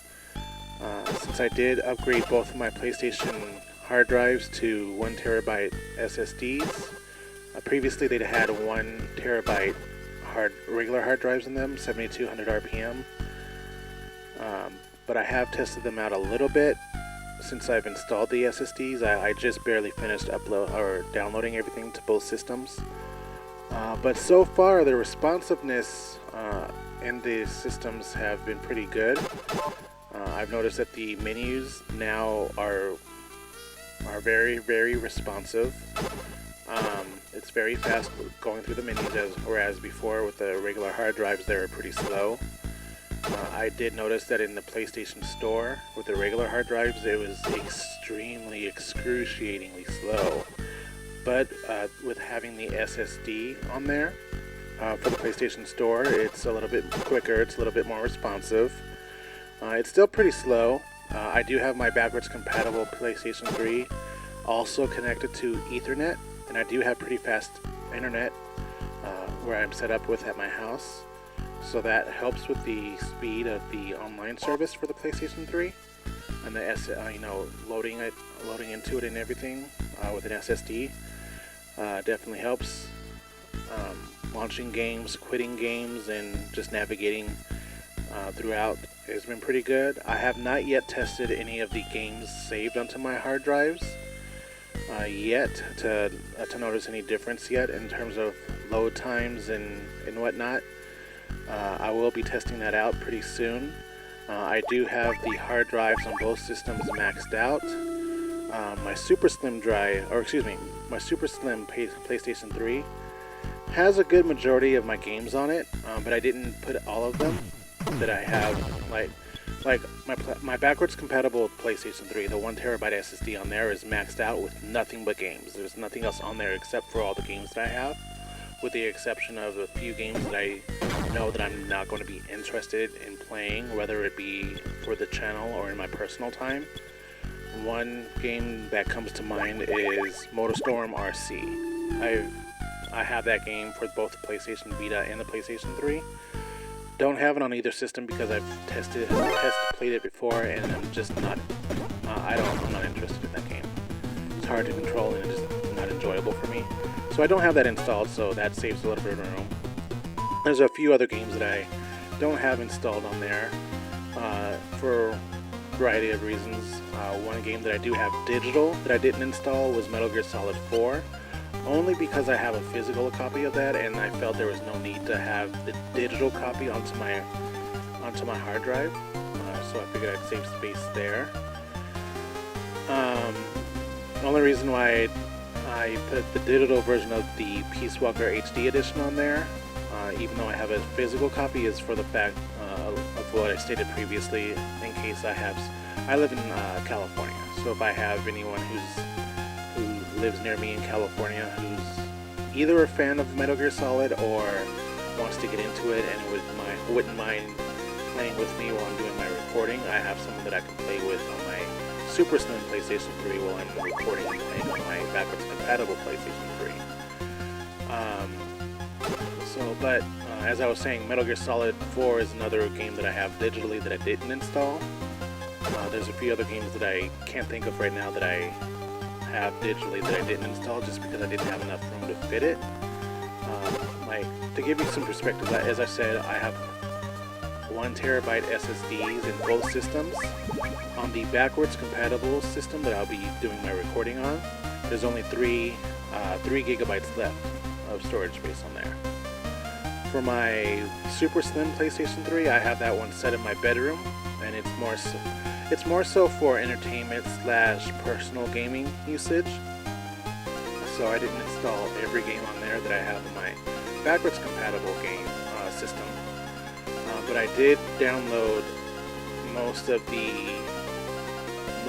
since I did upgrade both of my PlayStation hard drives to 1 terabyte SSDs, previously they'd had 1 terabyte regular hard drives in them, 7200 RPM, but I have tested them out a little bit since I've installed the SSDs. I just barely finished downloading everything to both systems, but so far the responsiveness in the systems have been pretty good. I've noticed that the menus now are very, very responsive. It's very fast going through the menus, whereas before with the regular hard drives they were pretty slow. I did notice that in the PlayStation Store with the regular hard drives it was extremely, excruciatingly slow. But with having the SSD on there for the PlayStation Store, it's a little bit quicker, it's a little bit more responsive. It's still pretty slow. I do have my backwards compatible PlayStation 3 also connected to Ethernet, and I do have pretty fast internet where I'm set up with at my house, so that helps with the speed of the online service for the PlayStation 3 and the loading into it and everything with an SSD definitely helps. Launching games, quitting games, and just navigating throughout has been pretty good. I have not yet tested any of the games saved onto my hard drives yet to notice any difference yet in terms of load times and whatnot. I will be testing that out pretty soon. I do have the hard drives on both systems maxed out. My Super Slim my Super Slim PlayStation 3 has a good majority of my games on it, but I didn't put all of them that I have. Like my backwards compatible PlayStation 3, the 1TB SSD on there is maxed out with nothing but games. There's nothing else on there except for all the games that I have, with the exception of a few games that I know that I'm not going to be interested in playing, whether it be for the channel or in my personal time. One game that comes to mind is MotorStorm RC. I have that game for both the PlayStation Vita and the PlayStation 3. Don't have it on either system because I've played it before, and I'm just not. I'm not interested in that game. It's hard to control and it's just not enjoyable for me. So I don't have that installed, so that saves a little bit of room. There's a few other games that I don't have installed on there for a variety of reasons. One game that I do have digital that I didn't install was Metal Gear Solid 4, only because I have a physical copy of that, and I felt there was no need to have the digital copy onto my hard drive. So I figured I'd save space there. The only reason why I put the digital version of the Peace Walker HD edition on there, even though I have a physical copy, is for the fact of what I stated previously, in case I live in California, so if I have anyone who lives near me in California who's either a fan of Metal Gear Solid or wants to get into it and wouldn't mind playing with me while I'm doing my recording, I have someone that I can play with on my Super Slim PlayStation 3 while I'm recording and playing on my backwards compatible PlayStation 3. But as I was saying, Metal Gear Solid 4 is another game that I have digitally that I didn't install. There's a few other games that I can't think of right now that I have digitally that I didn't install just because I didn't have enough room to fit it. To give you some perspective, as I said, I have 1TB SSDs in both systems. On the backwards compatible system that I'll be doing my recording on, there's only 3 gigabytes left of storage space on there. For my Super Slim PlayStation 3, I have that one set in my bedroom, and it's more so for entertainment / personal gaming usage. So I didn't install every game on there that I have in my backwards compatible game system. But I did download most of the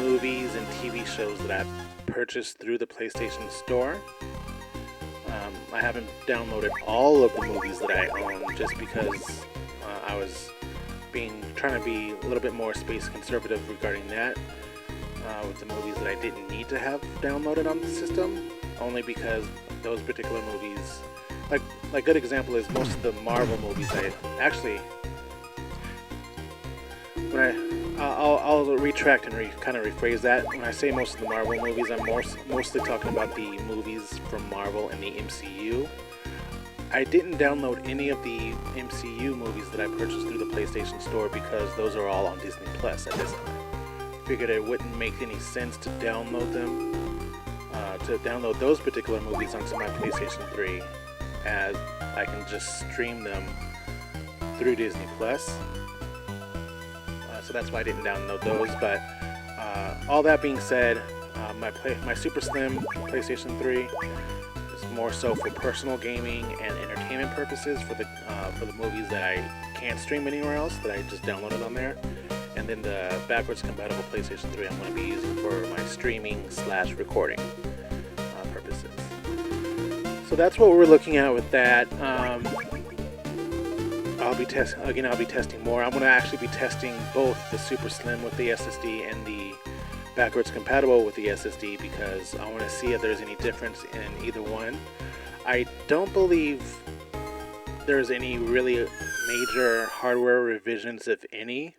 movies and TV shows that I've purchased through the PlayStation Store. I haven't downloaded all of the movies that I own just because I was trying to be a little bit more space conservative regarding that with the movies that I didn't need to have downloaded on the system, only because those particular movies, like good example is most of the Marvel movies I'll retract and kind of rephrase that. When I say most of the Marvel movies, I'm mostly talking about the movies from Marvel and the MCU. I didn't download any of the MCU movies that I purchased through the PlayStation Store because those are all on Disney Plus at this time. Figured it wouldn't make any sense to download those particular movies onto my PlayStation 3, as I can just stream them through Disney Plus. So that's why I didn't download those. But all that being said, my Super Slim PlayStation 3 is more so for personal gaming and entertainment purposes for the movies that I can't stream anywhere else, that I just downloaded on there. And then the backwards compatible PlayStation 3 I'm going to be using for my streaming / recording purposes. So that's what we're looking at with that. I'll be testing more. I'm going to actually be testing both the Super Slim with the SSD and the backwards compatible with the SSD because I want to see if there's any difference in either one. I don't believe there's any really major hardware revisions, if any,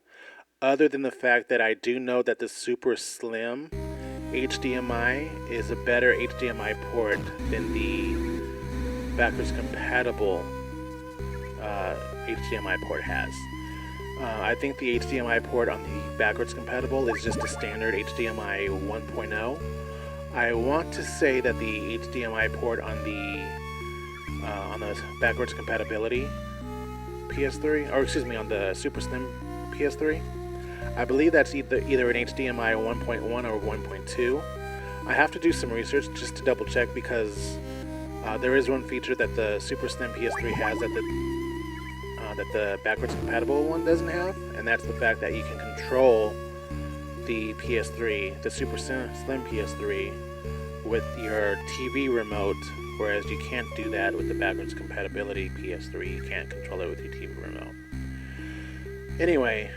other than the fact that I do know that the Super Slim HDMI is a better HDMI port than the backwards compatible HDMI port has. I think the HDMI port on the backwards compatible is just a standard HDMI 1.0. I want to say that the HDMI port on the backwards compatibility PS3, or excuse me, on the Super Slim PS3, I believe that's either an HDMI 1.1 or 1.2. I have to do some research just to double check because there is one feature that the Super SNES PS3 has that the backwards compatible one doesn't have, and that's the fact that you can control the PS3, the Super Slim PS3, with your TV remote, whereas you can't do that with the backwards compatibility PS3. You can't control it with your TV remote. Anyway,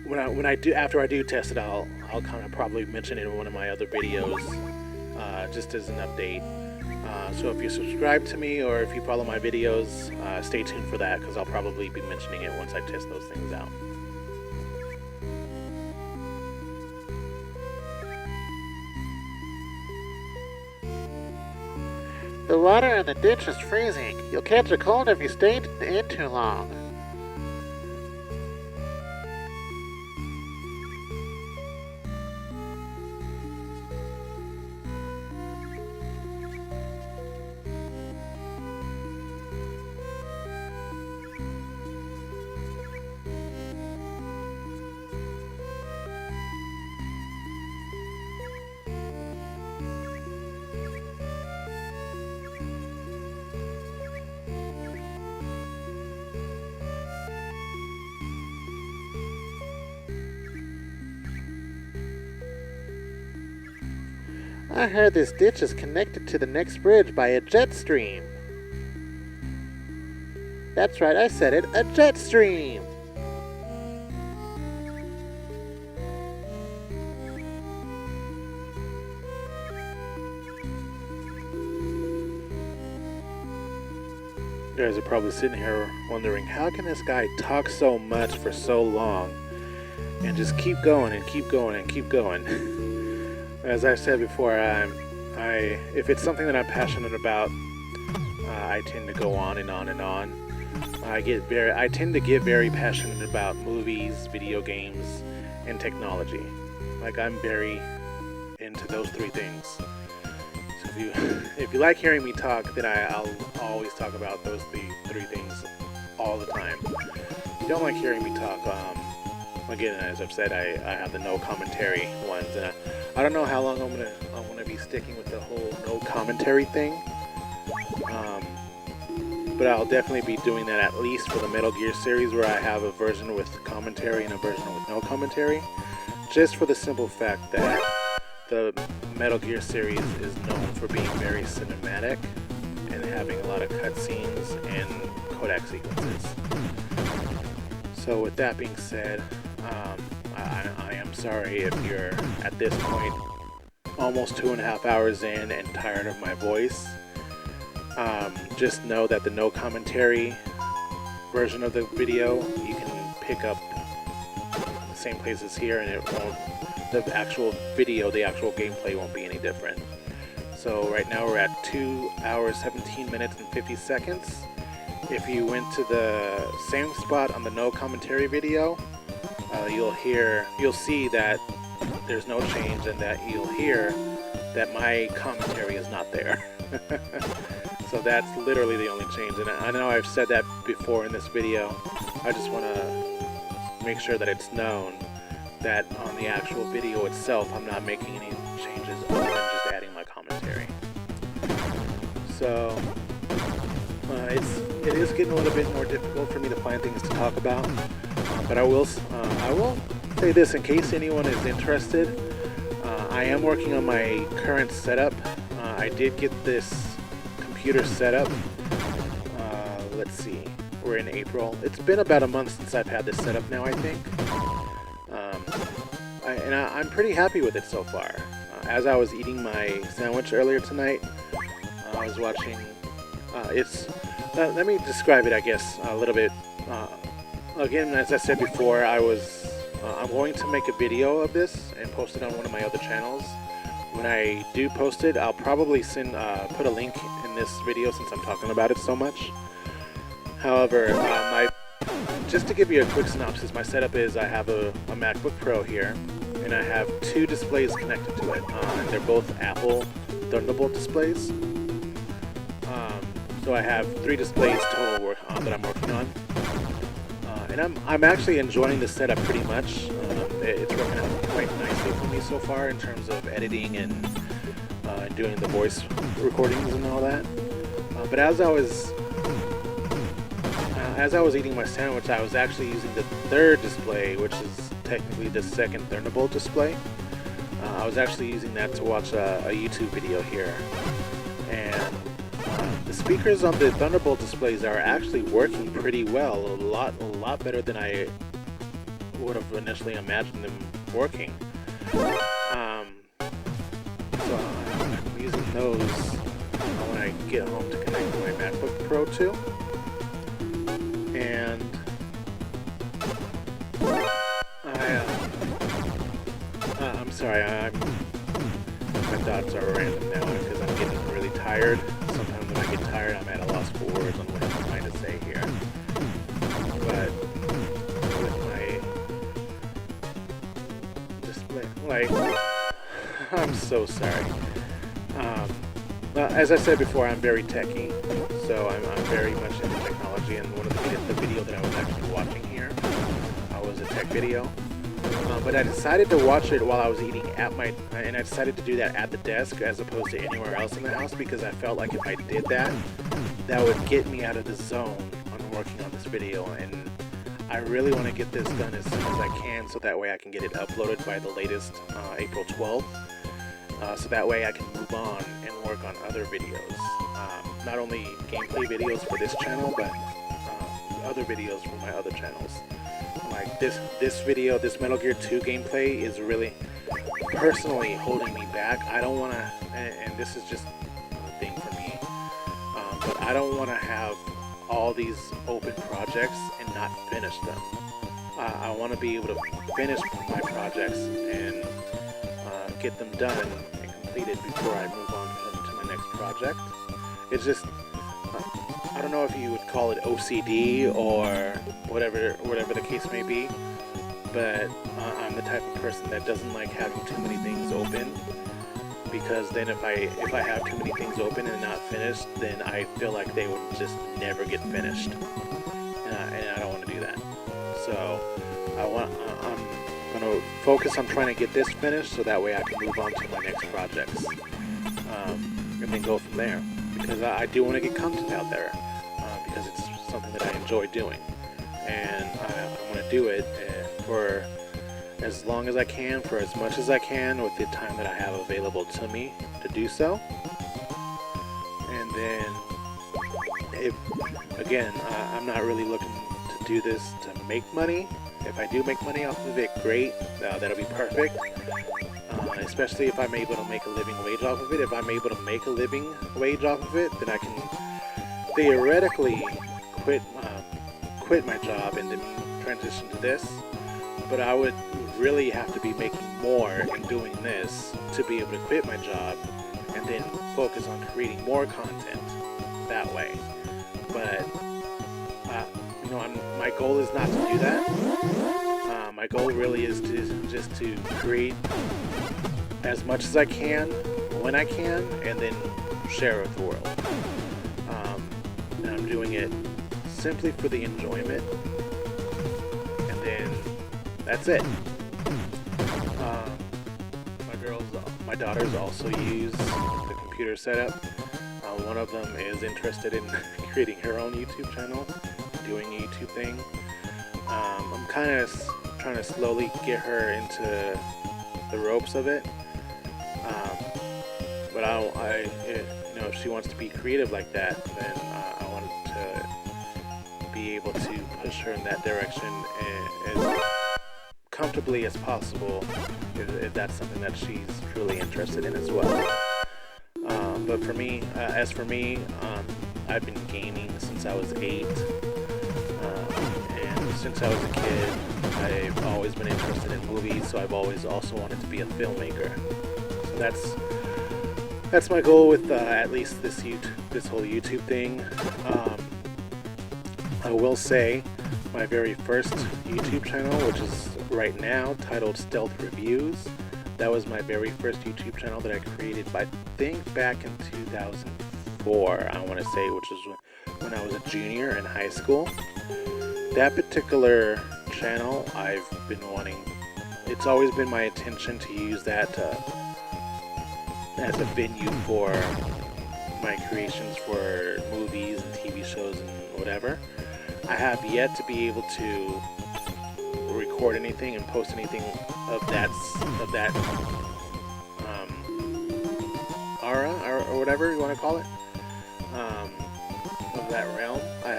when I do, after I do test it, I'll kind of probably mention it in one of my other videos, just as an update. So if you subscribe to me or if you follow my videos, stay tuned for that, because I'll probably be mentioning it once I test those things out. The water in the ditch is freezing. You'll catch a cold if you stay in too long. I heard this ditch is connected to the next bridge by a jet stream. That's right, I said it, a jet stream! You guys are probably sitting here wondering, how can this guy talk so much for so long and just keep going and keep going and keep going? As I said before, if it's something that I'm passionate about, I tend to go on and on and on. I tend to get very passionate about movies, video games, and technology. Like, I'm very into those three things. So if you like hearing me talk, then I'll always talk about those three things all the time. If you don't like hearing me talk, again, as I've said, I have the no commentary ones, and I don't know how long I'm gonna be sticking with the whole no commentary thing. But I'll definitely be doing that at least for the Metal Gear series, where I have a version with commentary and a version with no commentary, just for the simple fact that the Metal Gear series is known for being very cinematic and having a lot of cutscenes and codec sequences. So with that being said, I am sorry if you're at this point almost 2.5 hours in and tired of my voice. Just know that the no commentary version of the video, you can pick up the same places here, and the actual video, the actual gameplay won't be any different. So right now we're at 2 hours 17 minutes and 50 seconds. If you went to the same spot on the no commentary video, you'll see that there's no change, and that you'll hear that my commentary is not there. So that's literally the only change, and I know I've said that before in this video. I just want to make sure that it's known that on the actual video itself, I'm not making any changes other than just adding my commentary. So it is getting a little bit more difficult for me to find things to talk about, but I will say this in case anyone is interested. I am working on my current setup. I did get this computer set up. Let's see, we're in April. It's been about a month since I've had this set up now, I think. I'm pretty happy with it so far. As I was eating my sandwich earlier tonight, I was watching. Let me describe it, I guess, a little bit. Again, as I said before, I'm going to make a video of this and post it on one of my other channels. When I do post it, I'll probably put a link in this video since I'm talking about it so much. However, just to give you a quick synopsis, my setup is I have a MacBook Pro here, and I have 2 displays connected to it, and they're both Apple Thunderbolt displays. So I have 3 displays total that I'm working on, and I'm actually enjoying the setup pretty much. it's working out quite nicely for me so far in terms of editing and doing the voice recordings and all that. But as I was eating my sandwich, I was actually using the third display, which is technically the second Thunderbolt display. I was actually using that to watch a YouTube video here, and the speakers on the Thunderbolt displays are actually working pretty well, a lot better than I would have initially imagined them working. So I'm using those when I get home to connect my MacBook Pro to, and I'm sorry, my thoughts are random now because I'm getting really tired. Sometimes when I get tired, I'm at a loss for words on what I'm trying to say here. But with my display, like, I'm so sorry. As I said before, I'm very techy, so I'm very much into technology, and one of the video that I was actually watching here was a tech video. But I decided to watch it while I was eating and I decided to do that at the desk as opposed to anywhere else in the house, because I felt like if I did that, that would get me out of the zone on working on this video, and I really want to get this done as soon as I can, so that way I can get it uploaded by the latest April 12th, so that way I can move on and work on other videos, not only gameplay videos for this channel, but other videos from my other channels. Like this video, this Metal Gear 2 gameplay is really personally holding me back. I don't want to, and this is just a thing for me, but I don't want to have all these open projects and not finish them. I want to be able to finish my projects and get them done and completed before I move on to my next project. It's just, I don't know if you would call it OCD or whatever the case may be, but I'm the type of person that doesn't like having too many things open, because then if I have too many things open and not finished, then I feel like they would just never get finished, and I don't want to do that. So I'm going to focus on trying to get this finished, so that way I can move on to my next projects, and then go from there. Because I do want to get content out there, because it's something that I enjoy doing, and I want to do it for as long as I can, for as much as I can, with the time that I have available to me to do so. And then, I'm not really looking to do this to make money. If I do make money off of it, great, that'll be perfect. Especially if I'm able to make a living wage off of it. If I'm able to make a living wage off of it, then I can theoretically quit my job and then transition to this. But I would really have to be making more and doing this to be able to quit my job and then focus on creating more content that way. But my goal is not to do that. My goal really is just to create as much as I can, when I can, and then share with the world. And I'm doing it simply for the enjoyment, and then that's it. My daughters also use the computer setup. One of them is interested in creating her own YouTube channel, doing a YouTube thing. I'm kind of trying to slowly get her into the ropes of it. But if she wants to be creative like that, then I want to be able to push her in that direction as comfortably as possible, if that's something that she's truly interested in as well. But for me, I've been gaming since I was 8, and since I was a kid, I've always been interested in movies, so I've always also wanted to be a filmmaker. So that's my goal with at least this whole YouTube thing. I will say, my very first YouTube channel, which is right now titled Stealth Reviews, that was my very first YouTube channel that I created, I think back in 2004, I want to say, which was when I was a junior in high school. That particular channel, I've been wanting it it's always been my intention to use that as a venue for my creations for movies and TV shows and whatever. I have yet to be able to record anything and post anything of that aura or whatever you want to call it, of that realm. I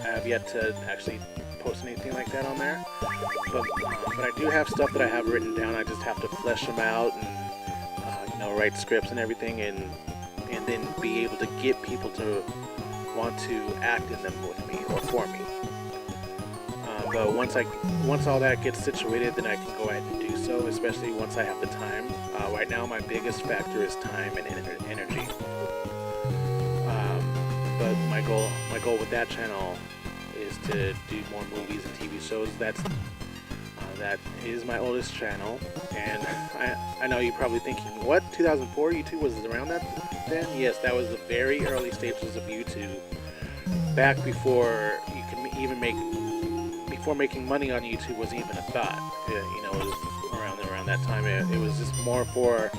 have yet to actually post anything like that on there, but I do have stuff that I have written down. I just have to flesh them out and write scripts and everything, and then be able to get people to want to act in them with me or for me. But once all that gets situated, then I can go ahead and do so, especially once I have the time. Right now, my biggest factor is time and energy. But my goal with that channel is to do more movies and TV shows. That is my oldest channel, and I know you're probably thinking, what, 2004 YouTube was around that then? Yes, that was the very early stages of YouTube, back before you can even before making money on YouTube was even a thought. It was around that time. It was just more for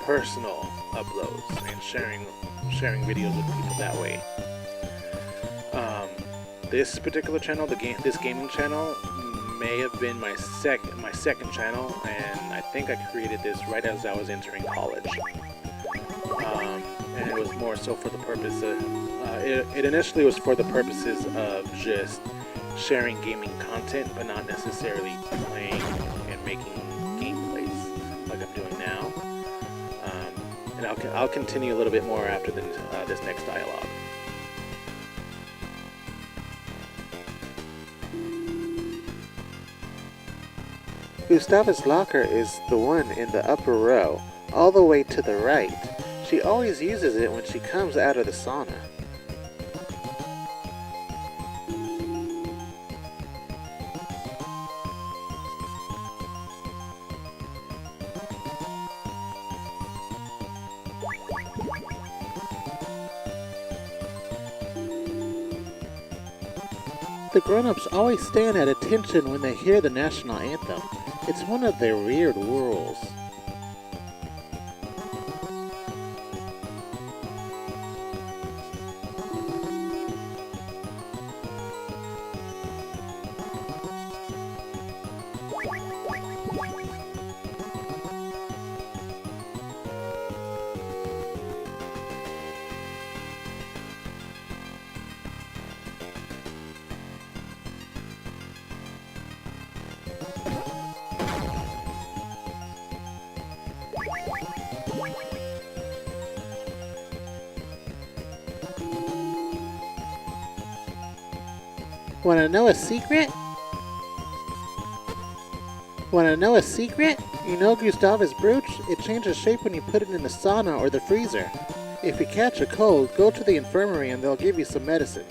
personal uploads and sharing videos with people that way. This particular channel, this gaming channel, may have been my second channel, and I think I created this right as I was entering college. And it was more so for the purpose of it initially was for the purposes of just sharing gaming content, but not necessarily playing and making gameplays like I'm doing now. And I'll continue a little bit more after this next dialogue. Gustavus locker is the one in the upper row, all the way to the right. She always uses it when she comes out of the sauna. The grown-ups always stand at attention when they hear the national anthem. It's one of their weird rules. Wanna know a secret? Wanna know a secret? You know Gustavus brooch? It changes shape when you put it in the sauna or the freezer. If you catch a cold, go to the infirmary and they'll give you some medicine.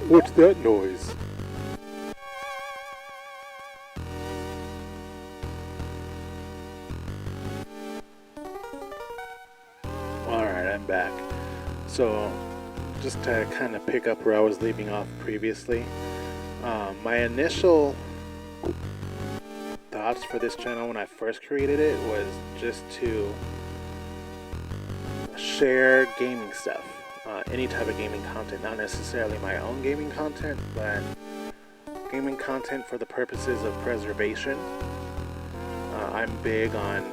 What's that noise? Alright, I'm back. So, just to kind of pick up where I was leaving off previously, my initial thoughts for this channel when I first created it was just to share gaming stuff. Any type of gaming content, not necessarily my own gaming content, but gaming content for the purposes of preservation. I'm big on,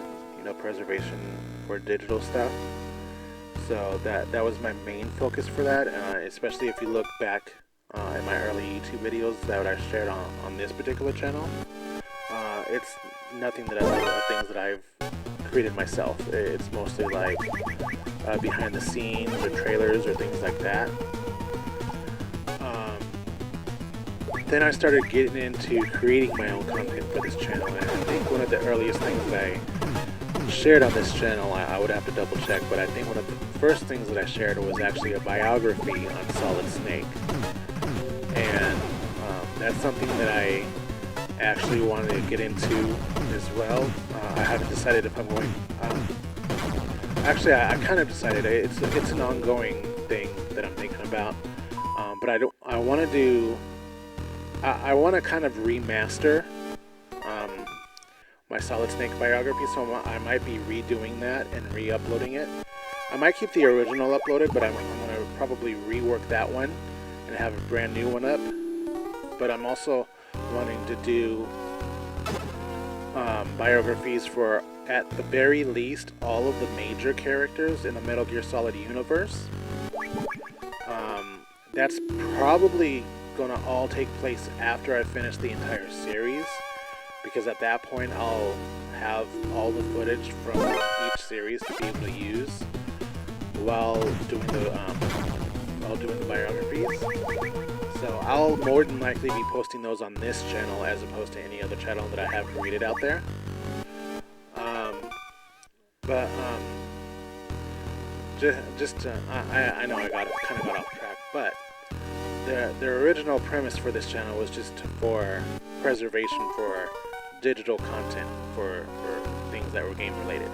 preservation for digital stuff, so that was my main focus for that. Especially if you look back at my early YouTube videos that I shared on this particular channel, it's nothing things that I've created myself. It's mostly like behind the scenes or trailers or things like that. Then I started getting into creating my own content for this channel, and I think one of the earliest things that I shared on this channel, I would have to double check, but I think one of the first things that I shared was actually a biography on Solid Snake, and that's something that I actually wanted to get into as well. I haven't decided if I'm going. Actually, I kind of decided it's an ongoing thing that I'm thinking about, but I want to do. I want to kind of remaster my Solid Snake biography, so I might be redoing that and re-uploading it. I might keep the original uploaded, but I'm going to probably rework that one and have a brand new one up. But I'm also wanting to do biographies for, at the very least, all of the major characters in the Metal Gear Solid universe. That's probably going to all take place after I finish the entire series, because at that point I'll have all the footage from each series to be able to use while doing the biographies. So I'll more than likely be posting those on this channel as opposed to any other channel that I have created out there. I know I kind of got off track, but the original premise for this channel was just for preservation for digital content for things that were game related.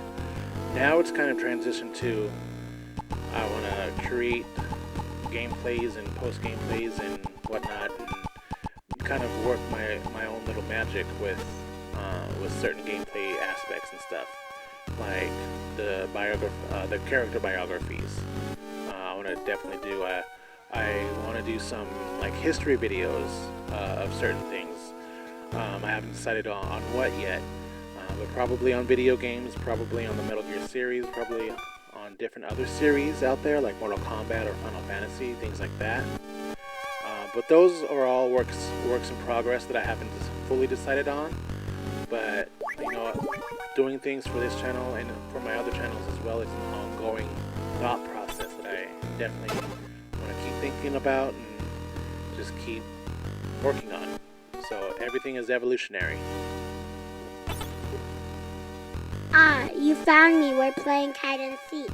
Now it's kind of transitioned to I want to create gameplays and post gameplays and whatnot, and kind of work my own little magic with certain gameplay aspects and stuff, like the character biographies. I want to definitely do. I want to do some like history videos of certain things. I haven't decided on what yet, but probably on video games, probably on the Metal Gear series, probably on different other series out there like Mortal Kombat or Final Fantasy, things like that. But those are all works in progress that I haven't fully decided on. But you know, doing things for this channel and for my other channels as well is an ongoing thought process that I definitely want to keep thinking about and just keep working on. So everything is evolutionary. Ah, you found me. We're playing hide and seek.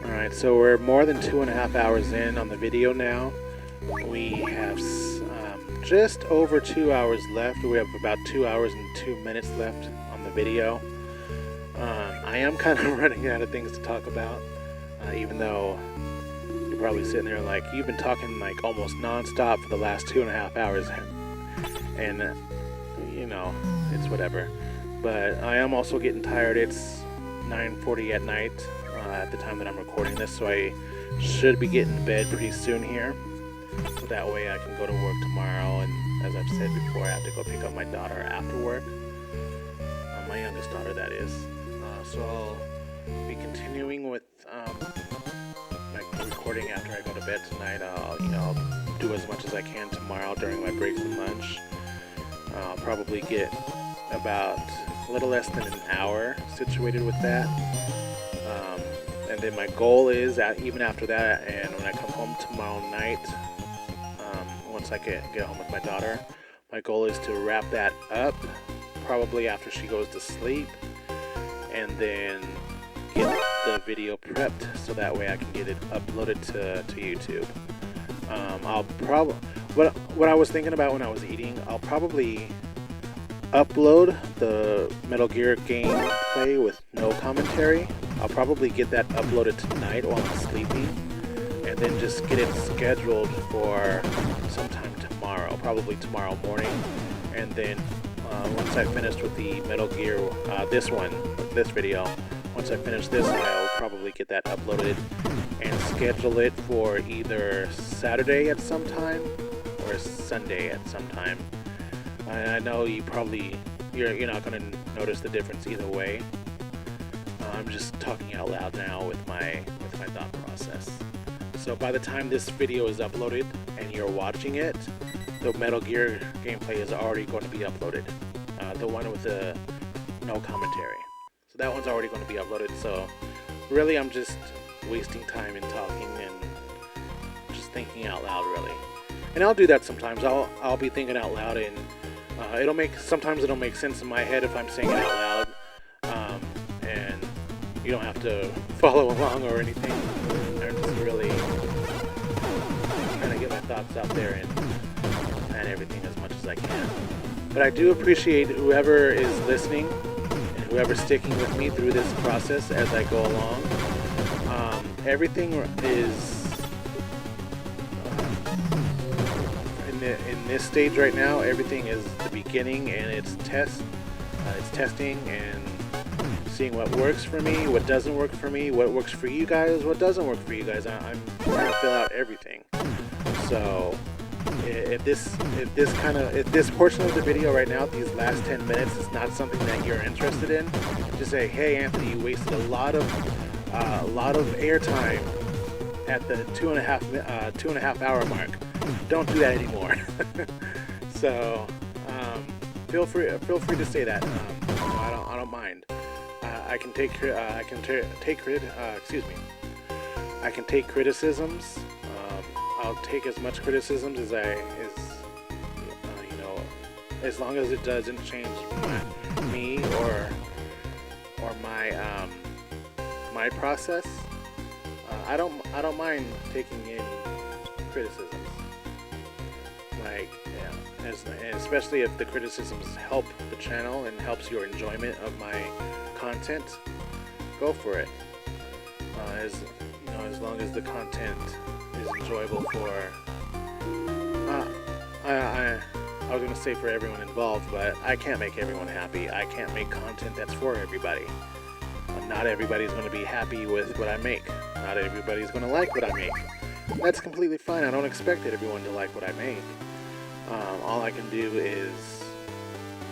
Alright, so we're more than 2.5 hours in on the video now. We have just over 2 hours left. We have about 2 hours and 2 minutes left on the video. I am kind of running out of things to talk about, even though you're probably sitting there like, you've been talking like almost non-stop for the last 2.5 hours, and you know, it's whatever. But I am also getting tired. It's 9:40 at night at the time that I'm recording this, so I should be getting to bed pretty soon here, so that way I can go to work tomorrow. And as I've said before, I have to go pick up my daughter after work, my youngest daughter, that is. So I'll be continuing with my recording after I go to bed tonight. I'll do as much as I can tomorrow during my breaks and lunch. I'll probably get about a little less than an hour situated with that. And then my goal is that even after that, and when I come home tomorrow night, once I get home with my daughter, my goal is to wrap that up, probably after she goes to sleep, and then get the video prepped so that way I can get it uploaded to YouTube. I'll probably, what I was thinking about when I was eating, I'll probably upload the Metal Gear gameplay with no commentary. I'll probably get that uploaded tonight while I'm sleeping, and then just get it scheduled for sometime tomorrow, probably tomorrow morning. And then once I've finished with the Metal Gear, this video, once I finish this, I'll probably get that uploaded and schedule it for either Saturday at some time or Sunday at some time. I know you're not going to notice the difference either way. I'm just talking out loud now with my thought process. So by the time this video is uploaded and you're watching it, the Metal Gear gameplay is already going to be uploaded. The one with the no commentary. So that one's already going to be uploaded. So really I'm just wasting time and talking and just thinking out loud, really. And I'll do that sometimes. I'll be thinking out loud, and sometimes it'll make sense in my head if I'm saying it out loud, and you don't have to follow along or anything. I'm just really trying to get my thoughts out there and everything as much as I can. But I do appreciate whoever is listening and whoever's sticking with me through this process as I go along. Everything is in this stage right now. Everything is the beginning, and it's testing and seeing what works for me, what doesn't work for me, what works for you guys, what doesn't work for you guys. I'm trying to fill out everything. So if this portion of the video right now, these last 10 minutes, is not something that you're interested in, just say, hey Anthony, you wasted a lot of airtime at the 2.5 hour mark. Don't do that anymore. So feel free to say that. I don't mind. I can take criticisms. I'll take as much criticisms as as long as it doesn't change me or my process. I don't mind taking in criticisms. And especially if the criticisms help the channel and helps your enjoyment of my content, go for it. As long as the content is enjoyable for I was gonna say for everyone involved, but I can't make everyone happy. I can't make content that's for everybody. Not everybody's gonna be happy with what I make. Not everybody's gonna like what I make. That's completely fine. I don't expect everyone to like what I make. All I can do is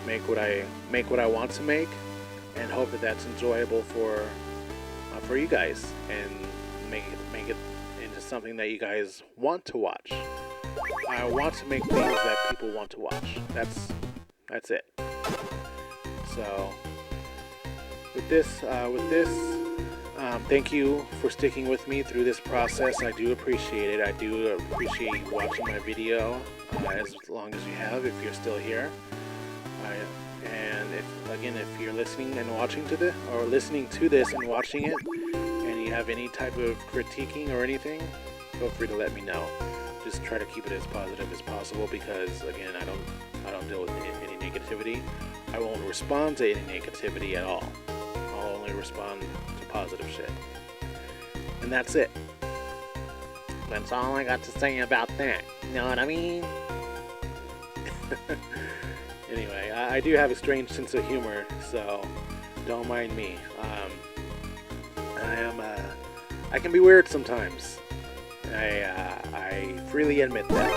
make what I want to make, and hope that that's enjoyable for you guys, and make it into something that you guys want to watch. I want to make things that people want to watch. That's it. So with this, thank you for sticking with me through this process. I do appreciate it. I do appreciate you watching my video as long as you have, if you're still here. And if you're listening and watching to this, or listening to this and watching it, and you have any type of critiquing or anything, feel free to let me know. Just try to keep it as positive as possible, because again, I don't deal with any negativity. I won't respond to any negativity at all. I'll only respond to positive shit. And that's it. That's all I got to say about that. You know what I mean? Anyway, I do have a strange sense of humor, so don't mind me. I can be weird sometimes. I freely admit that.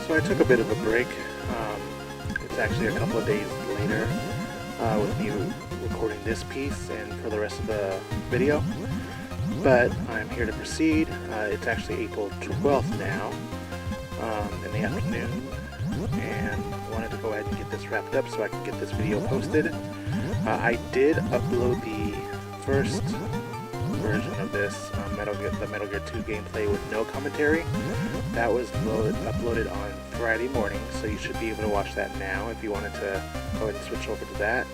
So I took a bit of a break. It's actually a couple of days later with me recording this piece and for the rest of the video. But I'm here to proceed. It's actually April 12th now in the afternoon, and wanted to go ahead and get this wrapped up so I can get this video posted. I did upload the first version of this, the Metal Gear 2 gameplay with no commentary. That was uploaded on Friday morning, so you should be able to watch that now if you wanted to go ahead and switch over to that.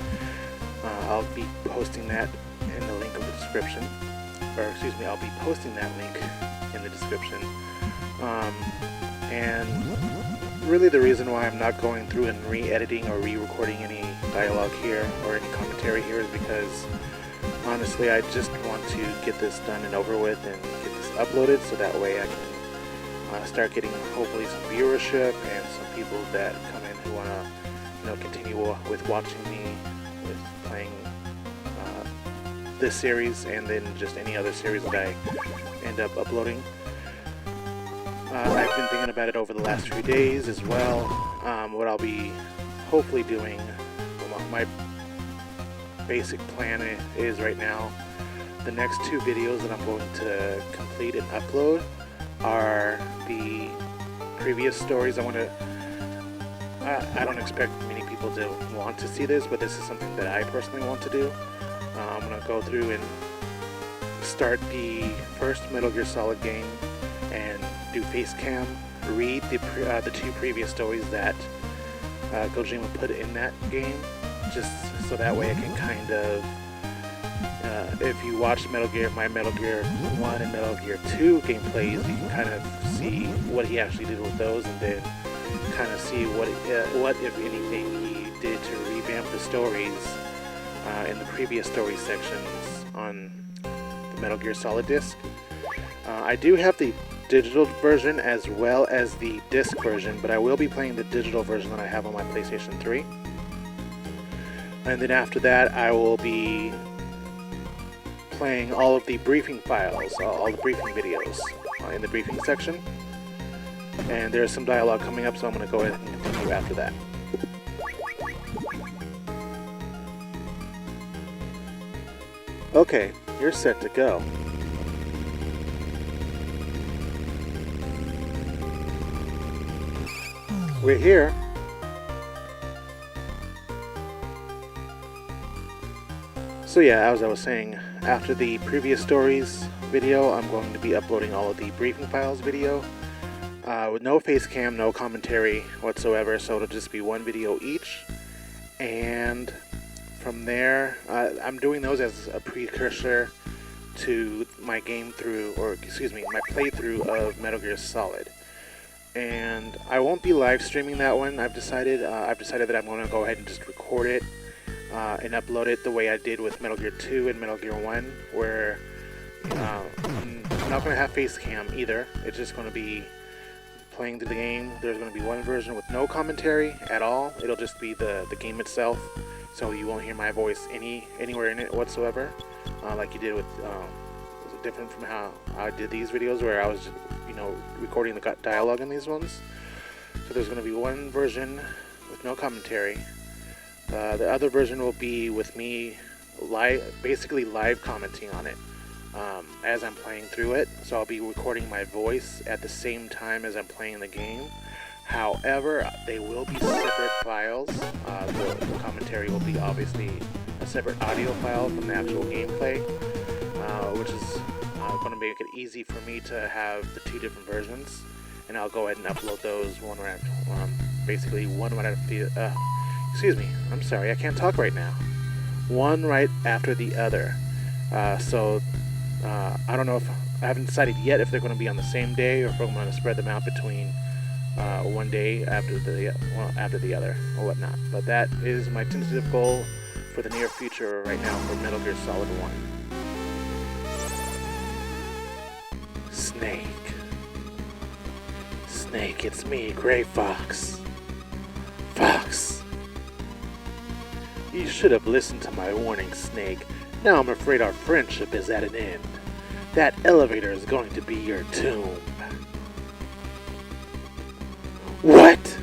I'll be posting that in the link of the description. Or excuse me, I'll be posting that link in the description. And really the reason why I'm not going through and re-editing or re-recording any dialogue here or any commentary here is because honestly I just want to get this done and over with and get this uploaded so that way I can start getting hopefully some viewership and some people that come in who want to continue with watching me with playing this series and then just any other series that I end up uploading. I've been thinking about it over the last few days as well. What I'll be hopefully doing, my basic plan is right now, the next two videos that I'm going to complete and upload are the previous stories. I don't expect many people to want to see this, but this is something that I personally want to do. I'm going to go through and start the first Metal Gear Solid game and do face cam, read the two previous stories that Kojima put in that game, just so that way I can kind of, if you watch my Metal Gear 1 and Metal Gear 2 gameplays, you can kind of see what he actually did with those, and then kind of see what if anything he did to revamp the stories in the previous story sections on the Metal Gear Solid disc. I do have the digital version as well as the disc version, but I will be playing the digital version that I have on my PlayStation 3. And then after that, I will be playing all of the briefing files, all the briefing videos in the briefing section. And there's some dialogue coming up, so I'm going to go ahead and continue after that. Okay, you're set to go. We're here. So yeah, as I was saying, after the previous stories video, I'm going to be uploading all of the briefing files video with no face cam, no commentary whatsoever, so it'll just be one video each. And from there, I'm doing those as a precursor to my my playthrough of Metal Gear Solid. And I won't be live streaming that one. I've decided that I'm going to go ahead and just record it and upload it the way I did with Metal Gear 2 and Metal Gear 1, where I'm not going to have face cam either. It's just going to be playing through the game. There's going to be one version with no commentary at all. It'll just be the game itself, so you won't hear my voice anywhere in it whatsoever, like you did with different from how I did these videos where I was recording the dialogue in these ones. So there's going to be one version with no commentary. The other version will be with me basically live commenting on it as I'm playing through it. So I'll be recording my voice at the same time as I'm playing the game. However, they will be separate files. The commentary will be obviously a separate audio file from the actual gameplay, which is going to make it easy for me to have the two different versions. And I'll go ahead and upload those one right after the excuse me, I'm sorry, I can't talk right now. One right after the other. So I don't know if I haven't decided yet if they're going to be on the same day or if I'm going to spread them out between one day after the other or whatnot. But that is my tentative goal for the near future right now for Metal Gear Solid 1. Snake, it's me, Gray Fox. Fox. You should have listened to my warning, Snake. Now I'm afraid our friendship is at an end. That elevator is going to be your tomb. What?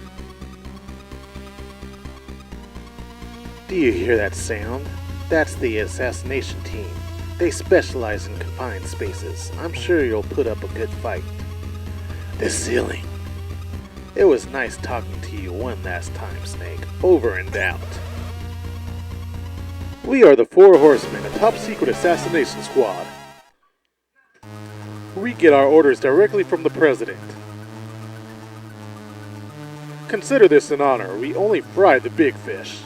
Do you hear that sound? That's the assassination team. They specialize in confined spaces. I'm sure you'll put up a good fight. The ceiling. It was nice talking to you one last time, Snake. Over and out. We are the Four Horsemen, a top-secret assassination squad. We get our orders directly from the President. Consider this an honor. We only fry the big fish.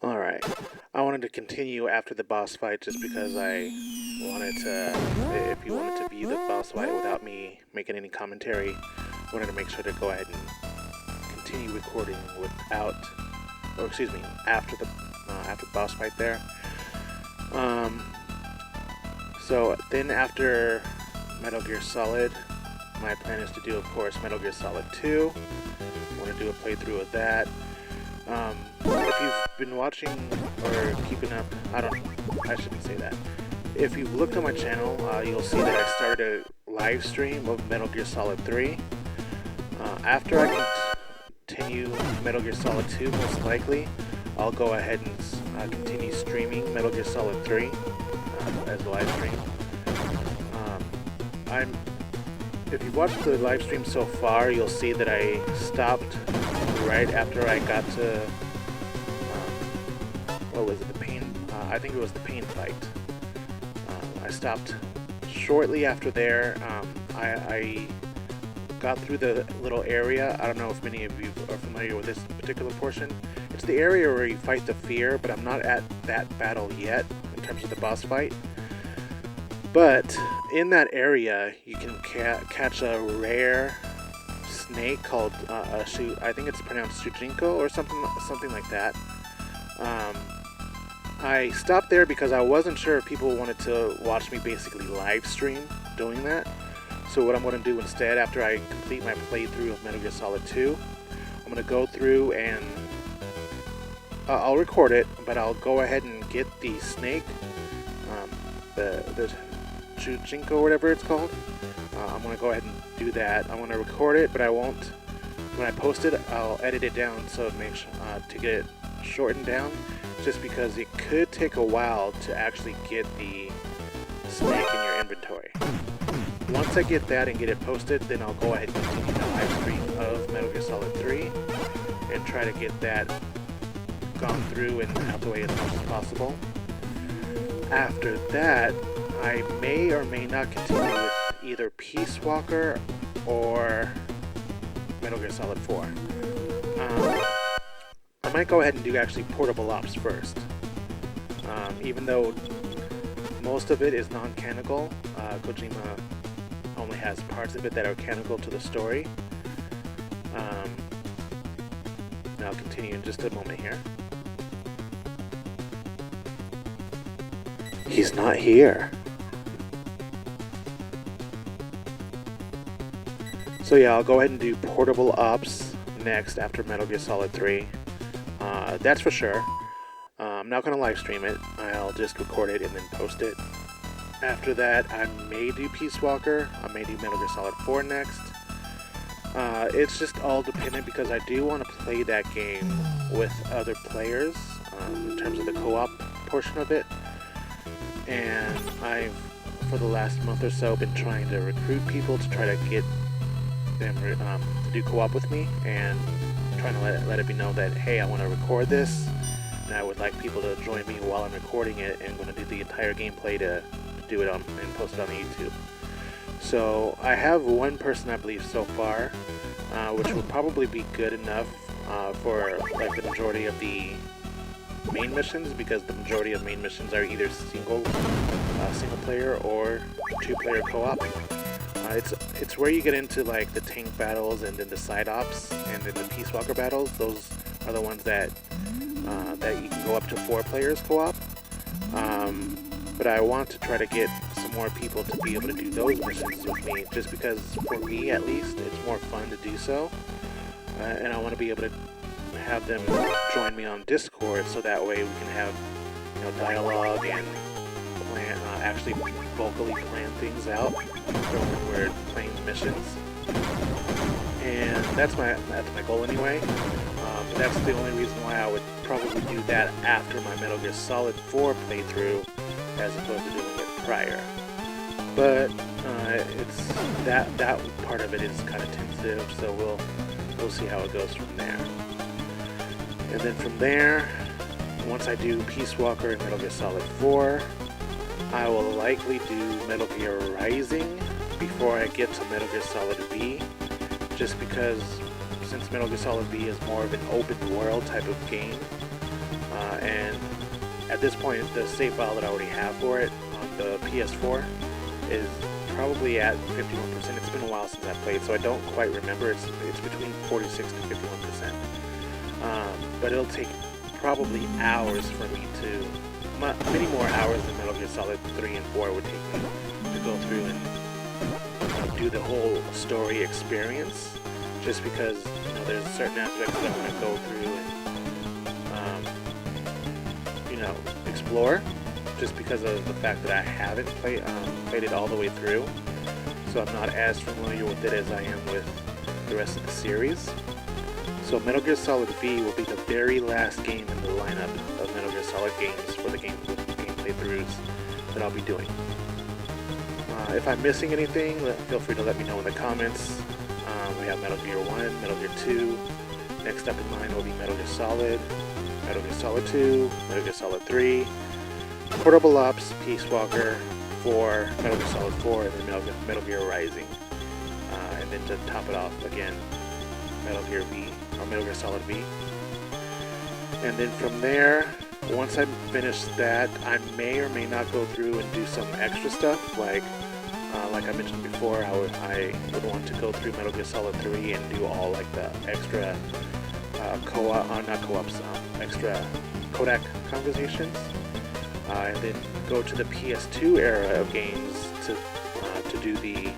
Alright, I wanted to continue after the boss fight just because I wanted to, if you wanted to view the boss fight without me making any commentary, I wanted to make sure to go ahead and continue recording without, or excuse me, after the boss fight there. So then after Metal Gear Solid, my plan is to do, of course, Metal Gear Solid 2. I want to do a playthrough of that. If you've been watching or keeping up, I shouldn't say that. If you've looked at my channel, you'll see that I started a live stream of Metal Gear Solid 3. After I continue Metal Gear Solid 2, most likely, I'll go ahead and continue streaming Metal Gear Solid 3 as a live stream. If you've watched the live stream so far, you'll see that I stopped right after I got to, what was it, the pain, I think it was the pain fight. I stopped shortly after there. I got through the little area. I don't know if many of you are familiar with this particular portion. It's the area where you fight the fear, but I'm not at that battle yet in terms of the boss fight. But in that area, you can catch a rare snake called I think it's pronounced Shujinko or something like that. I stopped there because I wasn't sure if people wanted to watch me basically live stream doing that. So what I'm going to do instead, after I complete my playthrough of Metal Gear Solid 2, I'm going to go through and I'll record it, but I'll go ahead and get the snake, the Shujinko or whatever it's called. I'm going to go ahead and do that. I'm going to record it, but I won't when I post it, I'll edit it down so it makes to get it shortened down, just because it could take a while to actually get the snake in your inventory. Once I get that and get it posted, then I'll go ahead and continue the live stream of Metal Gear Solid 3 and try to get that gone through and out the way as much as possible. After that, I may or may not continue with either Peace Walker or Metal Gear Solid 4. I might go ahead and do actually Portable Ops first. Even though most of it is non-canonical, Kojima only has parts of it that are canonical to the story. And I'll continue in just a moment here. He's not here. So yeah, I'll go ahead and do Portable Ops next after Metal Gear Solid 3. That's for sure. I'm not going to live stream it. I'll just record it and then post it. After that, I may do Peace Walker. I may do Metal Gear Solid 4 next. It's just all dependent because I do want to play that game with other players in terms of the co-op portion of it. And I've, for the last month or so, been trying to recruit people to try to get them to do co-op with me, and trying to let it be known that, hey, I want to record this, and I would like people to join me while I'm recording it, and I'm going to do the entire gameplay to do it on and post it on YouTube. So I have one person, I believe, so far, which will probably be good enough for like the majority of the main missions, because the majority of main missions are either single player or 2-player co-op. It's where you get into like the tank battles and then the side ops and then the Peace Walker battles. Those are the ones that you can go up to 4 players co-op. But I want to try to get some more people to be able to do those missions with me, just because for me at least it's more fun to do so, and I want to be able to have them join me on Discord, so that way we can have, you know, dialogue and plan, actually vocally plan things out when we're playing missions. And that's my goal anyway. But that's the only reason why I would probably do that after my Metal Gear Solid 4 playthrough, as opposed to doing it prior. But it's that part of it is kind of tentative, so we'll see how it goes from there. And then from there, once I do Peace Walker and Metal Gear Solid 4, I will likely do Metal Gear Rising before I get to Metal Gear Solid V, just because since Metal Gear Solid V is more of an open world type of game, and at this point the save file that I already have for it on the PS4 is probably at 51%. It's been a while since I played, so I don't quite remember. It's between 46 to 51%. But it'll take probably hours for me to, many more hours than Metal Gear Solid 3 and 4 would take me to go through and do the whole story experience, just because, you know, there's certain aspects that I want to go through and, you know, explore, just because of the fact that I haven't played it all the way through, so I'm not as familiar with it as I am with the rest of the series. So Metal Gear Solid V will be the very last game in the lineup of Metal Gear Solid games for the game playthroughs that I'll be doing. If I'm missing anything, feel free to let me know in the comments. We have Metal Gear 1, Metal Gear 2. Next up in line will be Metal Gear Solid 2, Metal Gear Solid 3, Portable Ops, Peace Walker 4, Metal Gear Solid 4, and then Metal Gear Rising. And then to top it off again, Metal Gear V, or Metal Gear Solid V. And then from there, once I finish that, I may or may not go through and do some extra stuff, like I mentioned before, I would want to go through Metal Gear Solid 3 and do all like the extra extra codec conversations, and then go to the PS2 era of games to do the,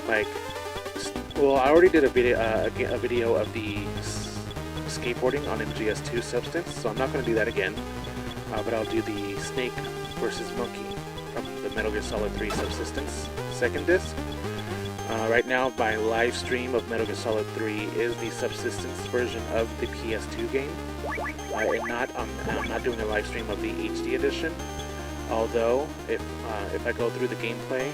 like, well, I already did a video of the skateboarding on MGS2 Substance, so I'm not going to do that again, but I'll do the Snake versus Monkey from the Metal Gear Solid 3 Subsistence second disc. Right now, my live stream of Metal Gear Solid 3 is the Subsistence version of the PS2 game. I'm not doing a live stream of the HD edition. Although, if I go through the gameplay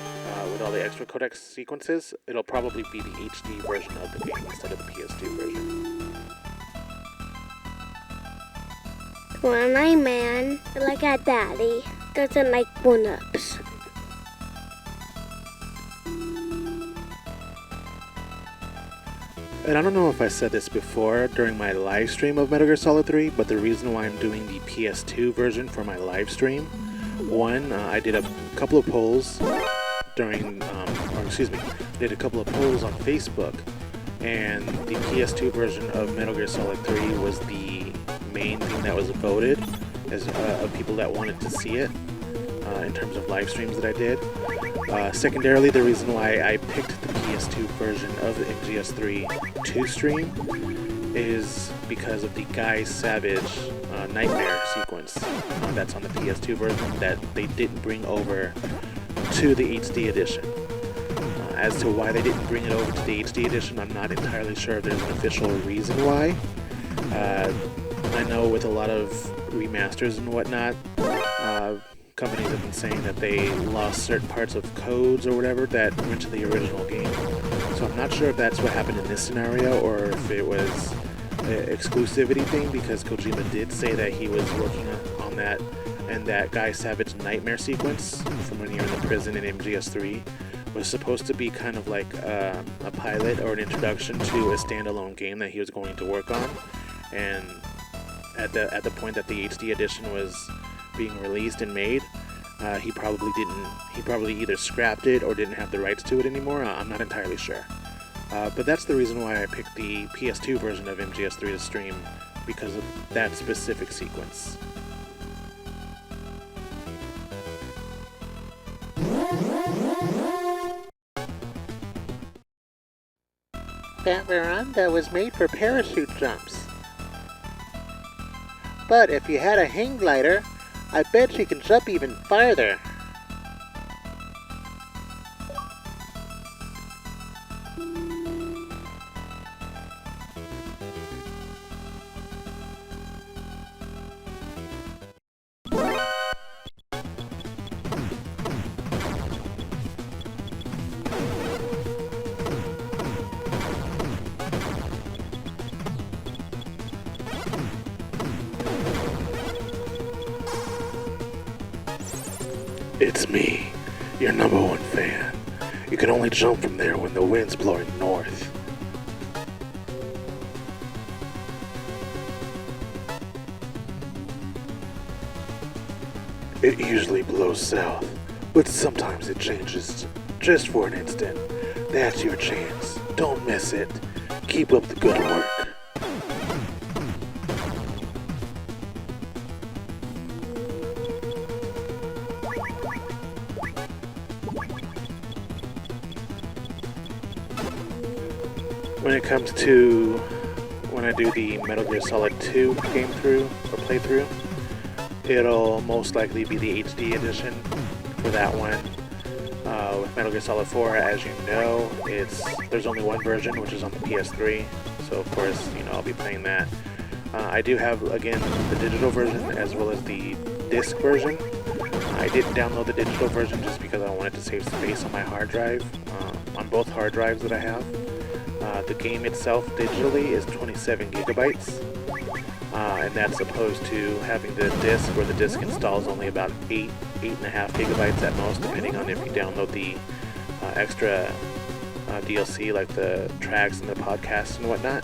with all the extra codex sequences, it'll probably be the HD version of the game instead of the PS2 version. When I'm man, like a daddy, doesn't like one-ups. And I don't know if I said this before during my live stream of Metal Gear Solid 3, but the reason why I'm doing the PS2 version for my live stream, one, I did a couple of polls did a couple of polls on Facebook, and the PS2 version of Metal Gear Solid 3 was the main thing that was voted as of people that wanted to see it in terms of live streams that I did. Secondarily, the reason why I picked the PS2 version of MGS3 to stream is because of the Guy Savage Nightmare sequence that's on the PS2 version that they didn't bring over to the HD edition. As to why they didn't bring it over to the HD edition, I'm not entirely sure if there's an official reason why. I know with a lot of remasters and whatnot, companies have been saying that they lost certain parts of codes or whatever that went to the original game. So I'm not sure if that's what happened in this scenario or if it was an exclusivity thing, because Kojima did say that he was working on that, and that Guy Savage Nightmare sequence from when you're in the prison in MGS3 was supposed to be kind of like a pilot or an introduction to a standalone game that he was going to work on. And at the point that the HD edition was being released and made, he probably either scrapped it or didn't have the rights to it anymore. I'm not entirely sure. But that's the reason why I picked the PS2 version of MGS3 to stream, because of that specific sequence. That veranda was made for parachute jumps. But if you had a hang glider, I bet you can jump even farther. It's me, your number one fan. You can only jump from there when the wind's blowing north. It usually blows south, but sometimes it changes just for an instant. That's your chance. Don't miss it. Keep up the good work. When it comes to when I do the Metal Gear Solid 2 game through or playthrough, it'll most likely be the HD edition for that one. With Metal Gear Solid 4, as you know, there's only one version, which is on the PS3, so of course, I'll be playing that. I do have, again, the digital version as well as the disc version. I didn't download the digital version just because I wanted to save space on my hard drive, on both hard drives that I have. The game itself digitally is 27 gigabytes, and that's opposed to having the disc, where the disc installs only about 8.5 gigabytes at most, depending on if you download the extra DLC like the tracks and the podcasts and whatnot.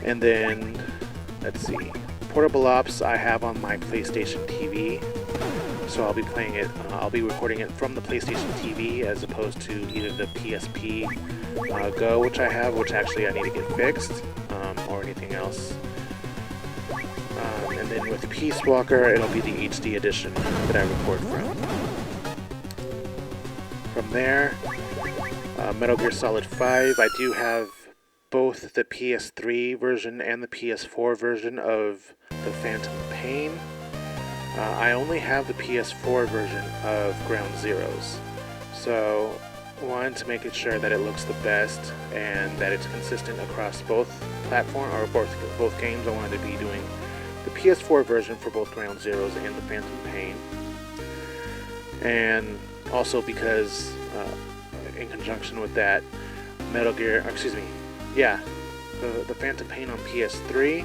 And then, let's see, Portable Ops I have on my PlayStation TV, so I'll be playing it, I'll be recording it from the PlayStation TV as opposed to either the PSP Go, which I have, which actually I need to get fixed, or anything else. And then with Peace Walker, it'll be the HD edition that I record from. From there, Metal Gear Solid 5, I do have both the PS3 version and the PS4 version of The Phantom Pain. I only have the PS4 version of Ground Zeroes. So one, to make it sure that it looks the best and that it's consistent across both platform or both games. I wanted to be doing the PS4 version for both Ground Zeroes and the Phantom Pain, and also because in conjunction with that, the Phantom Pain on PS3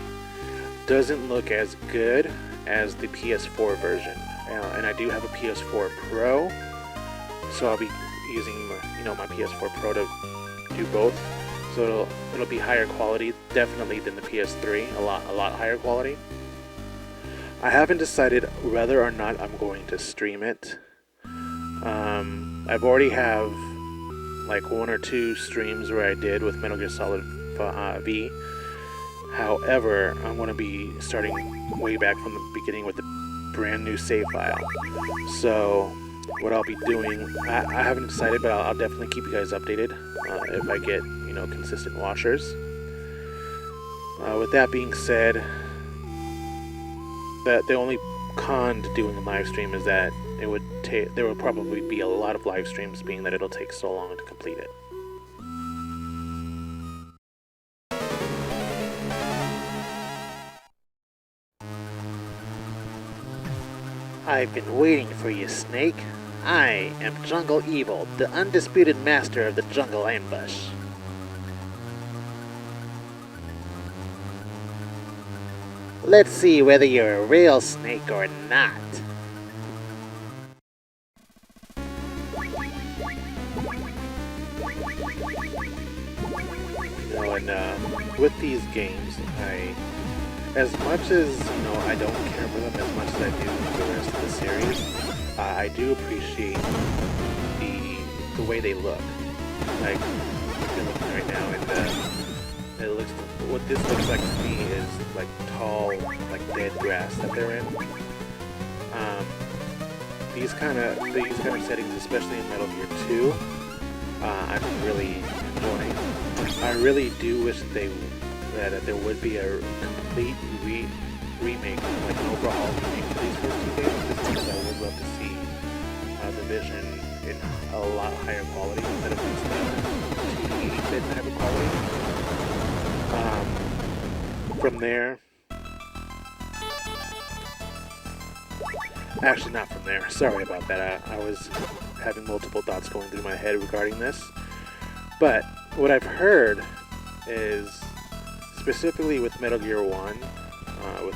doesn't look as good as the PS4 version, and I do have a PS4 Pro, so I'll be using my PS4 Pro to do both. So it'll be higher quality, definitely, than the PS3, a lot higher quality. I haven't decided whether or not I'm going to stream it. I've already have like 1 or 2 streams where I did with Metal Gear Solid V. However, I'm going to be starting way back from the beginning with a brand new save file. So what I'll be doing, I haven't decided, but I'll definitely keep you guys updated if I get consistent watchers. With that being said, that the only con to doing a live stream is that there will probably be a lot of live streams, being that it'll take so long to complete it. I've been waiting for you, Snake. I am Jungle Evil, the undisputed master of the jungle ambush. Let's see whether you're a real snake or not. And with these games, as much as I don't care for them as much as I do the rest of the series, I do appreciate the way they look. Like, you're looking right now, and what this looks like to me is like tall, like dead grass that they're in. These kind of settings, especially in Metal Gear 2, I'm really enjoying. I really do wish that there would be a complete remake, like an overhaul remake of these first 2 games, just because I would love to see the Vision in a lot higher quality instead of just the 2D-bit type of quality. From there, actually not from there, sorry about that, I was having multiple thoughts going through my head regarding this, but what I've heard is, specifically with Metal Gear 1, with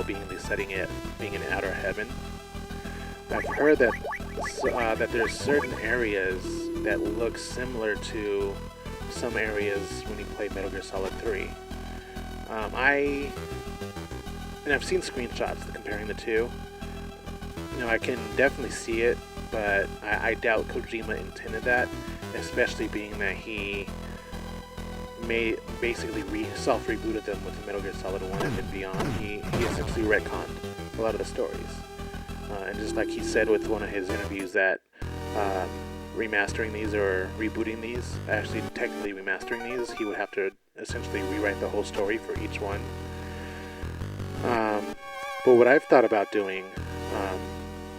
being in Outer Heaven, I've heard that there's certain areas that look similar to some areas when you play Metal Gear Solid 3. I've seen screenshots comparing the two. I can definitely see it, but I doubt Kojima intended that, especially being that he basically self-rebooted them with Metal Gear Solid 1 and Beyond. He essentially retconned a lot of the stories. And just like he said with one of his interviews that remastering these or rebooting these, actually technically remastering these, he would have to essentially rewrite the whole story for each one. But what I've thought about doing,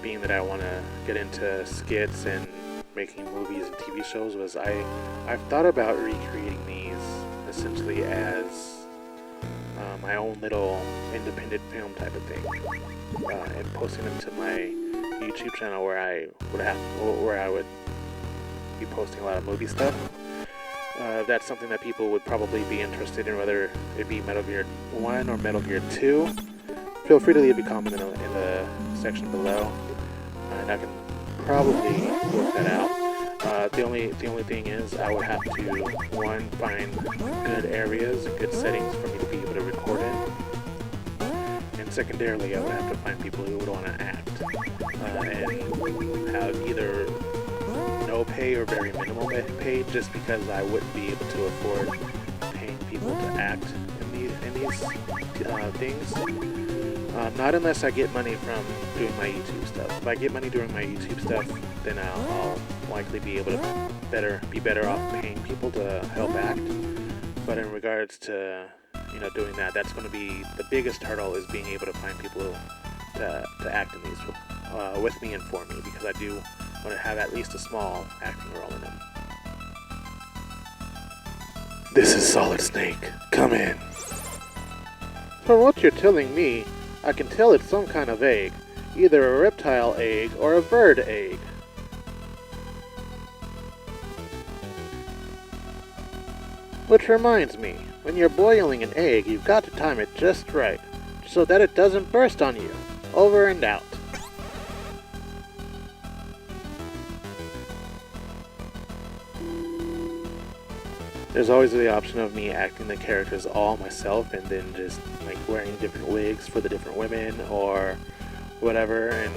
being that I want to get into skits and making movies and TV shows, was I've thought about recreating these essentially as my own little independent film type of thing, and posting them to my YouTube channel where I would be posting a lot of movie stuff. That's something that people would probably be interested in, whether it be Metal Gear 1 or Metal Gear 2. Feel free to leave a comment in the section below, and I can probably work that out. The only thing is I would have to, one, find good areas and good settings for me to be able to record in, and secondarily I would have to find people who would want to act, and have either no pay or very minimal pay, just because I wouldn't be able to afford paying people to act in these things. Not unless I get money from doing my YouTube stuff. If I get money doing my YouTube stuff, then I'll likely be able to be better off paying people to help act. But in regards to doing that, that's going to be the biggest hurdle, is being able to find people to act in these with me and for me, because I do want to have at least a small acting role in them. This is Solid Snake. Come in. From what you're telling me, I can tell it's some kind of egg. Either a reptile egg or a bird egg. Which reminds me, when you're boiling an egg, you've got to time it just right, so that it doesn't burst on you. Over and out. There's always the option of me acting the characters all myself and then just like wearing different wigs for the different women or whatever, and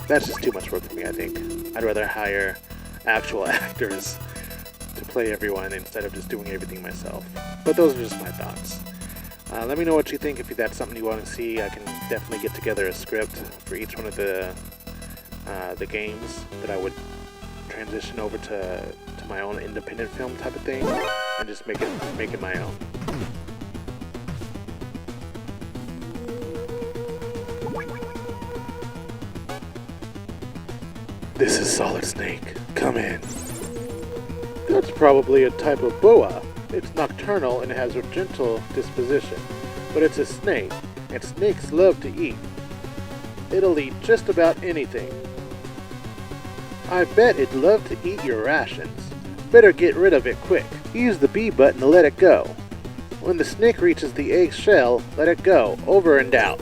that's just too much work for me, I think. I'd rather hire actual actors to play everyone instead of just doing everything myself. But those are just my thoughts. Let me know what you think. If that's something you want to see, I can definitely get together a script for each one of the games that I would transition over to my own independent film type of thing, and just make it my own. This is Solid Snake. Come in. That's probably a type of boa. It's nocturnal and has a gentle disposition, but it's a snake, and snakes love to eat. It'll eat just about anything. I bet it'd love to eat your rations. Better get rid of it quick. Use the B button to let it go. When the snake reaches the egg shell, let it go. Over and out.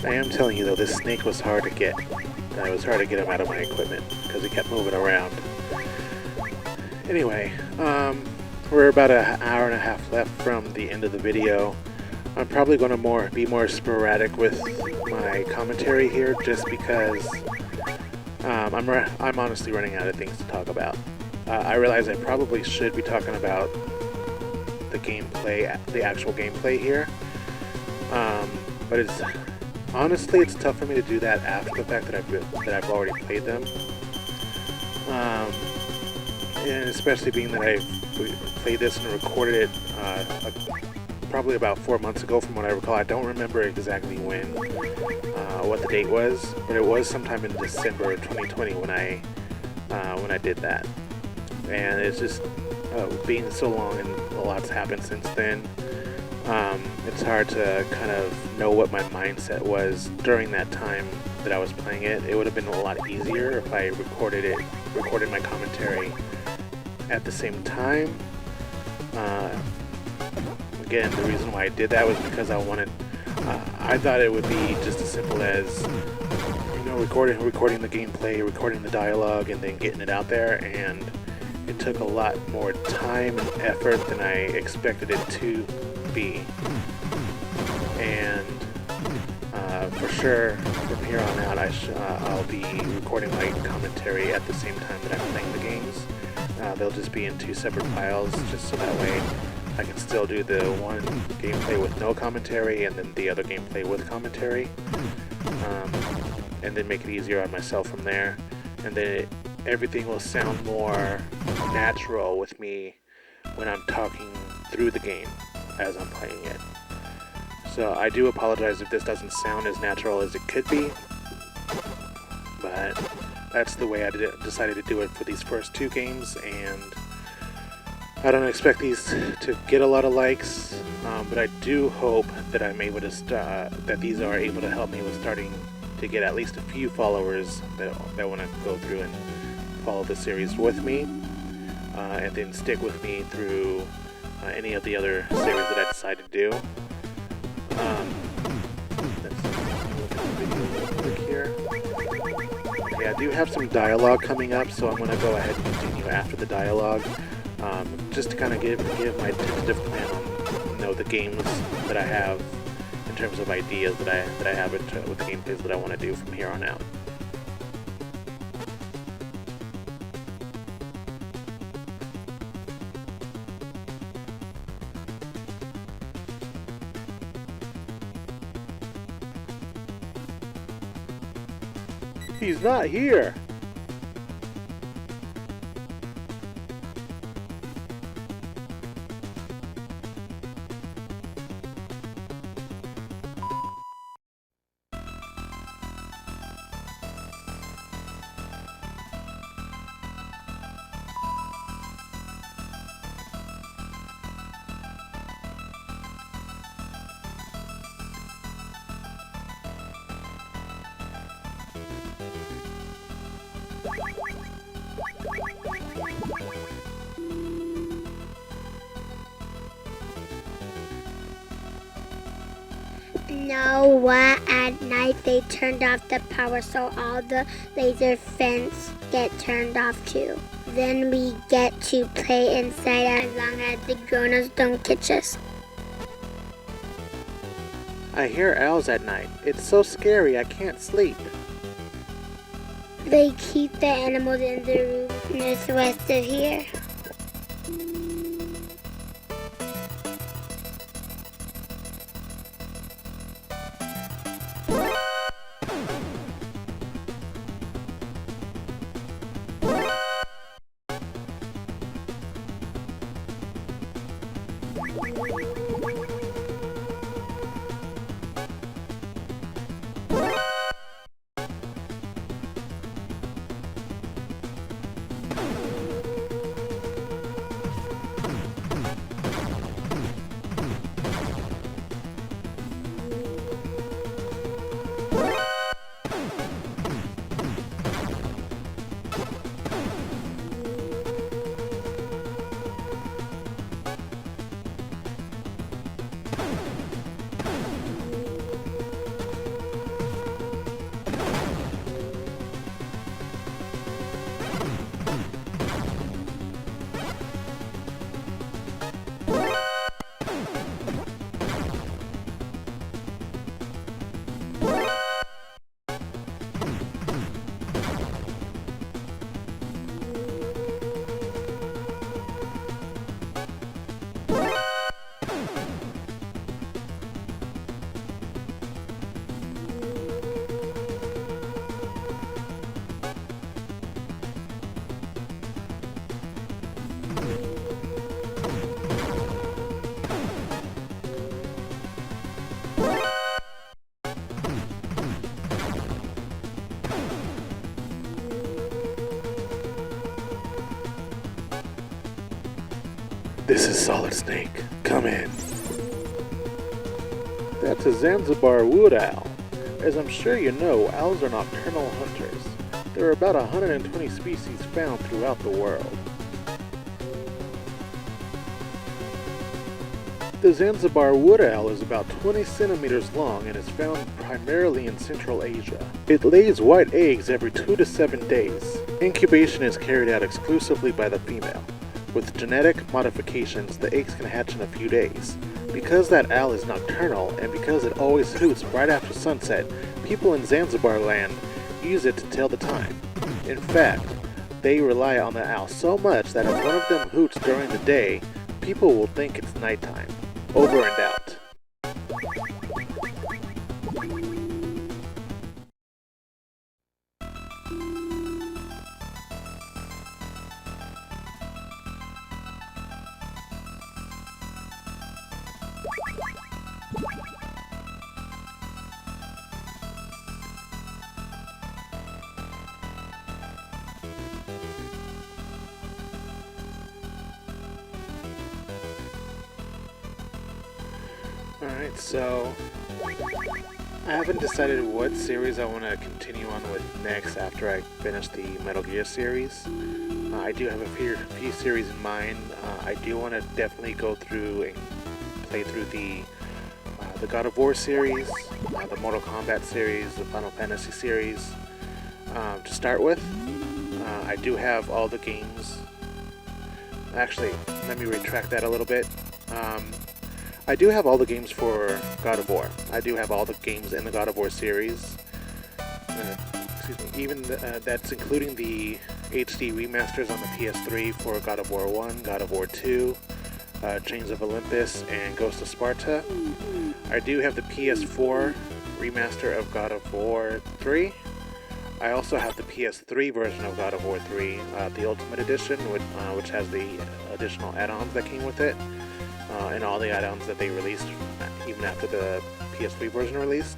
I am telling you though, this snake was hard to get. It was hard to get him out of my equipment because he kept moving around. Anyway, we're about an hour and a half left from the end of the video. I'm probably going to be more sporadic with my commentary here, just because I'm honestly running out of things to talk about. I realize I probably should be talking about the gameplay, the actual gameplay here, but it's tough for me to do that after the fact that I've already played them. And especially being that I played this and recorded it probably about 4 months ago from what I recall. I don't remember exactly when, what the date was, but it was sometime in December of 2020 when I did that. And it's just being so long and a lot's happened since then. It's hard to kind of know what my mindset was during that time that I was playing it. It would have been a lot easier if I recorded my commentary at the same time. Again, the reason why I did that was because I thought it would be just as simple as, recording the gameplay, recording the dialogue, and then getting it out there, and it took a lot more time and effort than I expected it to be. And for sure, from here on out, I'll be recording my commentary at the same time that I'm playing the games. They'll just be in 2 separate files, just so that way I can still do the one gameplay with no commentary and then the other gameplay with commentary, and then make it easier on myself from there. And then everything will sound more natural with me when I'm talking through the game as I'm playing it. So I do apologize if this doesn't sound as natural as it could be, but that's the way I decided to do it for these first 2 games, and I don't expect these to get a lot of likes, but I do hope that I'm able to that these are able to help me with starting to get at least a few followers that want to go through and follow the series with me, and then stick with me through any of the other series that I decide to do. Let's look at the video real quick here. Yeah, I do have some dialogue coming up, so I'm going to go ahead and continue after the dialogue, just to kind of give my tentative plan on the games that I have in terms of ideas that I have with the gameplays that I want to do from here on out. He's not here. know what? At night they turned off the power, so all the laser fence get turned off too. Then we get to play inside as long as the grown-ups don't catch us. I hear owls at night. It's so scary, I can't sleep. They keep the animals in the room northwest of here. This is Solid Snake. Come in. That's a Zanzibar wood owl. As I'm sure you know, owls are nocturnal hunters. There are about 120 species found throughout the world. The Zanzibar wood owl is about 20 centimeters long and is found primarily in Central Asia. It lays white eggs every 2 to 7 days. Incubation is carried out exclusively by the female. With genetic modifications, the eggs can hatch in a few days. Because that owl is nocturnal, and because it always hoots right after sunset, people in Zanzibar land use it to tell the time. In fact, they rely on the owl so much that if one of them hoots during the day, people will think it's nighttime. Over and out. Alright, so I haven't decided what series I want to continue on with next after I finish the Metal Gear series. I do have a few series in mind. I do want to definitely go through and play through the God of War series, the Mortal Kombat series, the Final Fantasy series. To start with, I do have all the games. Actually, let me retract that a little bit. I do have all the games for God of War. I do have all the games in the God of War series. Even that's including the HD remasters on the PS3 for God of War 1, God of War 2, Chains of Olympus, and Ghost of Sparta. I do have the PS4 remaster of God of War 3. I also have the PS3 version of God of War 3, the Ultimate Edition, which has the additional add-ons that came with it. And all the add-ons that they released even after the PS3 version released.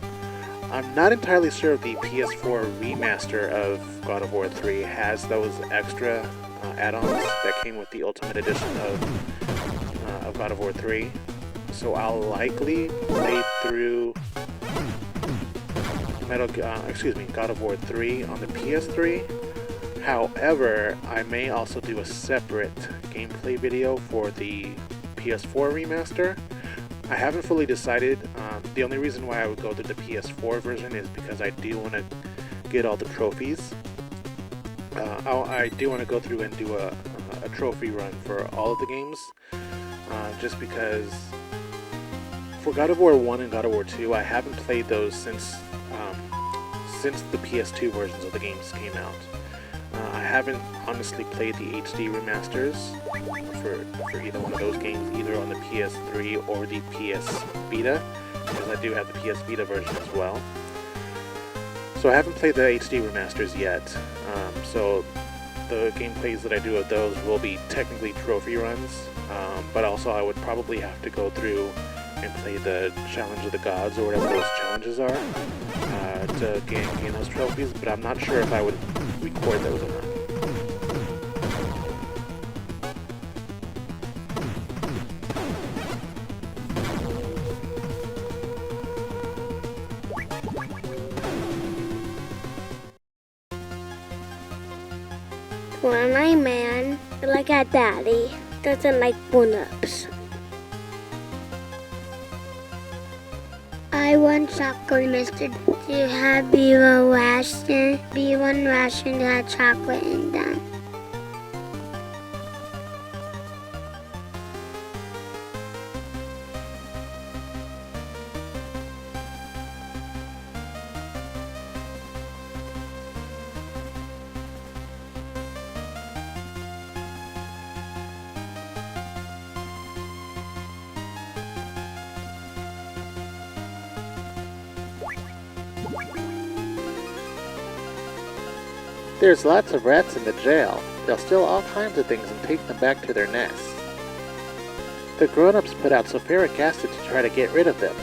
I'm not entirely sure if the PS4 remaster of God of War 3 has those extra add-ons that came with the Ultimate Edition of God of War 3. So I'll likely play through God of War 3 on the PS3. However, I may also do a separate gameplay video for the PS4 remaster, I haven't fully decided. The only reason why I would go to the PS4 version is because I do want to get all the trophies. I do want to go through and do a trophy run for all of the games, just because for God of War 1 and God of War 2, I haven't played those since the PS2 versions of the games came out. I haven't honestly played the HD remasters for either one of those games, either on the PS3 or the PS Vita, because I do have the PS Vita version as well. So I haven't played the HD remasters yet, so the gameplays that I do of those will be technically trophy runs, but also I would probably have to go through and play the Challenge of the Gods, or whatever those challenges are, to gain those trophies, but I'm not sure if I would record those or not. When I'm man, like a daddy, doesn't like one-ups. I want chocolate, mister, to have B1 ration to have chocolate in them. There's lots of rats in the jail. They'll steal all kinds of things and take them back to their nests. The grown-ups put out sulfuric acid to try to get rid of them.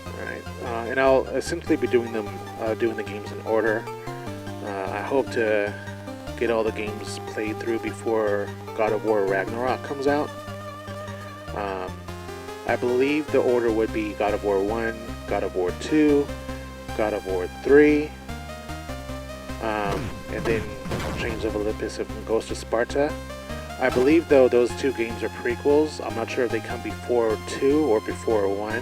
Alright, and I'll essentially be doing the games in order. I hope to get all the games played through before God of War Ragnarok comes out. I believe the order would be God of War 1, God of War 2, God of War 3, and then Chains of Olympus and Ghost of Sparta. I believe, though, those two games are prequels. I'm not sure if they come before 2 or before 1.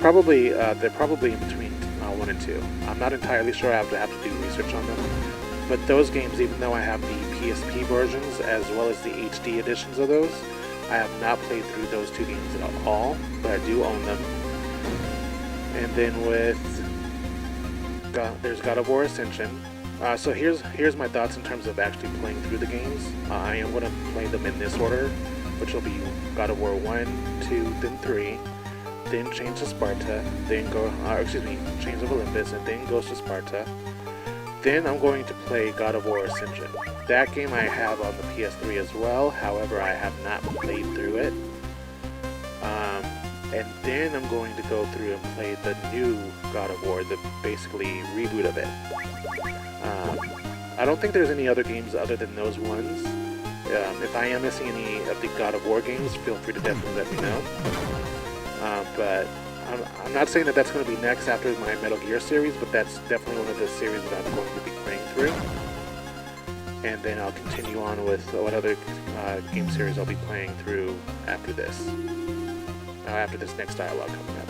They're probably in between 1 and 2. I'm not entirely sure. I have to do research on them. But those games, even though I have the PSP versions as well as the HD editions of those, I have not played through those two games at all, but I do own them. And then there's God of War Ascension. So here's my thoughts in terms of actually playing through the games. I am going to play them in this order, which will be God of War 1, 2, then 3, then Chains of Sparta, then Chains of Olympus, and then Ghost of Sparta. Then I'm going to play God of War Ascension. That game I have on the PS3 as well, however I have not played through it. And then I'm going to go through and play the new God of War, the basically reboot of it. I don't think there's any other games other than those ones. If I am missing any of the God of War games, feel free to definitely let me know. But I'm not saying that that's going to be next after my Metal Gear series, but that's definitely one of the series that I'm going to be playing through. And then I'll continue on with what other game series I'll be playing through after this. After this next dialogue coming up.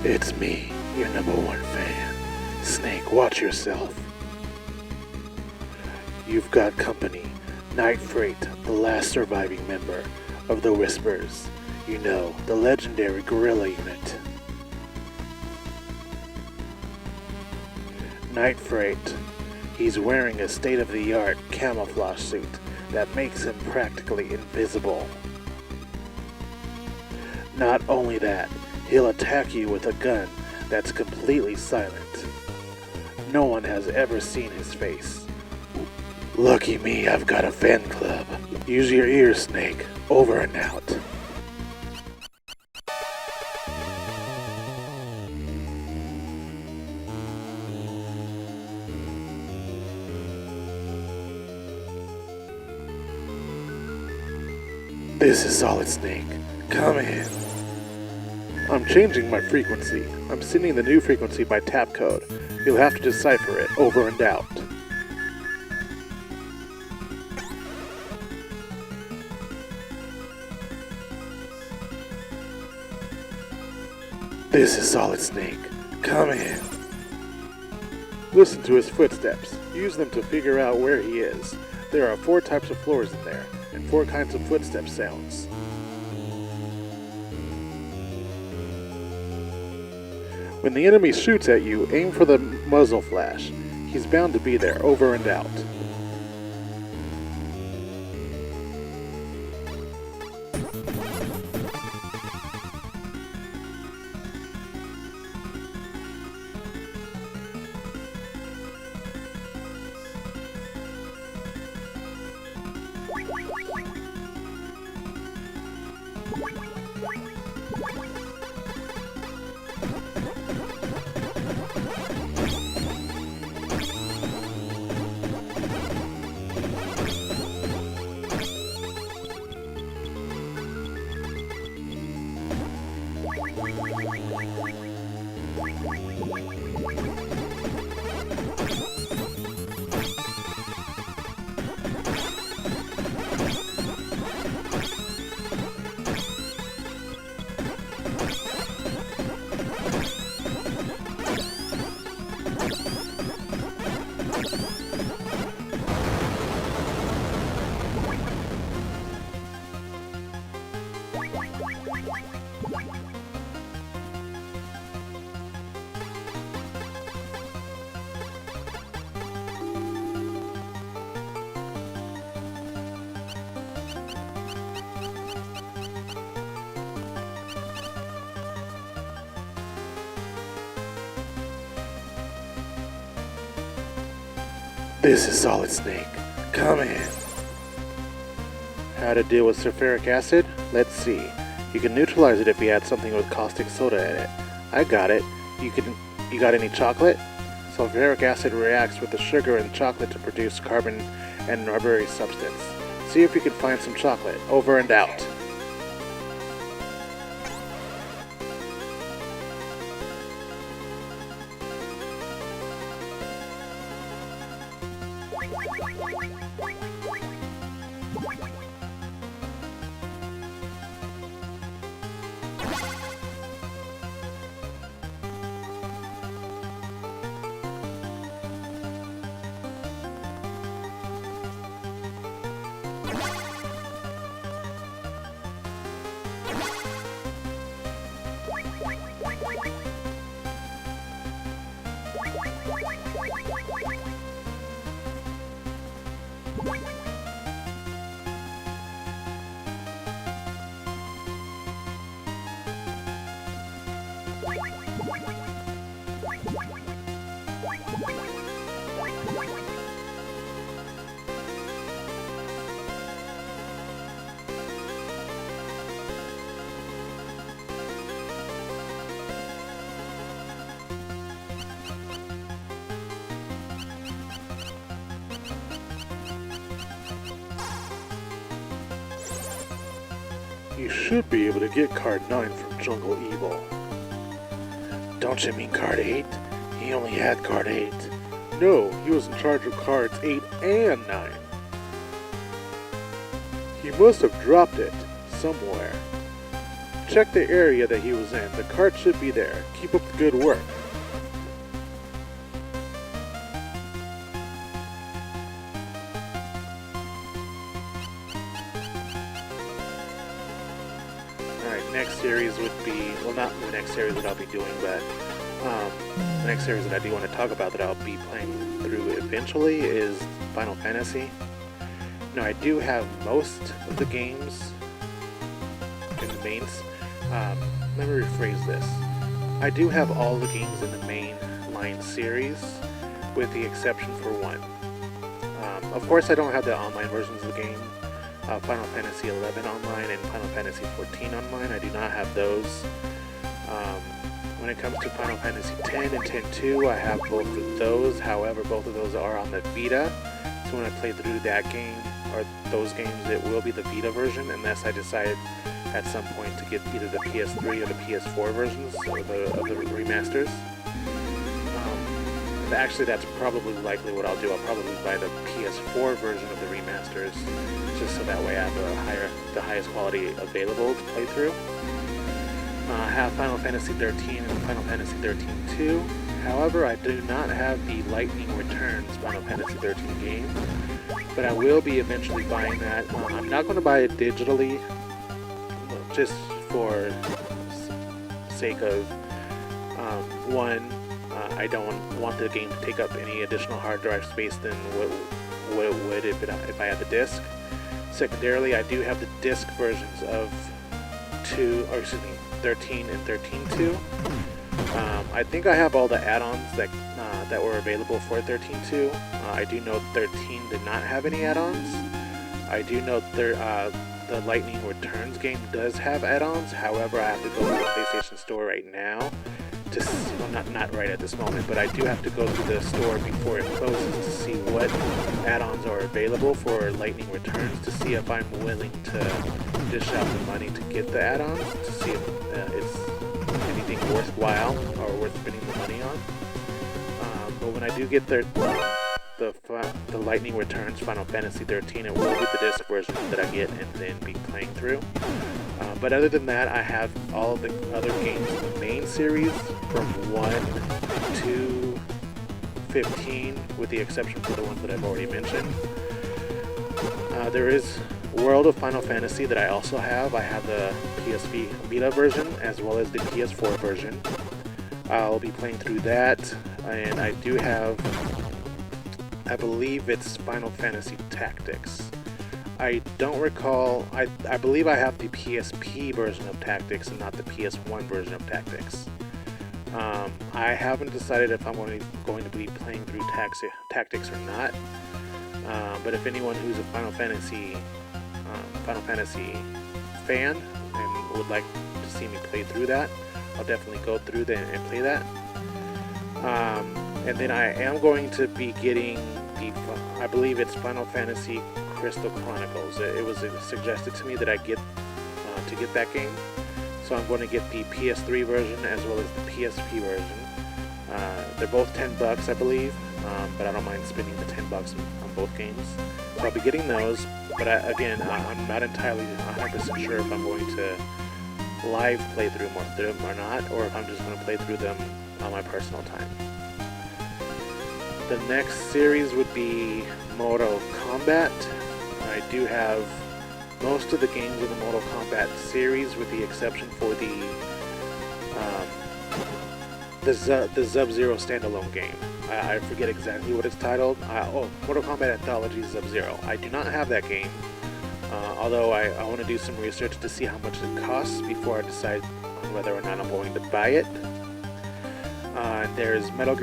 It's me, your #1 fan. Snake, watch yourself. You've got company. Night Freight, the last surviving member of the Whispers. You know, the legendary guerrilla unit. Night Freight. He's wearing a state-of-the-art camouflage suit that makes him practically invisible. Not only that, he'll attack you with a gun that's completely silent. No one has ever seen his face. Lucky me, I've got a fan club. Use your ears, Snake. Over and out. This is Solid Snake. Come in. I'm changing my frequency. I'm sending the new frequency by tap code. You'll have to decipher it. Over and out. This is Solid Snake. Come in. Listen to his footsteps. Use them to figure out where he is. There are 4 types of floors in there, and 4 kinds of footstep sounds. When the enemy shoots at you, aim for the muzzle flash. He's bound to be there. Over and out. This is Solid Snake. Come in. How to deal with sulfuric acid? Let's see. You can neutralize it if you add something with caustic soda in it. I got it. You got any chocolate? Sulfuric acid reacts with the sugar in chocolate to produce carbon and rubbery substance. See if you can find some chocolate. Over and out. You should be able to get card 9 from Jungle Evil. Don't you mean card 8? He only had card 8. No, he was in charge of cards 8 and 9. He must have dropped it somewhere. Check the area that he was in. The card should be there. Keep up the good work. Alright, next series would be, well, not the next series that I'll be doing, but the next series that I do want to talk about that I'll be playing through eventually is Final Fantasy. Now, I do have most of the games in the mains. Let me rephrase this. I do have all the games in the main line series, with the exception for one. Of course, I don't have the online versions of the game. Final Fantasy 11 online and Final Fantasy 14 online. I do not have those. When it comes to Final Fantasy 10 and 10-2, I have both of those. However, both of those are on the Vita. So when I play through that game, are those games, it will be the Vita version, unless I decide at some point to get either the PS3 or the PS4 versions of the remasters. Actually, that's probably likely what I'll do. I'll probably buy the PS4 version of the remasters, just so that way I have the highest quality available to play through. I have Final Fantasy 13 and Final Fantasy 13-2. However, I do not have the Lightning Returns Final Fantasy 13 game, but I will be eventually buying that. I'm not going to buy it digitally, just for sake of one. I don't want the game to take up any additional hard drive space than what it would if I had the disc. Secondarily, I do have the disc versions of 13 and 13.2. I think I have all the add-ons that were available for 13.2. I do know 13 did not have any add-ons. I do know the Lightning Returns game does have add-ons. However, I have to go to the PlayStation Store right now. Well, not right at this moment, but I do have to go to the store before it closes to see what add-ons are available for Lightning Returns, to see if I'm willing to dish out the money to get the add-ons, to see if it's anything worthwhile or worth spending the money on. But when I do get the Lightning Returns Final Fantasy 13, it will be the disc version that I get and then be playing through. But other than that, I have all of the other games in the main series from 1 to 15, with the exception for the ones that I've already mentioned. There is World of Final Fantasy that I also have. I have the PSP Vita version as well as the PS4 version. I'll be playing through that, and I do have, I believe it's Final Fantasy Tactics. I don't recall, I believe I have the PSP version of Tactics and not the PS1 version of Tactics. I haven't decided if I'm going to be playing through Tactics or not, but if anyone who's a Final Fantasy fan and would like to see me play through that, I'll definitely go through that and play that. And then I am going to be getting I believe it's Final Fantasy Crystal Chronicles. It was suggested to me that I get to get that game, so I'm going to get the PS3 version as well as the PSP version. They're both $10, I believe, but I don't mind spending the $10 on both games. So I'll be getting those, but I'm not entirely 100% sure if I'm going to live play through them or not, or if I'm just going to play through them on my personal time. The next series would be Mortal Kombat. I do have most of the games in the Mortal Kombat series, with the exception for the Sub-Zero standalone game. I forget exactly what it's titled. Mortal Kombat Anthology Sub-Zero. I do not have that game, although I want to do some research to see how much it costs before I decide on whether or not I'm going to buy it. There's Mortal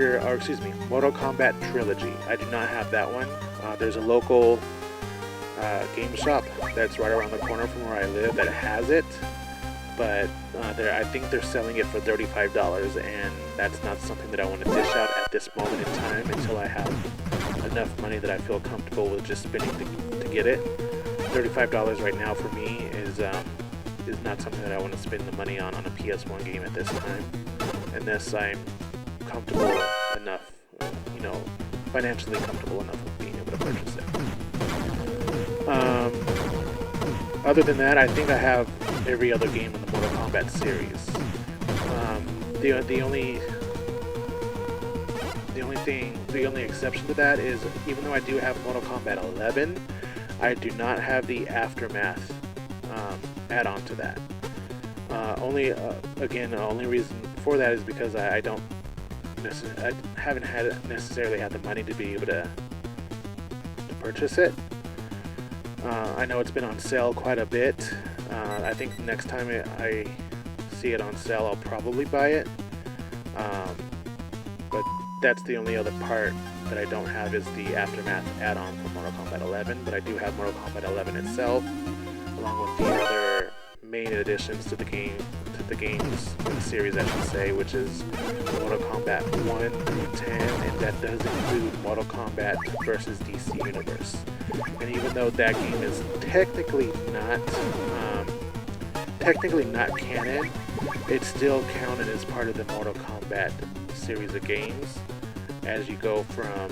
Kombat Trilogy. I do not have that one. There's a local game shop that's right around the corner from where I live that has it, but I think they're selling it for $35, and that's not something that I want to dish out at this moment in time until I have enough money that I feel comfortable with just spending to get it. $35 right now for me is not something that I want to spend the money on a PS1 game at this time, unless I'm comfortable enough, financially comfortable enough with being able to purchase it. Other than that, I think I have every other game in the Mortal Kombat series. The only exception to that is, even though I do have Mortal Kombat 11, I do not have the Aftermath add-on to that. The only reason for that is because I haven't necessarily had the money to be able to purchase it. I know it's been on sale quite a bit. I think next time I see it on sale, I'll probably buy it. But that's the only other part that I don't have, is the Aftermath add-on for Mortal Kombat 11. But I do have Mortal Kombat 11 itself, along with the other main additions to the games in the series, I should say, which is Mortal Kombat 1 through 10, and that does include Mortal Kombat versus DC Universe. And even though that game is technically not canon, it's still counted as part of the Mortal Kombat series of games as you go from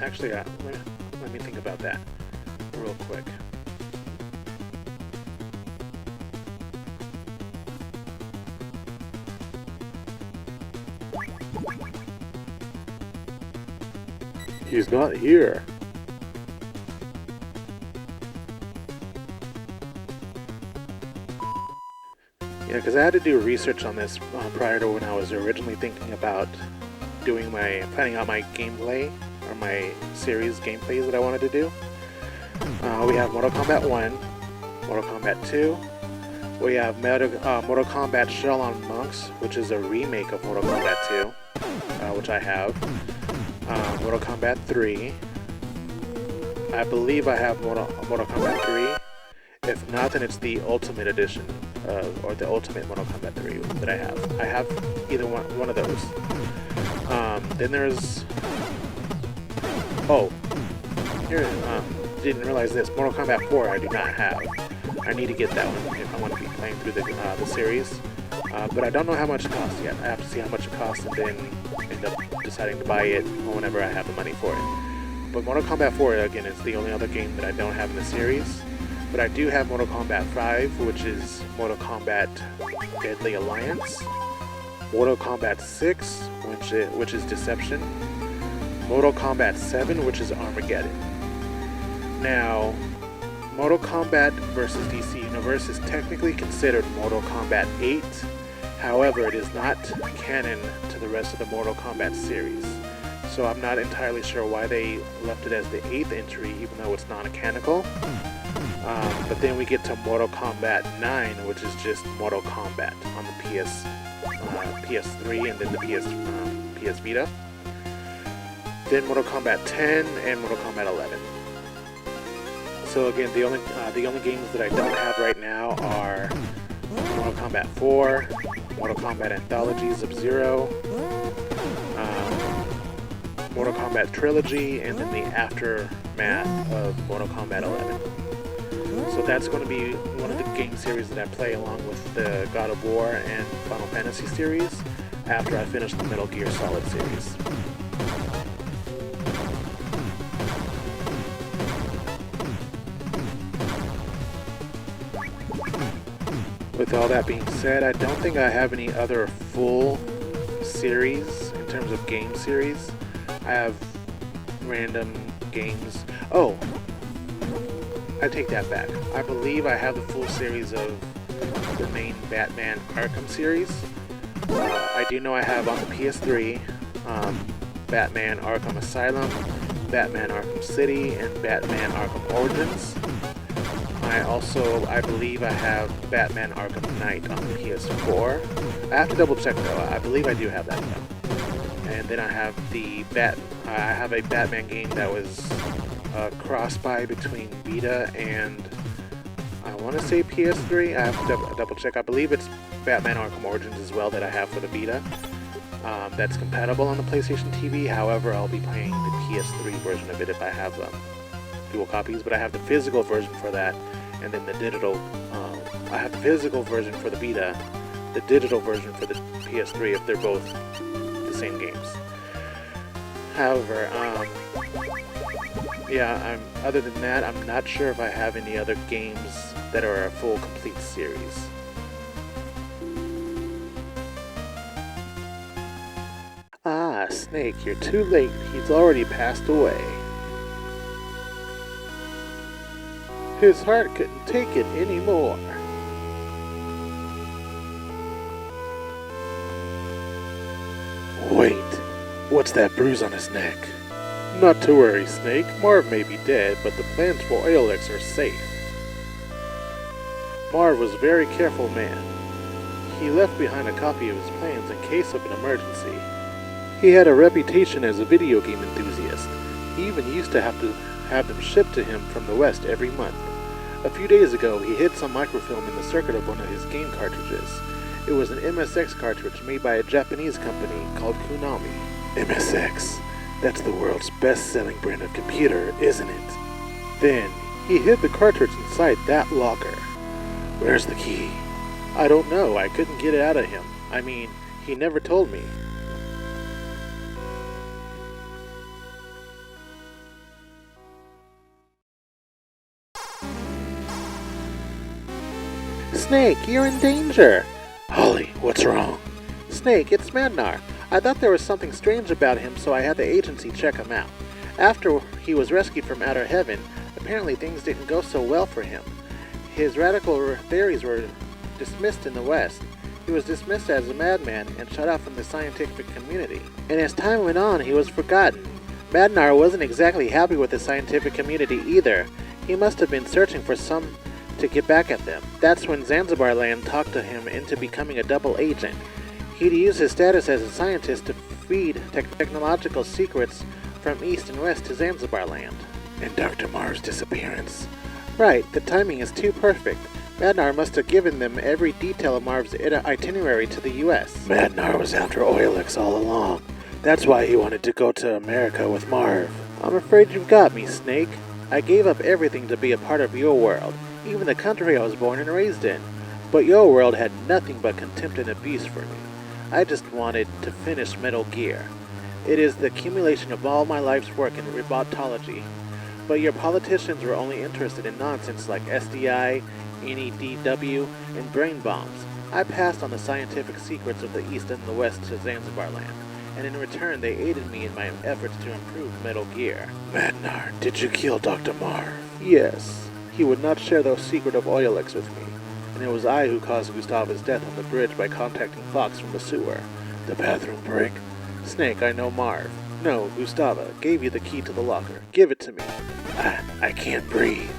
actually, let me think about that real quick. He's not here. Yeah, because I had to do research on this prior to when I was originally thinking about planning out my gameplay, or my series gameplays that I wanted to do. We have Mortal Kombat 1, Mortal Kombat 2, we have Mortal Kombat Shaolin Monks, which is a remake of Mortal Kombat 2, which I have, Mortal Kombat 3, I believe I have Mortal Kombat 3, if not then it's the Ultimate Edition, or the Ultimate Mortal Kombat 3 that I have. I have either one of those. Then there's... Oh, here, didn't realize this. Mortal Kombat 4 I do not have. I need to get that one if I want to be playing through the series. But I don't know how much it costs yet. I have to see how much it costs and then end up deciding to buy it whenever I have the money for it. But Mortal Kombat 4, again, is the only other game that I don't have in the series. But I do have Mortal Kombat 5, which is Mortal Kombat Deadly Alliance. Mortal Kombat 6, which is Deception. Mortal Kombat 7, which is Armageddon. Now, Mortal Kombat vs. DC Universe is technically considered Mortal Kombat 8, however it is not canon to the rest of the Mortal Kombat series. So I'm not entirely sure why they left it as the 8th entry, even though it's non-canonical. But then we get to Mortal Kombat 9, which is just Mortal Kombat on the PS3 and then the PS Vita. Then Mortal Kombat 10 and Mortal Kombat 11. So again, the only games that I don't have right now are Mortal Kombat 4, Mortal Kombat Anthology Sub-Zero, Mortal Kombat Trilogy, and then the aftermath of Mortal Kombat 11. So that's going to be one of the game series that I play along with the God of War and Final Fantasy series after I finish the Metal Gear Solid series. With all that being said, I don't think I have any other full series in terms of game series. I have random games. Oh, I take that back. I believe I have the full series of the main Batman Arkham series. I do know I have on the PS3 Batman Arkham Asylum, Batman Arkham City, and Batman Arkham Origins. I believe I have Batman Arkham Knight on the PS4. I have to double check though. I believe I do have that though. And then I have I have a Batman game that was cross-buy between Vita and I want to say PS3. I have to double check. I believe it's Batman Arkham Origins as well that I have for the Vita. That's compatible on the PlayStation TV. However, I'll be playing the PS3 version of it if I have dual copies. But I have the physical version for that, and then the digital. I have the physical version for the Vita, the digital version for the PS3 if they're both the same games. However, other than that, I'm not sure if I have any other games that are a full, complete series. Ah, Snake, you're too late. He's already passed away. His heart couldn't take it anymore. Wait, what's that bruise on his neck? Not to worry, Snake. Marv may be dead, but the plans for Aeolix are safe. Marv was a very careful man. He left behind a copy of his plans in case of an emergency. He had a reputation as a video game enthusiast. He even used to have them shipped to him from the West every month. A few days ago, he hid some microfilm in the circuit of one of his game cartridges. It was an MSX cartridge made by a Japanese company called Konami. MSX. That's the world's best-selling brand of computer, isn't it? Then, he hid the cartridge inside that locker. Where's the key? I don't know, I couldn't get it out of him. I mean, he never told me. Snake, you're in danger! Holly, what's wrong? Snake, it's Madnar. I thought there was something strange about him, so I had the agency check him out. After he was rescued from outer heaven, apparently things didn't go so well for him. His radical theories were dismissed in the West. He was dismissed as a madman and shut out from the scientific community. And as time went on, he was forgotten. Madnar wasn't exactly happy with the scientific community either. He must have been searching for some to get back at them. That's when Zanzibar Land talked to him into becoming a double agent. He'd use his status as a scientist to feed technological secrets from East and West to Zanzibar Land. And Dr. Marv's disappearance. Right, the timing is too perfect. Madnar must have given them every detail of Marv's itinerary to the U.S. Madnar was after Oilix all along. That's why he wanted to go to America with Marv. I'm afraid you've got me, Snake. I gave up everything to be a part of your world, even the country I was born and raised in. But your world had nothing but contempt and abuse for me. I just wanted to finish Metal Gear. It is the accumulation of all my life's work in robotology. But your politicians were only interested in nonsense like SDI, NEDW, and brain bombs. I passed on the scientific secrets of the East and the West to Zanzibar Land, and in return they aided me in my efforts to improve Metal Gear. Madnar, did you kill Dr. Marv? Yes. He would not share the secret of Oilix with me, and it was I who caused Gustava's death on the bridge by contacting Fox from the sewer. The bathroom break? Snake, I know Marv. No, Gustava gave you the key to the locker. Give it to me. I can't breathe.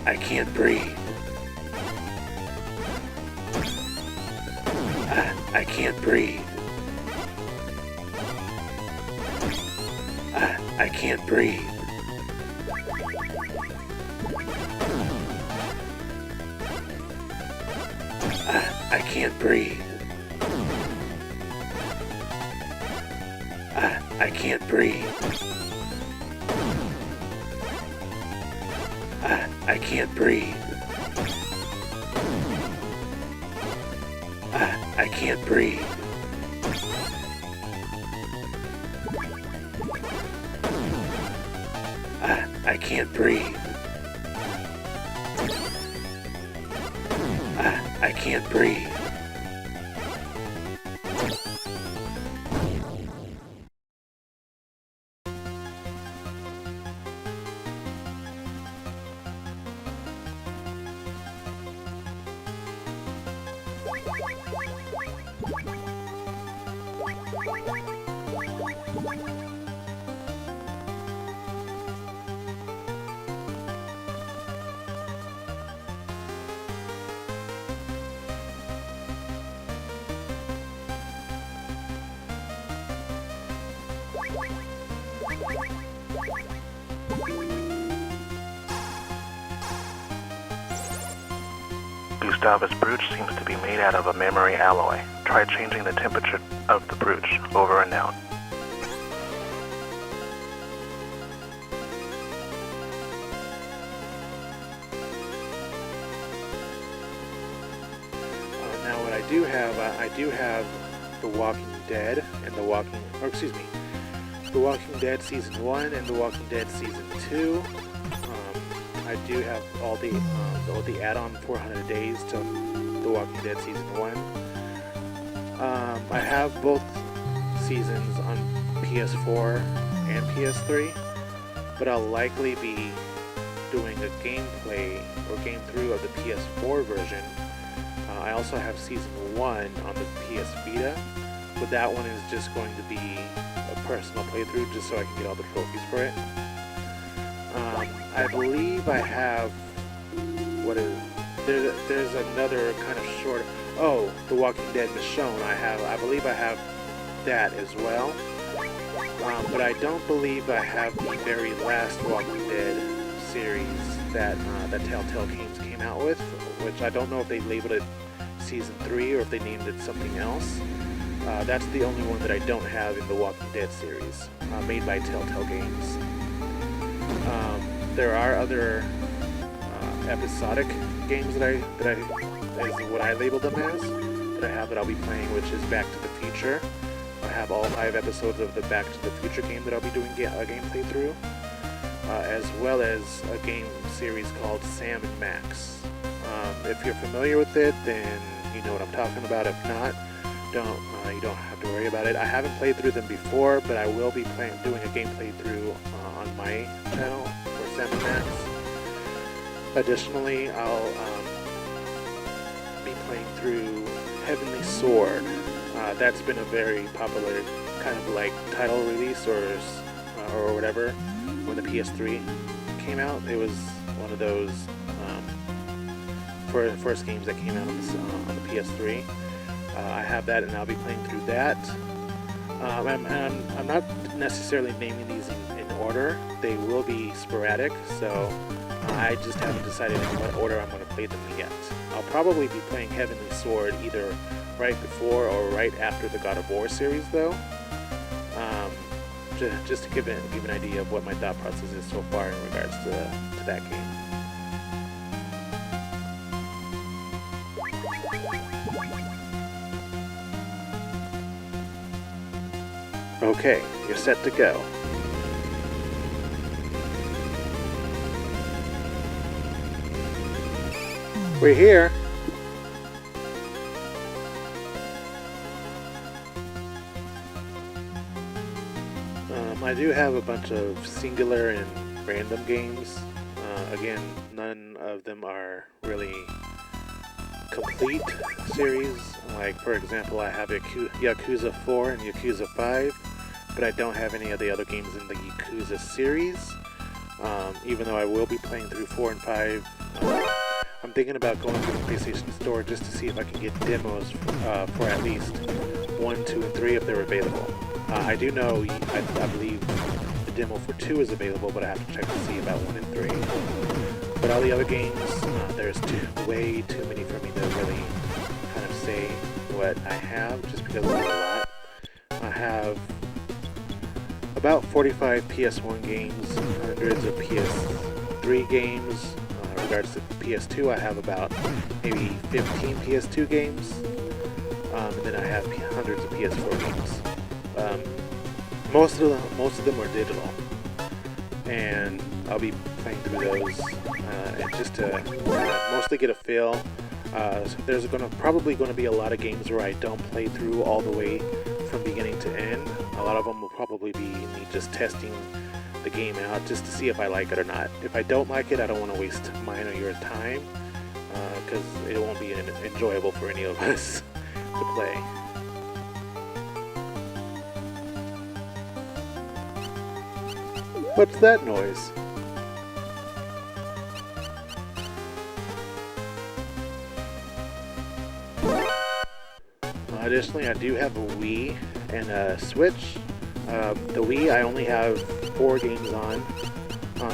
I can't breathe. I can't breathe. I can't breathe. I can't breathe. I can't breathe. I can't breathe. I can't breathe. I can't breathe. I can't breathe. Gustava's brooch seems to be made out of a memory alloy. Try changing the temperature of the brooch. Over and out. Now what I do have The Walking Dead and The Walking Dead Season 1 and The Walking Dead Season 2. I do have all the add-on 400 days to The Walking Dead Season 1. I have both seasons on PS4 and PS3, but I'll likely be doing a gameplay or game through of the PS4 version. I also have Season 1 on the PS Vita, but that one is just going to be a personal playthrough just so I can get all the trophies for it. I believe I have, there's another kind of short, Oh, The Walking Dead Michonne. I believe I have that as well. But I don't believe I have the very last Walking Dead series that Telltale Games came out with, which I don't know if they labeled it Season 3 or if they named it something else. That's the only one that I don't have in the Walking Dead series, made by Telltale Games. There are other episodic games that is what I label them as, that I have that I'll be playing, which is Back to the Future. I have all 5 episodes of the Back to the Future game that I'll be doing a gameplay through, as well as a game series called Sam and Max. If you're familiar with it, then you know what I'm talking about. If not, you don't have to worry about it. I haven't played through them before, but I will be doing a gameplay through on my channel for Sam and Max. Additionally, I'll be playing through Heavenly Sword. That's been a very popular kind of like title release or whatever when the PS3 came out. It was one of those first games that came out on the PS3. I have that, and I'll be playing through that. I'm not necessarily naming these in order. They will be sporadic, so I just haven't decided in what order I'm going to play them yet. I'll probably be playing Heavenly Sword either right before or right after the God of War series, though. Just to give an idea of what my thought process is so far in regards to that game. Okay, you're set to go. We're here. I do have a bunch of singular and random games. Again, none of them are really complete series. Like, for example, I have Yakuza 4 and Yakuza 5, but I don't have any of the other games in the Yakuza series. Even though I will be playing through 4 and 5. I'm thinking about going to the PlayStation Store just to see if I can get demos for at least 1, 2, and 3 if they're available. I do know, I believe the demo for 2 is available, but I have to check to see about 1 and 3. But all the other games, there's way too many for me to really kind of say what I have, just because there's a lot. I have about 45 PS1 games, hundreds of PS3 games. In regards to PS2, I have about maybe 15 PS2 games, and then I have hundreds of PS4 games. Most of them are digital, and I'll be playing through those and just to mostly get a feel. There's probably going to be a lot of games where I don't play through all the way from beginning to end. A lot of them will probably be me just testing the game out just to see if I like it or not. If I don't like it, I don't want to waste mine or your time, because it won't be enjoyable for any of us to play. What's that noise? Additionally, I do have a Wii and a Switch. The Wii, I only have 4 games on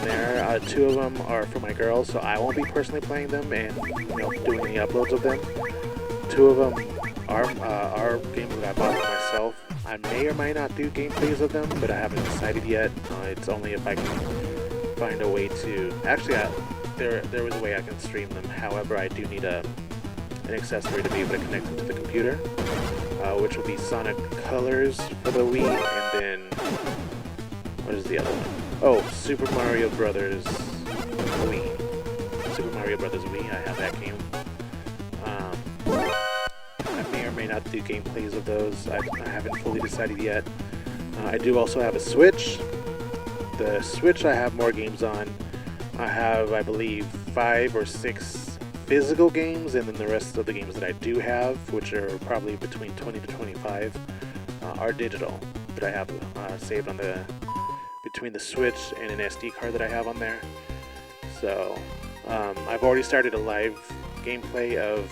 there. 2 of them are for my girls, so I won't be personally playing them and doing any uploads of them. 2 of them are games that I bought for myself. I may or may not do gameplays of them, but I haven't decided yet. It's only if I can find a way to... Actually, there was a way I can stream them. However, I do need an accessory to be able to connect them to the computer, which will be Sonic Colors for the Wii, and then... What is the other one? Oh, Super Mario Brothers Wii. Super Mario Brothers Wii, I have that game. I may or may not do gameplays of those. I haven't fully decided yet. I do also have a Switch. The Switch I have more games on. I have, I believe, 5 or 6 physical games, and then the rest of the games that I do have, which are probably between 20 to 25, are digital, that I have saved on between the Switch and an SD card that I have on there. So, I've already started a live gameplay of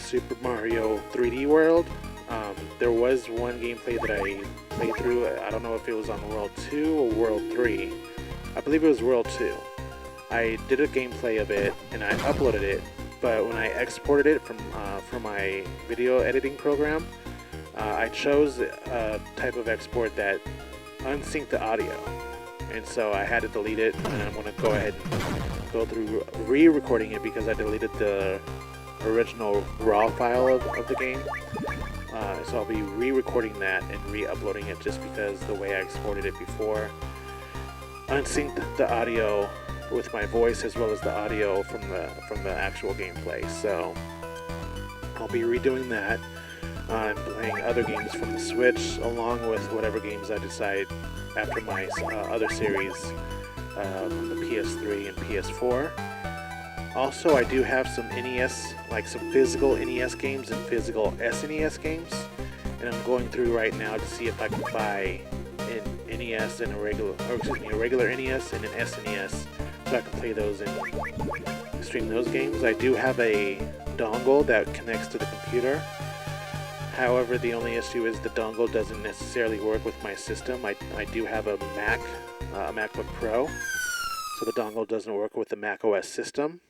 Super Mario 3D World. There was one gameplay that I played through. I don't know if it was on World 2 or World 3. I believe it was World 2. I did a gameplay of it and I uploaded it, but when I exported it from my video editing program, I chose a type of export that unsynced the audio, and so I had to delete it, and I'm going to go ahead and go through re-recording it because I deleted the original raw file of the game. So I'll be re-recording that and re-uploading it just because the way I exported it before unsynced the audio with my voice as well as the audio from the actual gameplay. So I'll be redoing that. I'm playing other games from the Switch along with whatever games I decide after my other series from the PS3 and PS4. Also, I do have some NES, like some physical NES games and physical SNES games, and I'm going through right now to see if I can buy an NES and a regular NES and an SNES, so I can play those and stream those games. I do have a dongle that connects to the computer. However, the only issue is the dongle doesn't necessarily work with my system. I do have a MacBook Pro, so the dongle doesn't work with the Mac OS system.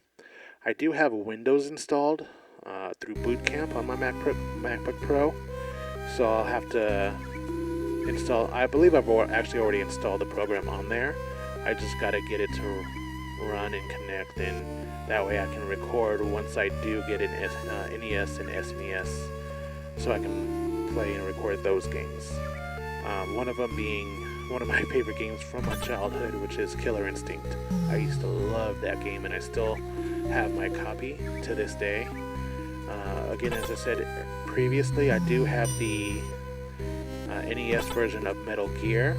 I do have Windows installed through Boot Camp on my MacBook Pro, so I'll have to install. I believe I've actually already installed the program on there. I just got to get it to run and connect, and that way I can record once I do get an NES and SNES, so I can play and record those games. One of them being one of my favorite games from my childhood, which is Killer Instinct. I used to love that game, and I still have my copy to this day. Again, as I said previously, I do have the NES version of Metal Gear.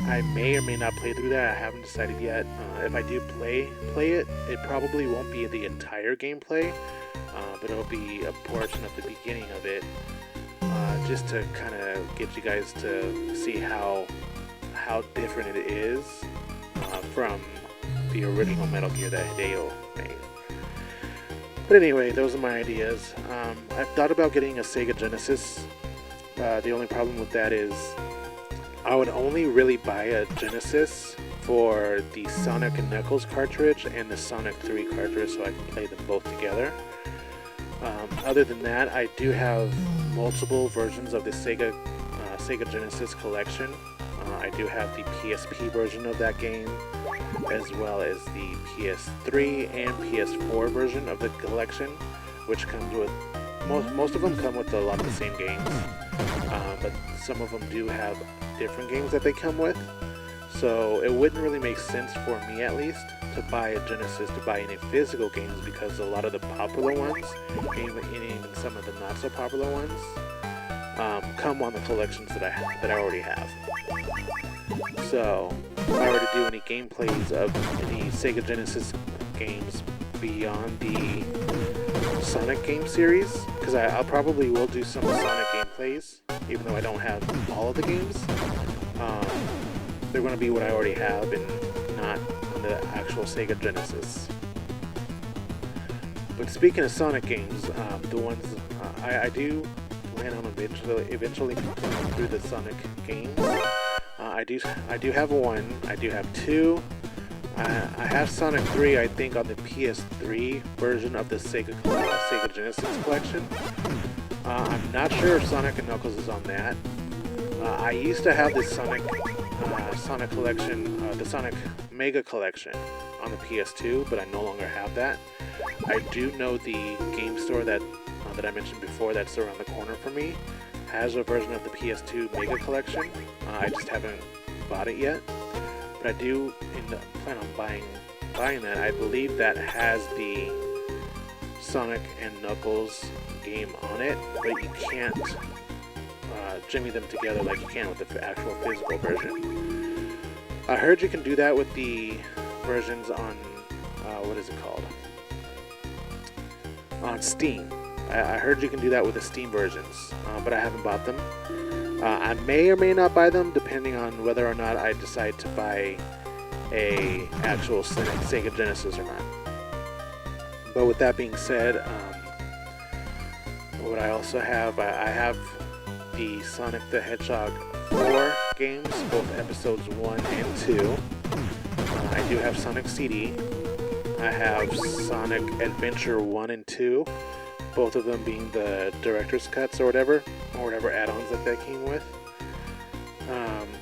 I may or may not play through that. I haven't decided yet. If I do play it, it probably won't be the entire gameplay, but it'll be a portion of the beginning of it, just to kind of get you guys to see how different it is from the original Metal Gear that Hideo made. But anyway, those are my ideas. I've thought about getting a Sega Genesis. The only problem with that is I would only really buy a Genesis for the Sonic & Knuckles cartridge and the Sonic 3 cartridge, so I can play them both together. Other than that, I do have multiple versions of the Sega Genesis collection. I do have the PSP version of that game, as well as the PS3 and PS4 version of the collection, which comes with most of them come with a lot of the same games, but some of them do have different games that they come with. So it wouldn't really make sense for me, at least, to buy a Genesis, to buy any physical games, because a lot of the popular ones, and even some of the not so popular ones, come on the collections that I already have. So if I were to do any gameplays of any Sega Genesis games beyond the Sonic game series, because I'll probably will do some Sonic gameplays, even though I don't have all of the games. They're going to be what I already have and not on the actual Sega Genesis. But speaking of Sonic games, the ones I do plan on eventually playing through the Sonic games. I do have one. I do have two. I have Sonic 3, I think, on the PS3 version of the Sega Genesis collection. I'm not sure if Sonic & Knuckles is on that. I used to have this Sonic collection, the Sonic Mega collection on the PS2, but I no longer have that. I do know the game store that I mentioned before, that's around the corner from me, has a version of the PS2 Mega collection. I just haven't bought it yet, but I do plan on buying that. I believe that has the Sonic and Knuckles game on it, but you can't jimmy them together like you can with the actual physical version. I heard you can do that with the versions on what is it called? On Steam. I heard you can do that with the Steam versions, but I haven't bought them. I may or may not buy them, depending on whether or not I decide to buy a actual Sega Genesis or not. But with that being said, what I also have, I have the Sonic the Hedgehog 4 games, both episodes 1 and 2. I do have Sonic CD. I have Sonic Adventure 1 and 2, both of them being the director's cuts or whatever add-ons that they came with.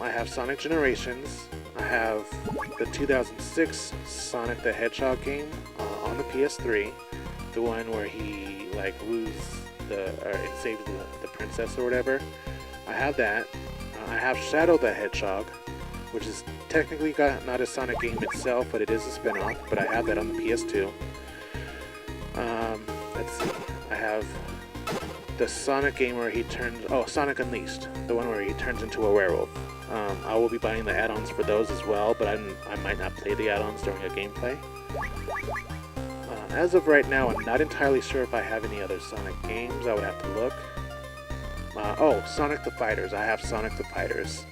I have Sonic Generations. I have the 2006 Sonic the Hedgehog game on the PS3, the one where he like and saves the princess or whatever. I have that. I have Shadow the Hedgehog, which is technically not a Sonic game itself, but it is a spin-off, but I have that on the PS2. Let's see. I have the Sonic game where he Sonic Unleashed, the one where he turns into a werewolf. I will be buying the add-ons for those as well, but I might not play the add-ons during a gameplay. As of right now, I'm not entirely sure if I have any other Sonic games. I would have to look. Sonic the Fighters. I have Sonic the Fighters.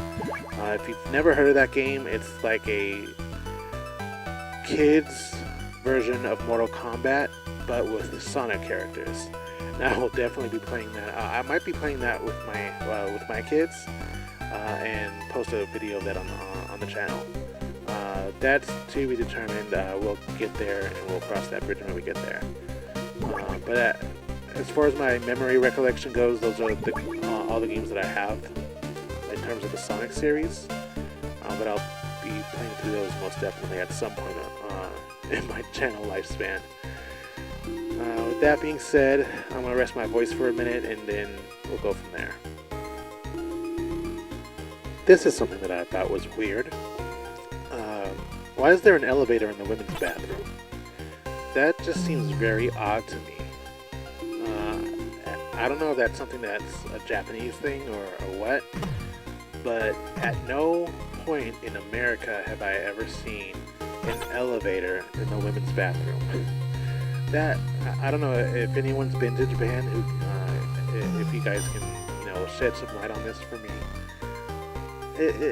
If you've never heard of that game, it's like a kids version of Mortal Kombat, but with Sonic characters. Now, I will definitely be playing that. I might be playing that with my kids, and post a video of that on the channel. That's to be determined. We'll get there, and we'll cross that bridge when we get there. But as far as my memory recollection goes, those are all the games that I have in terms of the Sonic series. But I'll be playing through those most definitely at some point in my channel lifespan. With that being said, I'm going to rest my voice for a minute, and then we'll go from there. This is something that I thought was weird. Why is there an elevator in the women's bathroom? That just seems very odd to me. I don't know if that's something that's a Japanese thing or what, but at no point in America have I ever seen an elevator in the women's bathroom. I don't know if anyone's been to Japan if you guys can, shed some light on this for me.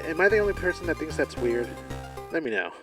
Am I the only person that thinks that's weird? Let me know.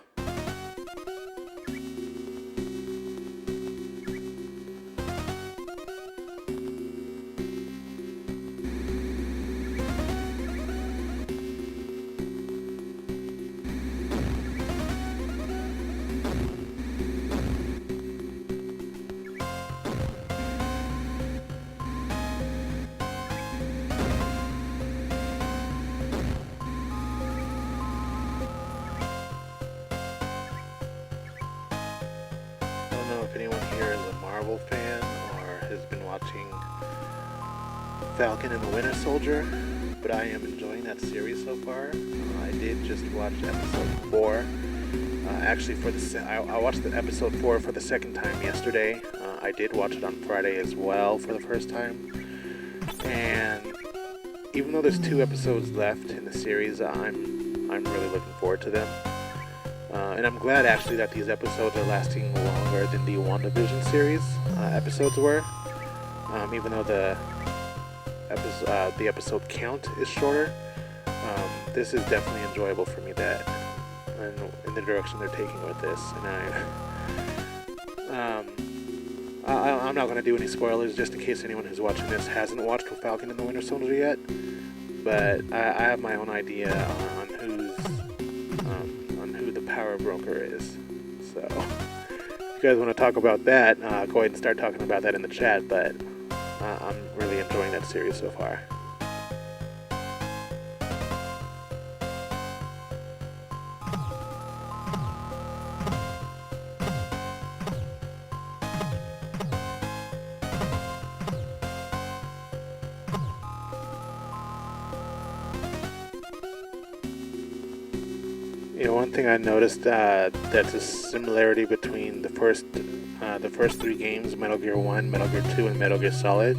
If anyone here is a Marvel fan or has been watching Falcon and the Winter Soldier, but I am enjoying that series so far. I did just watch episode 4. Actually, I watched the episode 4 for the second time yesterday. I did watch it on Friday as well for the first time. And even though there's 2 episodes left in the series, I'm really looking forward to them. And I'm glad actually that these episodes are lasting longer than the WandaVision series episodes were. Even though the episode count is shorter, this is definitely enjoyable for me and in the direction they're taking with this. And I'm not going to do any spoilers just in case anyone who's watching this hasn't watched Falcon and the Winter Soldier yet. But I have my own idea on who the power broker is. So if you guys want to talk about that, go ahead and start talking about that in the chat. But I'm really enjoying that series so far. One thing I noticed that's a similarity between the first 3 games, Metal Gear 1, Metal Gear 2, and Metal Gear Solid,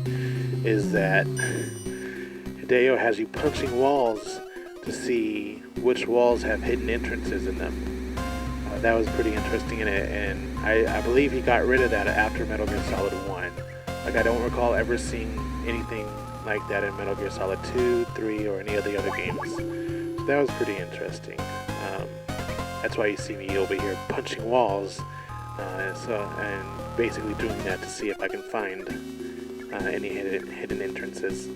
is that Hideo has you punching walls to see which walls have hidden entrances in them. That was pretty interesting in it, and I believe he got rid of that after Metal Gear Solid 1. Like, I don't recall ever seeing anything like that in Metal Gear Solid 2, 3, or any of the other games. So that was pretty interesting. That's why you see me over here punching walls, and basically doing that to see if I can find any hidden entrances.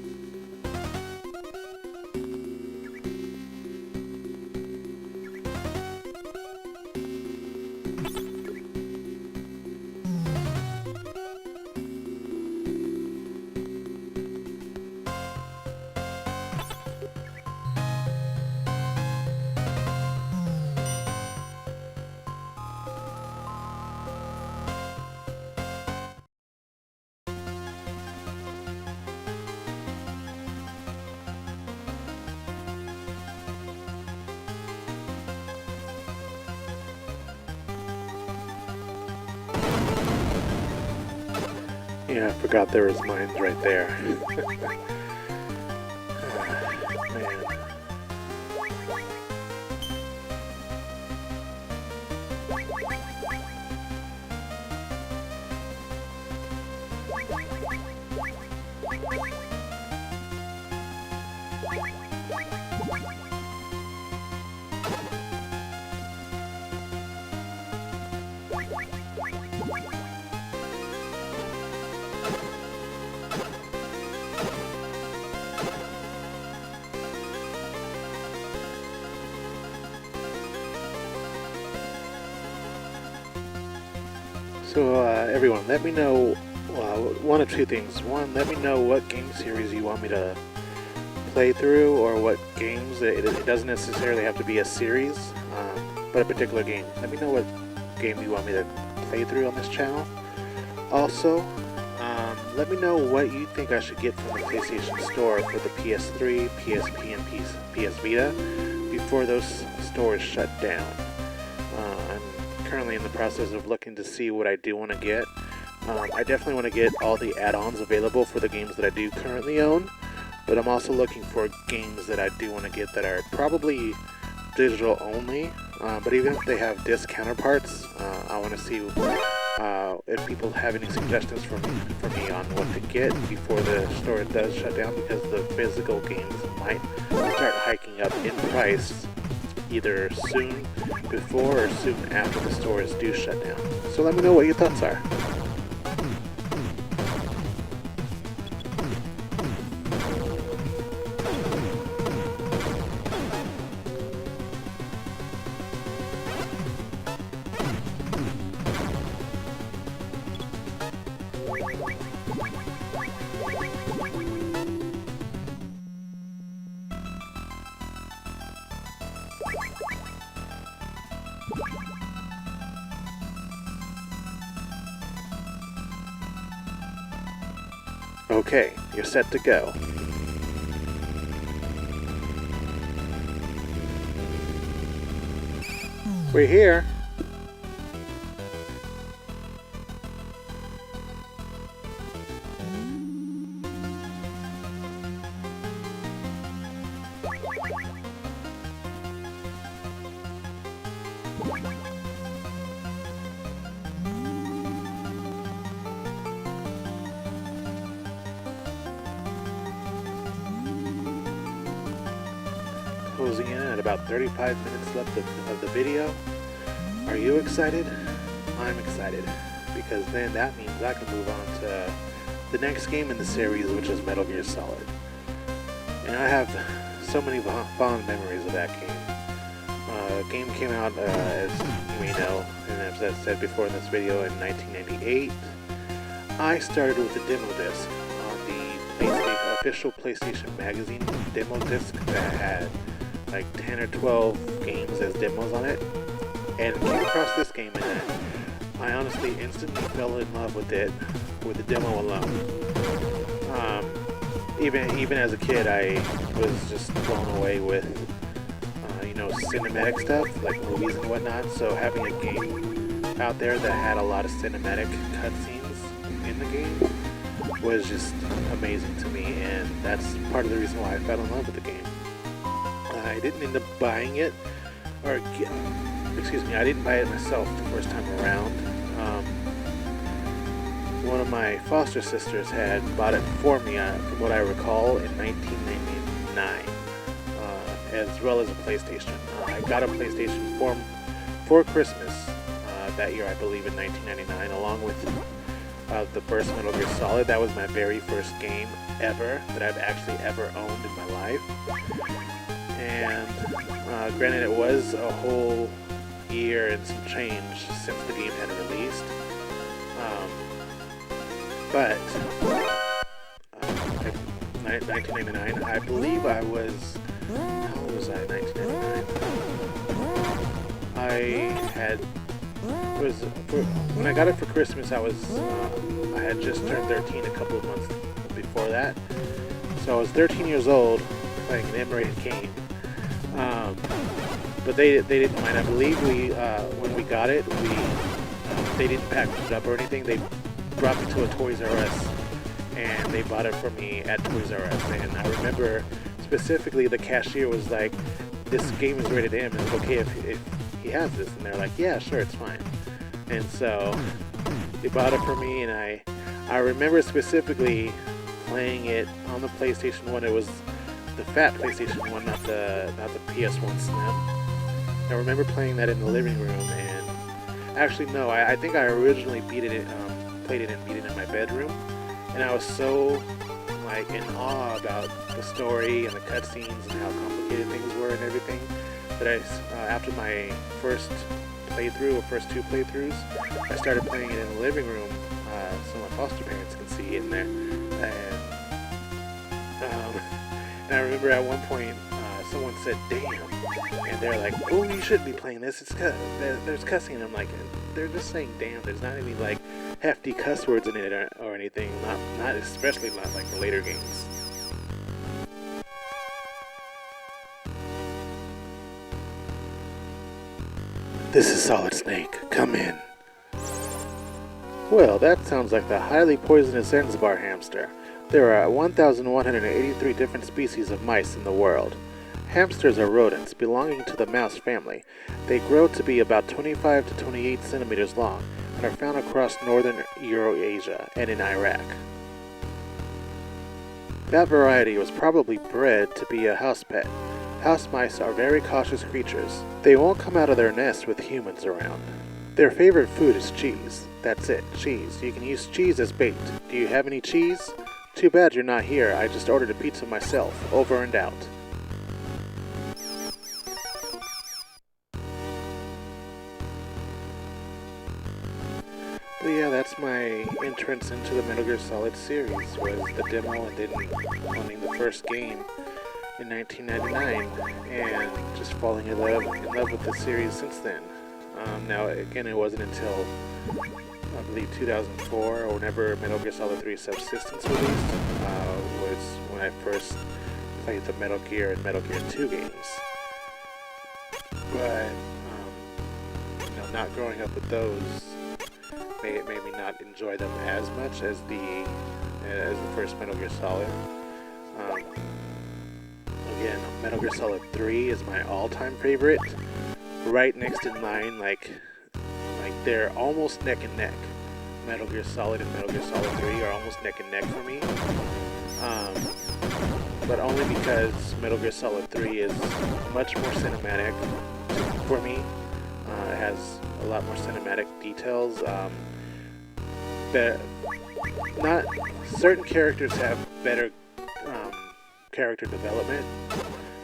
Yeah, I forgot there was mines right there. Man. So everyone, let me know one of two things. One, let me know what game series you want me to play through, or what games. It doesn't necessarily have to be a series, but a particular game. Let me know what game you want me to play through on this channel. Also, let me know what you think I should get from the PlayStation Store for the PS3, PSP, and PS Vita before those stores shut down. I'm currently in the process of looking to see what I do want to get. I definitely want to get all the add-ons available for the games that I do currently own, but I'm also looking for games that I do want to get that are probably digital only, but even if they have disc counterparts, I want to see if people have any suggestions for me on what to get before the store does shut down, because the physical games might start hiking up in price either soon before or soon after the stores do shut down. So let me know what your thoughts are. Okay, you're set to go. We're here. Closing in at about 35 minutes left of the video. Are you excited? I'm excited, because then that means I can move on to the next game in the series, which is Metal Gear Solid. And I have so many fond memories of that game. The game came out, as you may know, and as I said before in this video, in 1998. I started with the demo disc on the official PlayStation Magazine demo disc that had like 10 or 12 games as demos on it, and came across this game, and I honestly instantly fell in love with it, with the demo alone. Even as a kid, I was just blown away with cinematic stuff like movies and whatnot. So having a game out there that had a lot of cinematic cutscenes in the game was just amazing to me, and that's part of the reason why I fell in love with the game. I didn't end up buying it, I didn't buy it myself the first time around. One of my foster sisters had bought it for me, from what I recall, in 1999, as well as a PlayStation. I got a PlayStation for Christmas that year, I believe, in 1999, along with of the first Metal Gear Solid. That was my very first game ever that I've actually ever owned in my life. And granted, it was a whole year and some change since the game had released. But 1999, I believe I was, how old was I, 1999? When I got it for Christmas, I had just turned 13 a couple of months before that. So I was 13 years old playing an M-rated game. But they didn't mind. I believe when we got it, they didn't package it up or anything. They brought me to a Toys R Us, and they bought it for me at Toys R Us. And I remember specifically the cashier was like, "This game is rated M. Is it okay if he has this?" And they're like, "Yeah, sure, it's fine." And so they bought it for me, and I remember specifically playing it on the PlayStation 1. It was the fat PlayStation 1, not the PS1 Slim. I remember playing that in the living room, and actually no, I think I originally played it and beat it in my bedroom, and I was so like in awe about the story and the cutscenes and how complicated things were and everything that after my first playthrough or first two playthroughs, I started playing it in the living room so my foster parents can see in there, and I remember at one point someone said "damn," and they're like, "Oh, you shouldn't be playing this. There's cussing." And I'm like, "They're just saying damn. There's not any like hefty cuss words in it or anything. Not especially not like the later games." This is Solid Snake. Come in. Well, that sounds like the highly poisonous Zanzibar hamster. There are 1,183 different species of mice in the world. Hamsters are rodents belonging to the mouse family. They grow to be about 25 to 28 centimeters long and are found across northern Eurasia and in Iraq. That variety was probably bred to be a house pet. House mice are very cautious creatures. They won't come out of their nest with humans around. Their favorite food is cheese. That's it, cheese. You can use cheese as bait. Do you have any cheese? Too bad you're not here. I just ordered a pizza myself. Over and out. But yeah, that's my entrance into the Metal Gear Solid series, was the demo and then owning the first game in 1999, and just falling in love with the series since then. Now, again, it wasn't until, I believe, 2004, or whenever Metal Gear Solid 3 Subsistence released, was when I first played the Metal Gear and Metal Gear 2 games. But, not growing up with those made me not enjoy them as much as the first Metal Gear Solid. Again, Metal Gear Solid 3 is my all-time favorite. Right next in line, like they're almost neck and neck. Metal Gear Solid and Metal Gear Solid 3 are almost neck and neck for me. But only because Metal Gear Solid 3 is much more cinematic for me. It has a lot more cinematic details. Certain characters have better character development.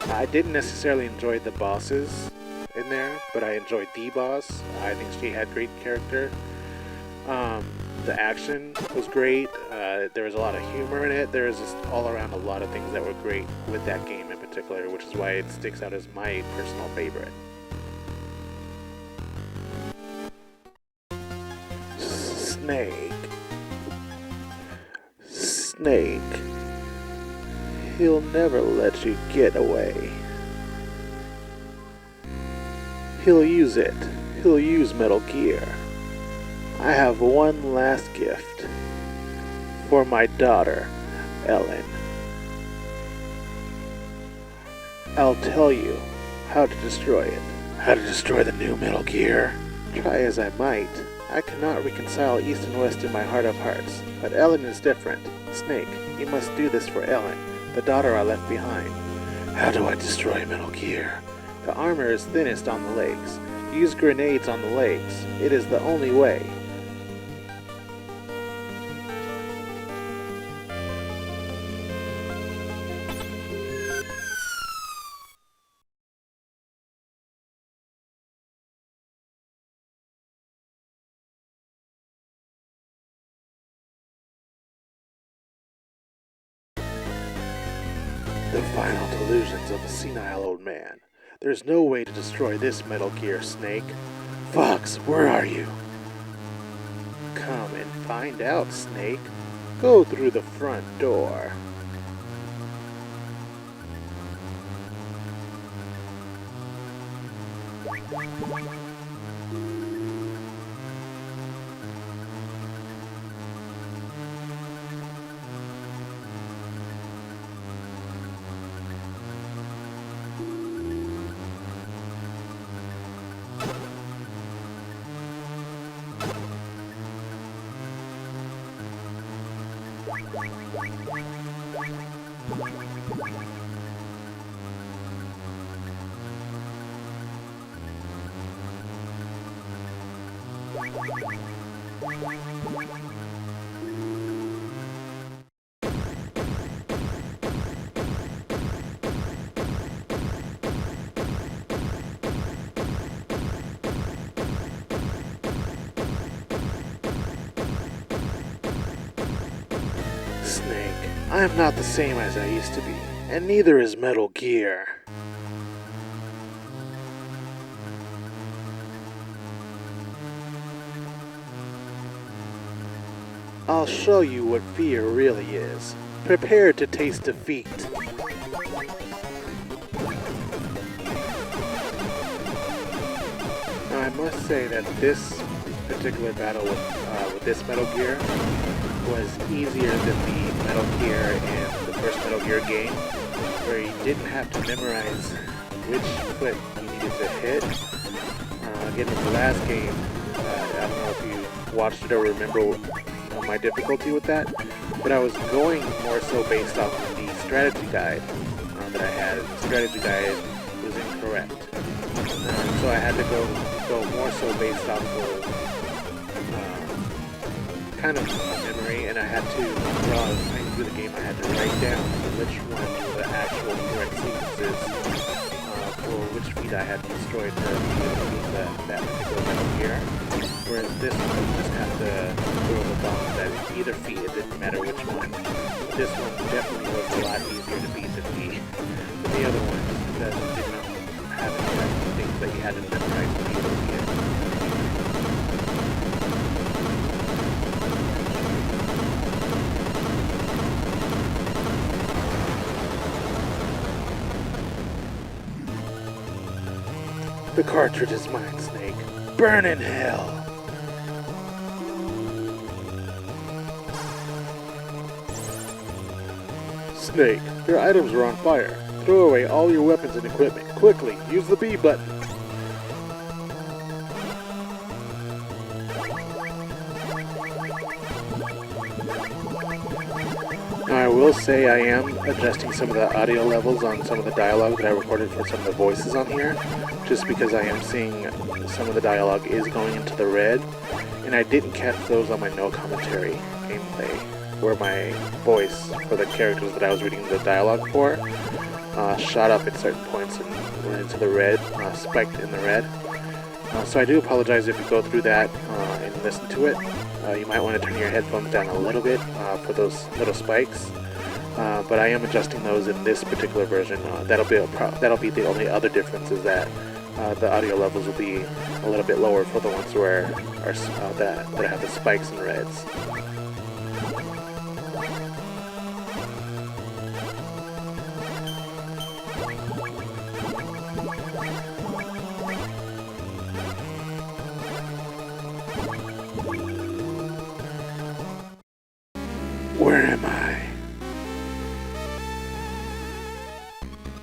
I didn't necessarily enjoy the bosses in there, but I enjoyed the boss. I think she had great character. The action was great. There was a lot of humor in it. There was just all around a lot of things that were great with that game in particular, which is why it sticks out as my personal favorite. Snake. He'll never let you get away. He'll use it. He'll use Metal Gear. I have one last gift for my daughter, Ellen. I'll tell you how to destroy it. How to destroy the new Metal Gear? Try as I might, I cannot reconcile East and West in my heart of hearts, but Ellen is different. Snake, you must do this for Ellen, the daughter I left behind. How do I destroy Metal Gear? The armor is thinnest on the legs. Use grenades on the legs. It is the only way. final delusions of a senile old man. There's no way to destroy this Metal Gear, Snake. Fox, where are you? Come and find out, Snake. Go through the front door. Snake, I am not the same as I used to be, and neither is Metal Gear. I'll show you what fear really is. Prepare to taste defeat. Now, I must say that this particular battle with this Metal Gear was easier than the Metal Gear in the first Metal Gear game, where you didn't have to memorize which foot you needed to hit. Again, with the last game, I don't know if you watched it or remember my difficulty with that, but I was going more so based off of the strategy guide that I had. The strategy guide was incorrect, so I had to go more so based off of kind of a memory, and I had to, while I was playing through the game, I had to write down which one the actual correct sequences for which feat I had destroyed to beat that particular Metal Gear. Whereas this one, you just have to throw the bomb at either feat, it didn't matter which one. This one definitely was a lot easier to beat than the other one, because it did not have any things that you had to memorize to be able to beat it. The cartridge is mine, Snake. Burn in hell! Snake, your items are on fire. Throw away all your weapons and equipment. Quickly, use the B button. Now, I will say I am adjusting some of the audio levels on some of the dialogue that I recorded for some of the voices on here, just because I am seeing some of the dialogue is going into the red, and I didn't catch those on my no commentary gameplay, where my voice for the characters that I was reading the dialogue for shot up at certain points and went into the red, spiked in the red. So I do apologize if you go through that and listen to it. You might want to turn your headphones down a little bit for those little spikes. But I am adjusting those in this particular version. That'll be the only other difference, is that the audio levels will be a little bit lower for the ones where that have the spikes and reds. Where am I?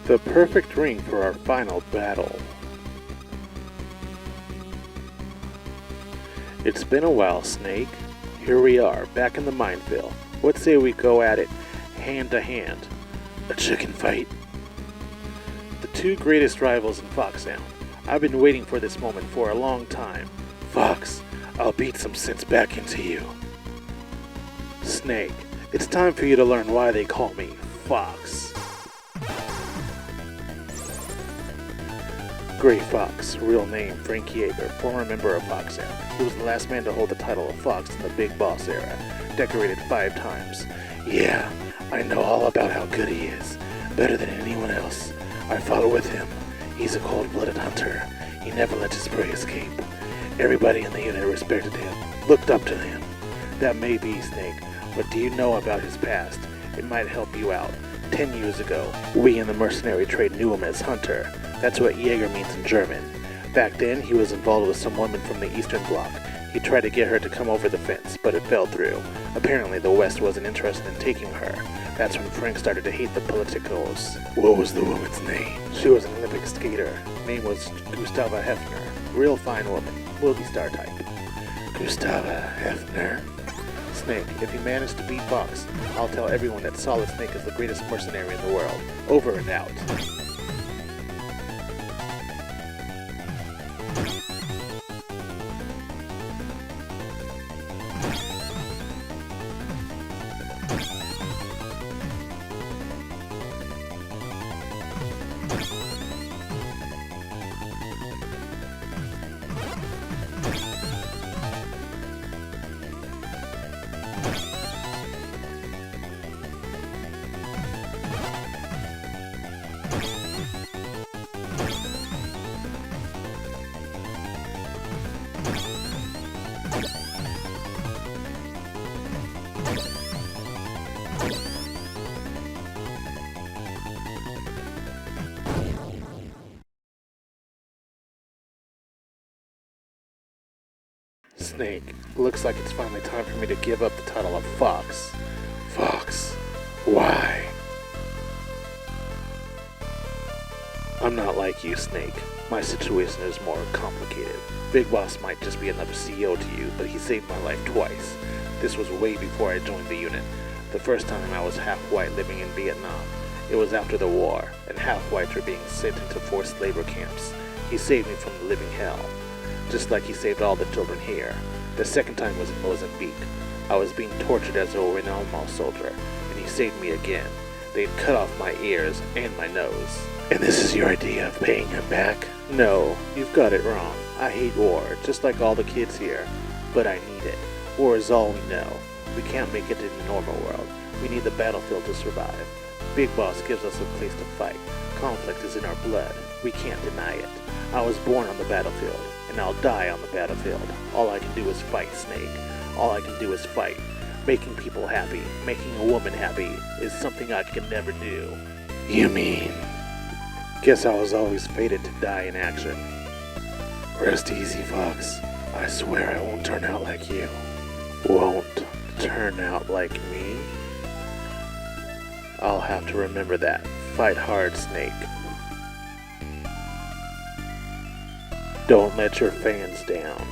The perfect ring for our final battle. It's been a while, Snake. Here we are, back in the minefield. What say we go at it, hand to hand? A chicken fight? The two greatest rivals in Foxhound. I've been waiting for this moment for a long time. Fox, I'll beat some sense back into you. Snake, it's time for you to learn why they call me Fox. Gray Fox, real name Frank Yeager, former member of Foxhound. He was the last man to hold the title of Fox in the Big Boss era, decorated 5 times. Yeah, I know all about how good he is. better than anyone else. I fought with him. He's a cold-blooded hunter. He never lets his prey escape. Everybody in the unit respected him, looked up to him. That may be, Snake, but do you know about his past? It might help you out. 10 years ago, we in the mercenary trade knew him as Hunter. That's what Jaeger means in German. Back then, he was involved with some woman from the Eastern Bloc. He tried to get her to come over the fence, but it fell through. Apparently, the West wasn't interested in taking her. That's when Frank started to hate the politicos. What was the woman's name? She was an Olympic skater. Name was Gustava Hefner. Real fine woman. Movie star type. Gustava Hefner? Snake, if you manage to beat Fox, I'll tell everyone that Solid Snake is the greatest mercenary in the world. Over and out. Snake, looks like it's finally time for me to give up the title of Fox. Fox? Why? I'm not like you, Snake. My situation is more complicated. Big Boss might just be another CEO to you, but he saved my life twice. This was way before I joined the unit. The first time I was half-white living in Vietnam. It was after the war, and half-whites were being sent into forced labor camps. He saved me from the living hell, just like he saved all the children here. The second time was in Mozambique. I was being tortured as a Renamo soldier, and he saved me again. They'd cut off my ears and my nose. And this is your idea of paying him back? No, you've got it wrong. I hate war, just like all the kids here. But I need it. War is all we know. We can't make it in the normal world. We need the battlefield to survive. Big Boss gives us a place to fight. Conflict is in our blood. We can't deny it. I was born on the battlefield, and I'll die on the battlefield. All I can do is fight, Snake. All I can do is fight. Making people happy, making a woman happy, is something I can never do. You mean? Guess I was always fated to die in action. Rest easy, Fox. I swear I won't turn out like you. Won't turn out like me? I'll have to remember that. Fight hard, Snake. Don't let your fans down.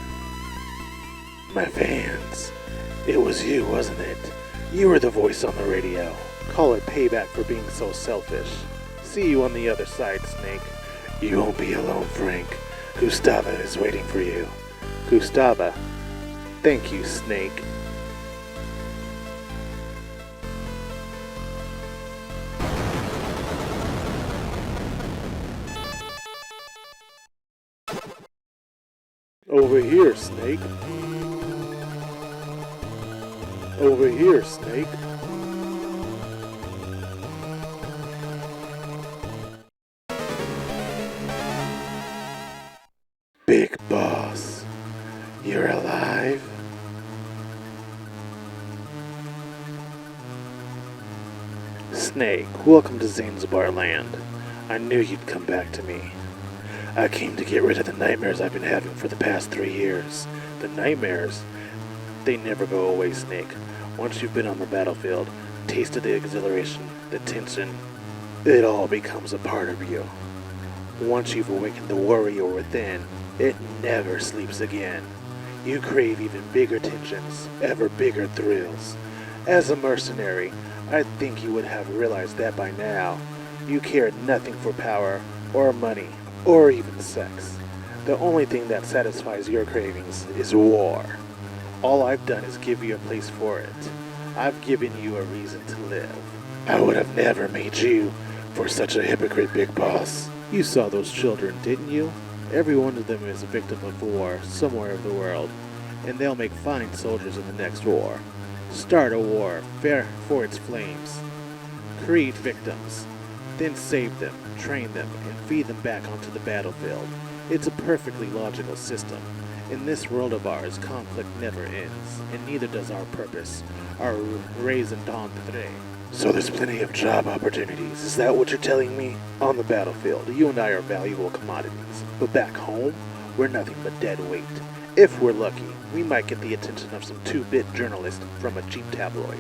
My fans? It was you, wasn't it? You were the voice on the radio. Call it payback for being so selfish. See you on the other side, Snake. You won't be alone, Frank. Gustava is waiting for you. Gustava? Thank you, Snake. Over here, Snake. Over here, Snake. Big Boss, you're alive? Snake, welcome to Zanzibar land. I knew you'd come back to me. I came to get rid of the nightmares I've been having for the past 3 years. The nightmares? They never go away, Snake. Once you've been on the battlefield, tasted the exhilaration, the tension, it all becomes a part of you. Once you've awakened the warrior within, it never sleeps again. You crave even bigger tensions, ever bigger thrills. As a mercenary, I think you would have realized that by now. You cared nothing for power, or money, or even sex. The only thing that satisfies your cravings is war. All I've done is give you a place for it. I've given you a reason to live. I would have never made you for such a hypocrite, Big Boss. You saw those children, didn't you? Every one of them is a victim of war somewhere of the world, and they'll make fine soldiers in the next war. Start a war, fair for its flames. Create victims. then save them, train them, and feed them back onto the battlefield. It's a perfectly logical system. In this world of ours, conflict never ends, and neither does our purpose, our raison d'etre. So there's plenty of job opportunities, is that what you're telling me? On the battlefield, you and I are valuable commodities, but back home, we're nothing but dead weight. If we're lucky, we might get the attention of some 2-bit journalist from a cheap tabloid.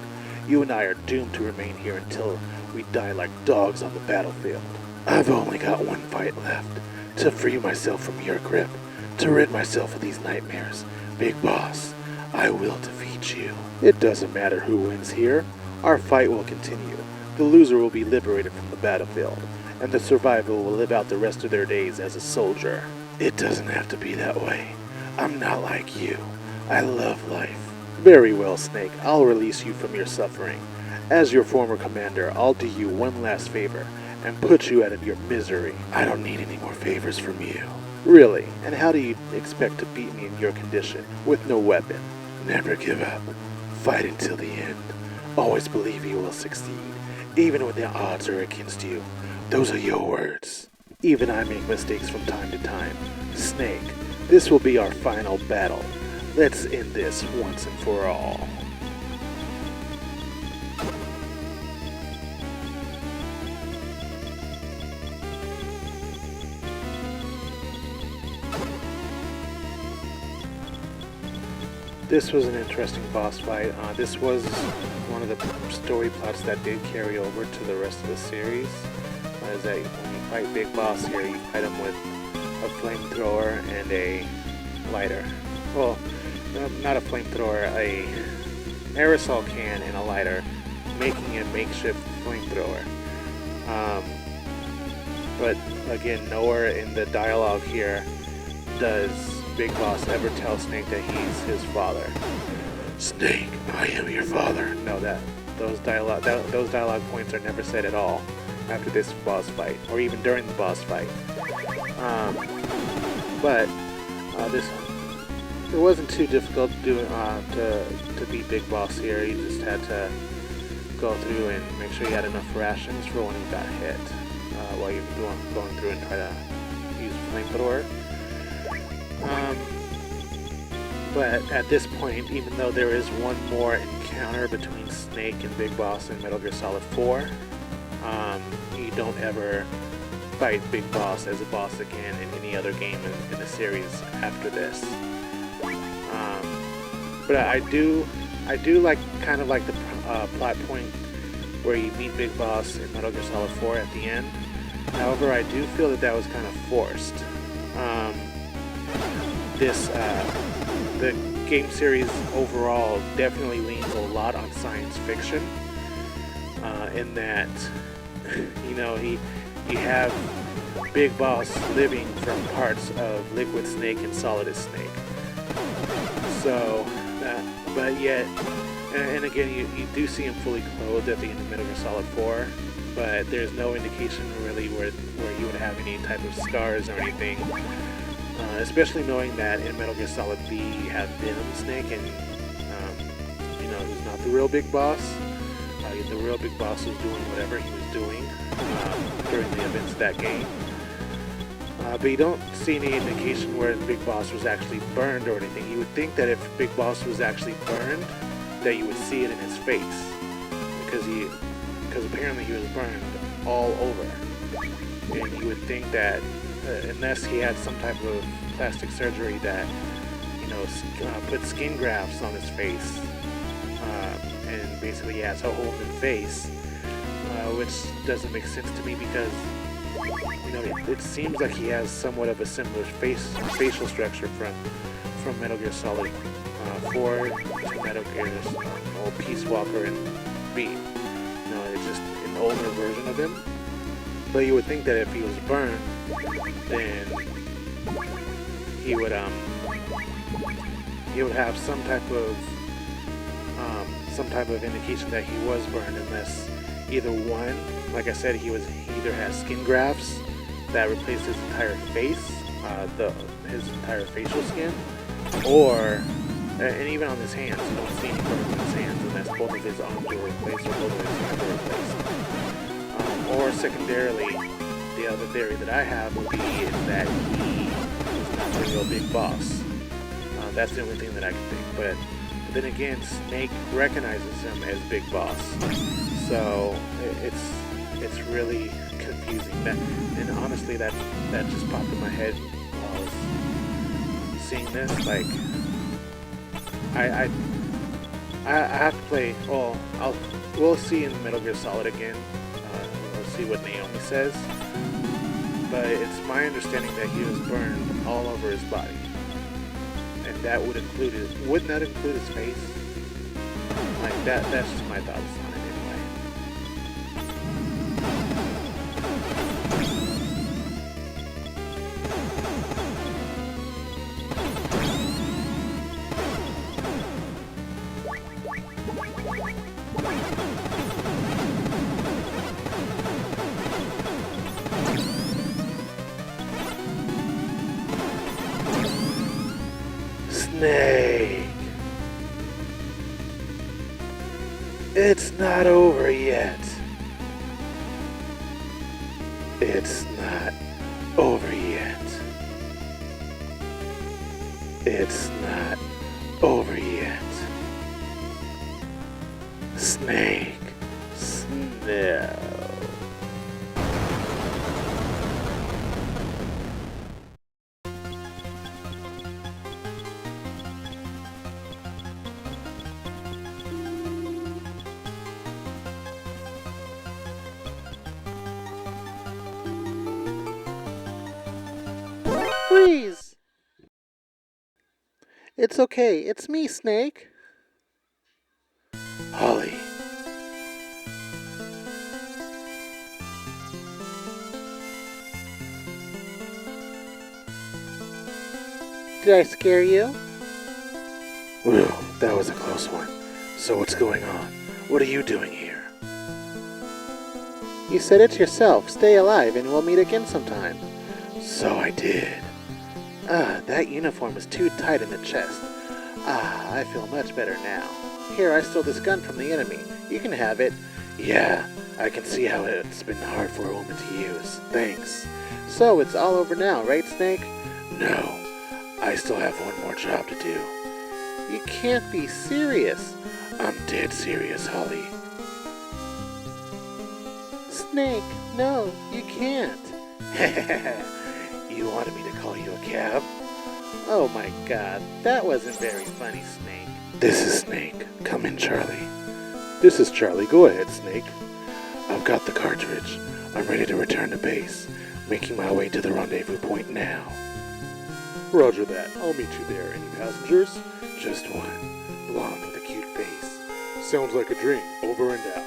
You and I are doomed to remain here until we die like dogs on the battlefield. I've only got one fight left, to free myself from your grip, to rid myself of these nightmares. Big Boss, I will defeat you. It doesn't matter who wins here. Our fight will continue. The loser will be liberated from the battlefield, and the survivor will live out the rest of their days as a soldier. It doesn't have to be that way. I'm not like you. I love life. Very well, Snake. I'll release you from your suffering. As your former commander, I'll do you one last favor and put you out of your misery. I don't need any more favors from you. Really? And how do you expect to beat me in your condition, with no weapon? Never give up. Fight until the end. Always believe you will succeed, even when the odds are against you. Those are your words. Even I make mistakes from time to time. Snake, this will be our final battle. Let's end this once and for all. This was an interesting boss fight. This was one of the story plots that did carry over to the rest of the series. Is that when you fight Big Boss here, you fight him with a flamethrower and a lighter. Well, not a flamethrower, a aerosol can and a lighter, making a makeshift flamethrower. But again, nowhere in the dialogue here does Big Boss ever tell Snake that he's his father. Snake, I am your father. No, those dialogue points are never said at all after this boss fight, or even during the boss fight. But it wasn't too difficult to beat Big Boss here. You just had to go through and make sure you had enough rations for when he got hit, while you're going through and try to use flamethrower. But at this point, even though there is one more encounter between Snake and Big Boss in Metal Gear Solid 4, you don't ever fight Big Boss as a boss again in any other game in the series after this. But I do like kind of like the plot point where you meet Big Boss in Metal Gear Solid 4 at the end. However, I do feel that was kind of forced. The game series overall definitely leans a lot on science fiction, in that, you know, you have Big Boss living from parts of Liquid Snake and Solid Snake. So, but yet, and again, you do see him fully clothed at the end of Metal Gear Solid 4, but there's no indication really where you would have any type of scars or anything. Especially knowing that in Metal Gear Solid B you have Venom Snake, and you know, he's not the real Big Boss. The real Big Boss was doing whatever he was doing during the events of that game. But you don't see any indication where Big Boss was actually burned or anything. You would think that if Big Boss was actually burned, that you would see it in his face, because apparently he was burned all over, and you would think that unless he had some type of plastic surgery that, you know, put skin grafts on his face, and basically he has a whole new face, which doesn't make sense to me because, you know, it seems like he has somewhat of a similar facial structure from Metal Gear Solid 4 to Metal Gear Peace Walker and B. You know, it's just an older version of him. But you would think that if he was burned, then he would have some type of indication that he was burned, unless either one, like I said, he either has skin grafts that replace his entire face, his entire facial skin, or and even on his hands, you don't see any burns on his hands unless both of his arms were replaced or both of his hands were replaced. Or secondarily, the other theory that I have would be is that he is not the real big boss. That's the only thing that I can think. But then again, Snake recognizes him as Big Boss. So it's really confusing. And honestly, that just popped in my head while I was seeing this. Like, I have to play. Well, we'll see in Metal Gear Solid again. We'll see what Naomi says. But it's my understanding that he was burned all over his body, and that would wouldn't that include his face? Like that. That's just my thoughts on it anyway. Snake! It's not over yet. It's not over yet. It's not over yet. Snake. No. Freeze! It's okay, it's me, Snake. Holly. Did I scare you? Whew, that was a close one. So what's going on? What are you doing here? You said it yourself. Stay alive and we'll meet again sometime. So I did. That uniform is too tight in the chest. I feel much better now. Here, I stole this gun from the enemy. You can have it. Yeah, I can see how it's been hard for a woman to use. Thanks. So, it's all over now, right, Snake? No, I still have one more job to do. You can't be serious. I'm dead serious, Holly. Snake, no, you can't. You wanted me to call you a cab? Oh my god, that wasn't very funny, Snake. This is Snake. Come in, Charlie. This is Charlie. Go ahead, Snake. I've got the cartridge. I'm ready to return to base. Making my way to the rendezvous point now. Roger that. I'll meet you there. Any passengers? Just one. Blonde with a cute face. Sounds like a dream. Over and out.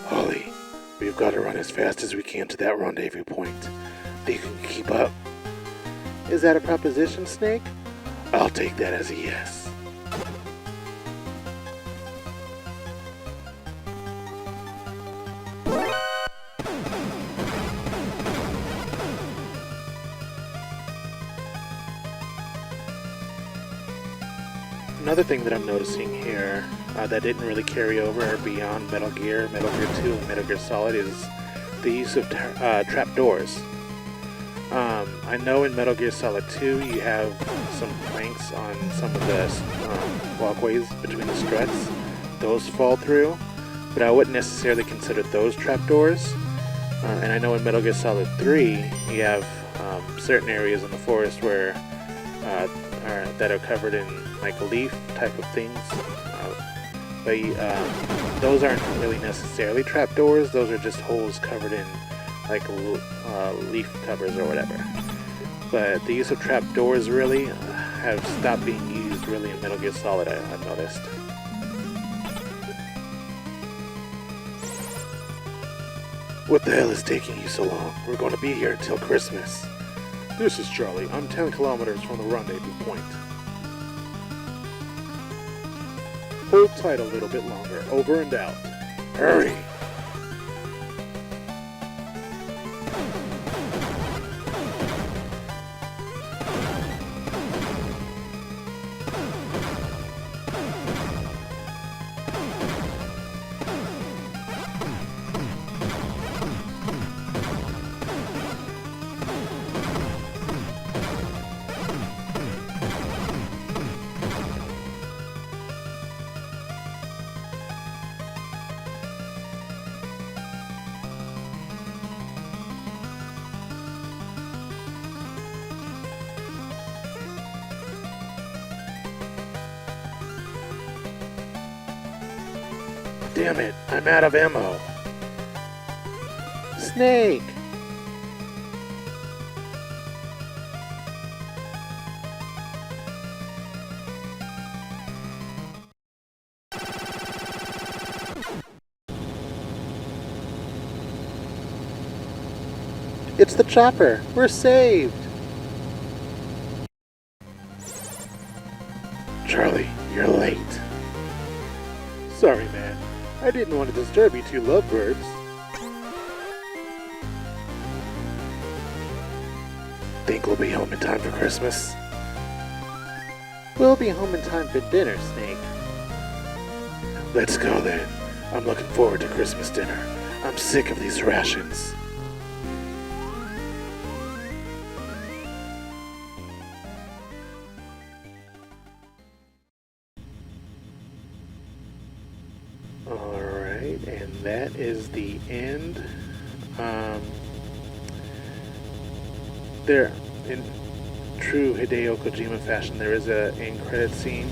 Holly, we've got to run as fast as we can to that rendezvous point. They can keep up. Is that a proposition, Snake? I'll take that as a yes. Another thing that I'm noticing here that didn't really carry over beyond Metal Gear 2, and Metal Gear Solid is the use of trapdoors. I know in Metal Gear Solid 2 you have some planks on some of the walkways between the struts. Those fall through, but I wouldn't necessarily consider those trapdoors. And I know in Metal Gear Solid 3 you have certain areas in the forest where that are covered in like leaf type of things, but those aren't really necessarily trapdoors. Those are just holes covered in like leaf covers or whatever. But the use of trapdoors really have stopped being used really in Metal Gear Solid, I've noticed. What the hell is taking you so long? We're going to be here till Christmas. This is Charlie. I'm 10 kilometers from the rendezvous point. Hold tight a little bit longer. Over and out. Hurry! Damn it, I'm out of ammo. Snake! It's the chopper! We're saved! Charlie, you're late. Sorry, man. I didn't want to disturb you two lovebirds. Think we'll be home in time for Christmas? We'll be home in time for dinner, Snake. Let's go then. I'm looking forward to Christmas dinner. I'm sick of these rations. Alright, and that is the end. There, in true Hideo Kojima fashion, there is a end credit scene.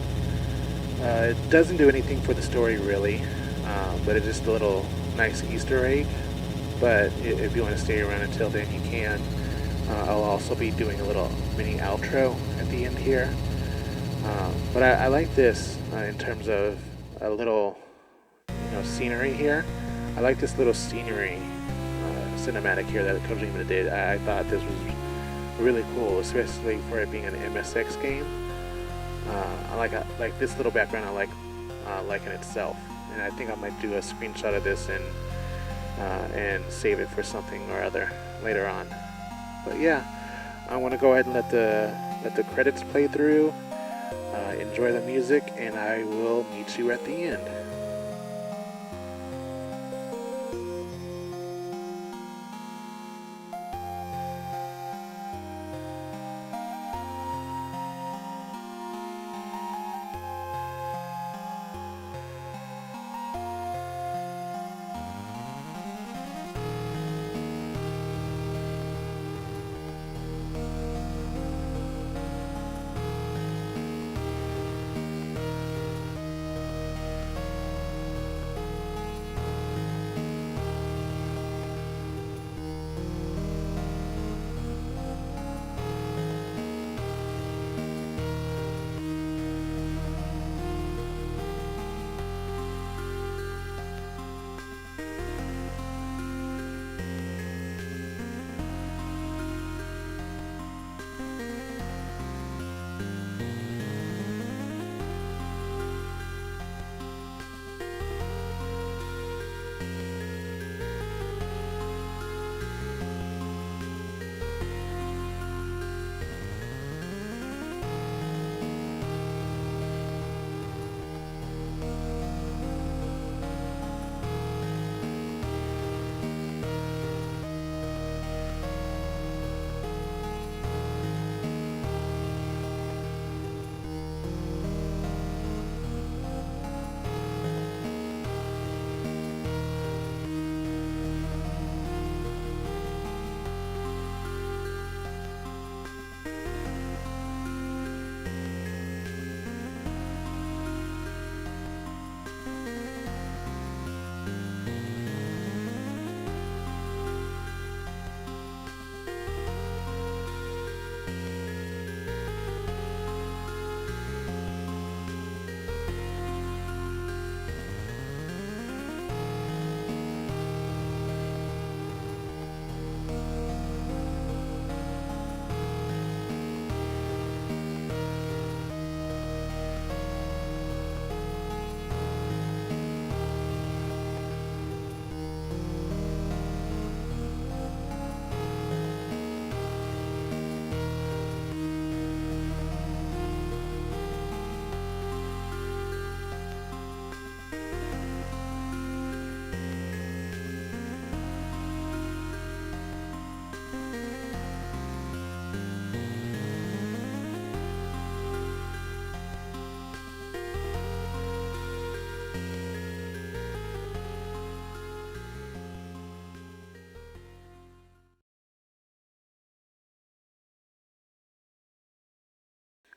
It doesn't do anything for the story really, but it's just a little nice Easter egg. But if you want to stay around until then, you can. I'll also be doing a little mini outro at the end here. But I like this in terms of a little, scenery here. I like this little scenery cinematic here that Kojima did. I thought this was really cool, especially for it being an MSX game. I like this little background. I like in itself, and I think I might do a screenshot of this and save it for something or other later on. But yeah, I want to go ahead and let the credits play through. Enjoy the music, and I will meet you at the end.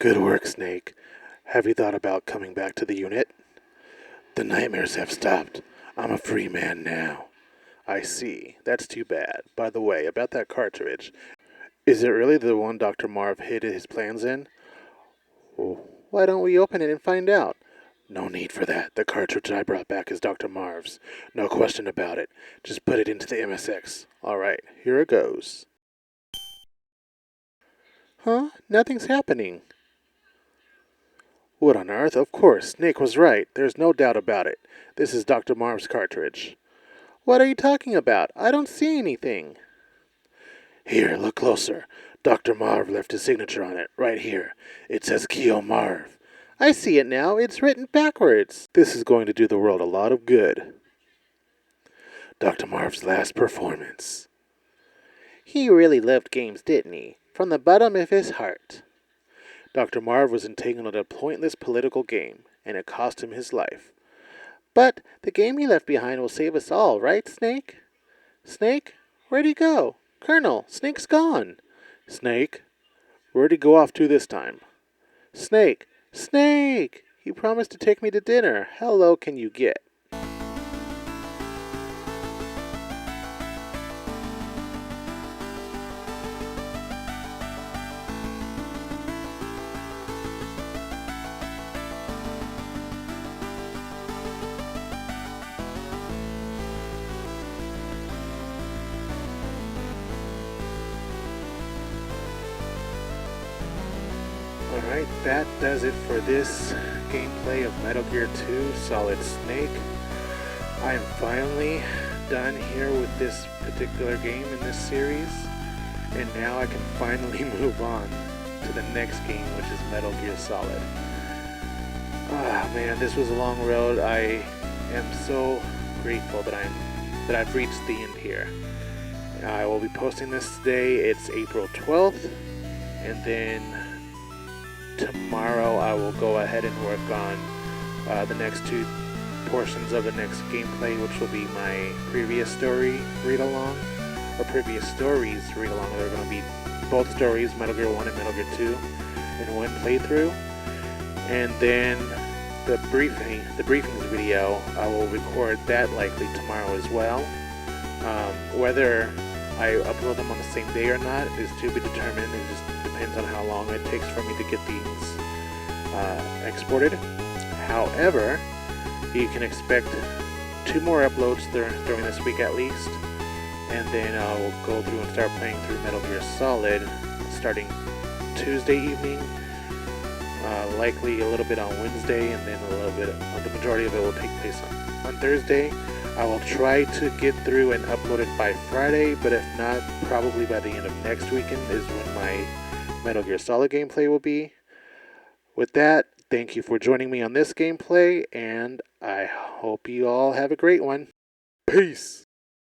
Good work, Snake. Have you thought about coming back to the unit? The nightmares have stopped. I'm a free man now. I see. That's too bad. By the way, about that cartridge, is it really the one Dr. Marv hid his plans in? Well, why don't we open it and find out? No need for that. The cartridge I brought back is Dr. Marv's. No question about it. Just put it into the MSX. All right, here it goes. Huh? Nothing's happening. What on earth? Of course, Snake was right. There's no doubt about it. This is Dr. Marv's cartridge. What are you talking about? I don't see anything. Here, look closer. Dr. Marv left his signature on it, right here. It says Keo Marv. I see it now. It's written backwards. This is going to do the world a lot of good. Dr. Marv's last performance. He really loved games, didn't he? From the bottom of his heart. Dr. Marv was entangled in a pointless political game, and it cost him his life. But the game he left behind will save us all, right, Snake? Snake? Where'd he go? Colonel, Snake's gone. Snake? Where'd he go off to this time? Snake! Snake! He promised to take me to dinner. How low can you get? Alright, that does it for this gameplay of Metal Gear 2 Solid Snake. I am finally done here with this particular game in this series, and now I can finally move on to the next game, which is Metal Gear Solid. Ah man, this was a long road. I am so grateful that I've reached the end here. I will be posting this today. It's April 12th, and then tomorrow I will go ahead and work on the next two portions of the next gameplay, which will be my previous story read-along, or previous stories read-along. They're going to be both stories, Metal Gear 1 and Metal Gear 2, in one playthrough. And then the briefings video, I will record that likely tomorrow as well. Whether I upload them on the same day or not is to be determined. It just depends on how long it takes for me to get these exported. However, you can expect 2 more uploads during this week at least, and then I will go through and start playing through Metal Gear Solid starting Tuesday evening, likely a little bit on Wednesday, and then a little bit, the majority of it will take place on Thursday. I will try to get through and upload it by Friday, but if not, probably by the end of next weekend is when my Metal Gear Solid gameplay will be. With that, thank you for joining me on this gameplay, and I hope you all have a great one. Peace!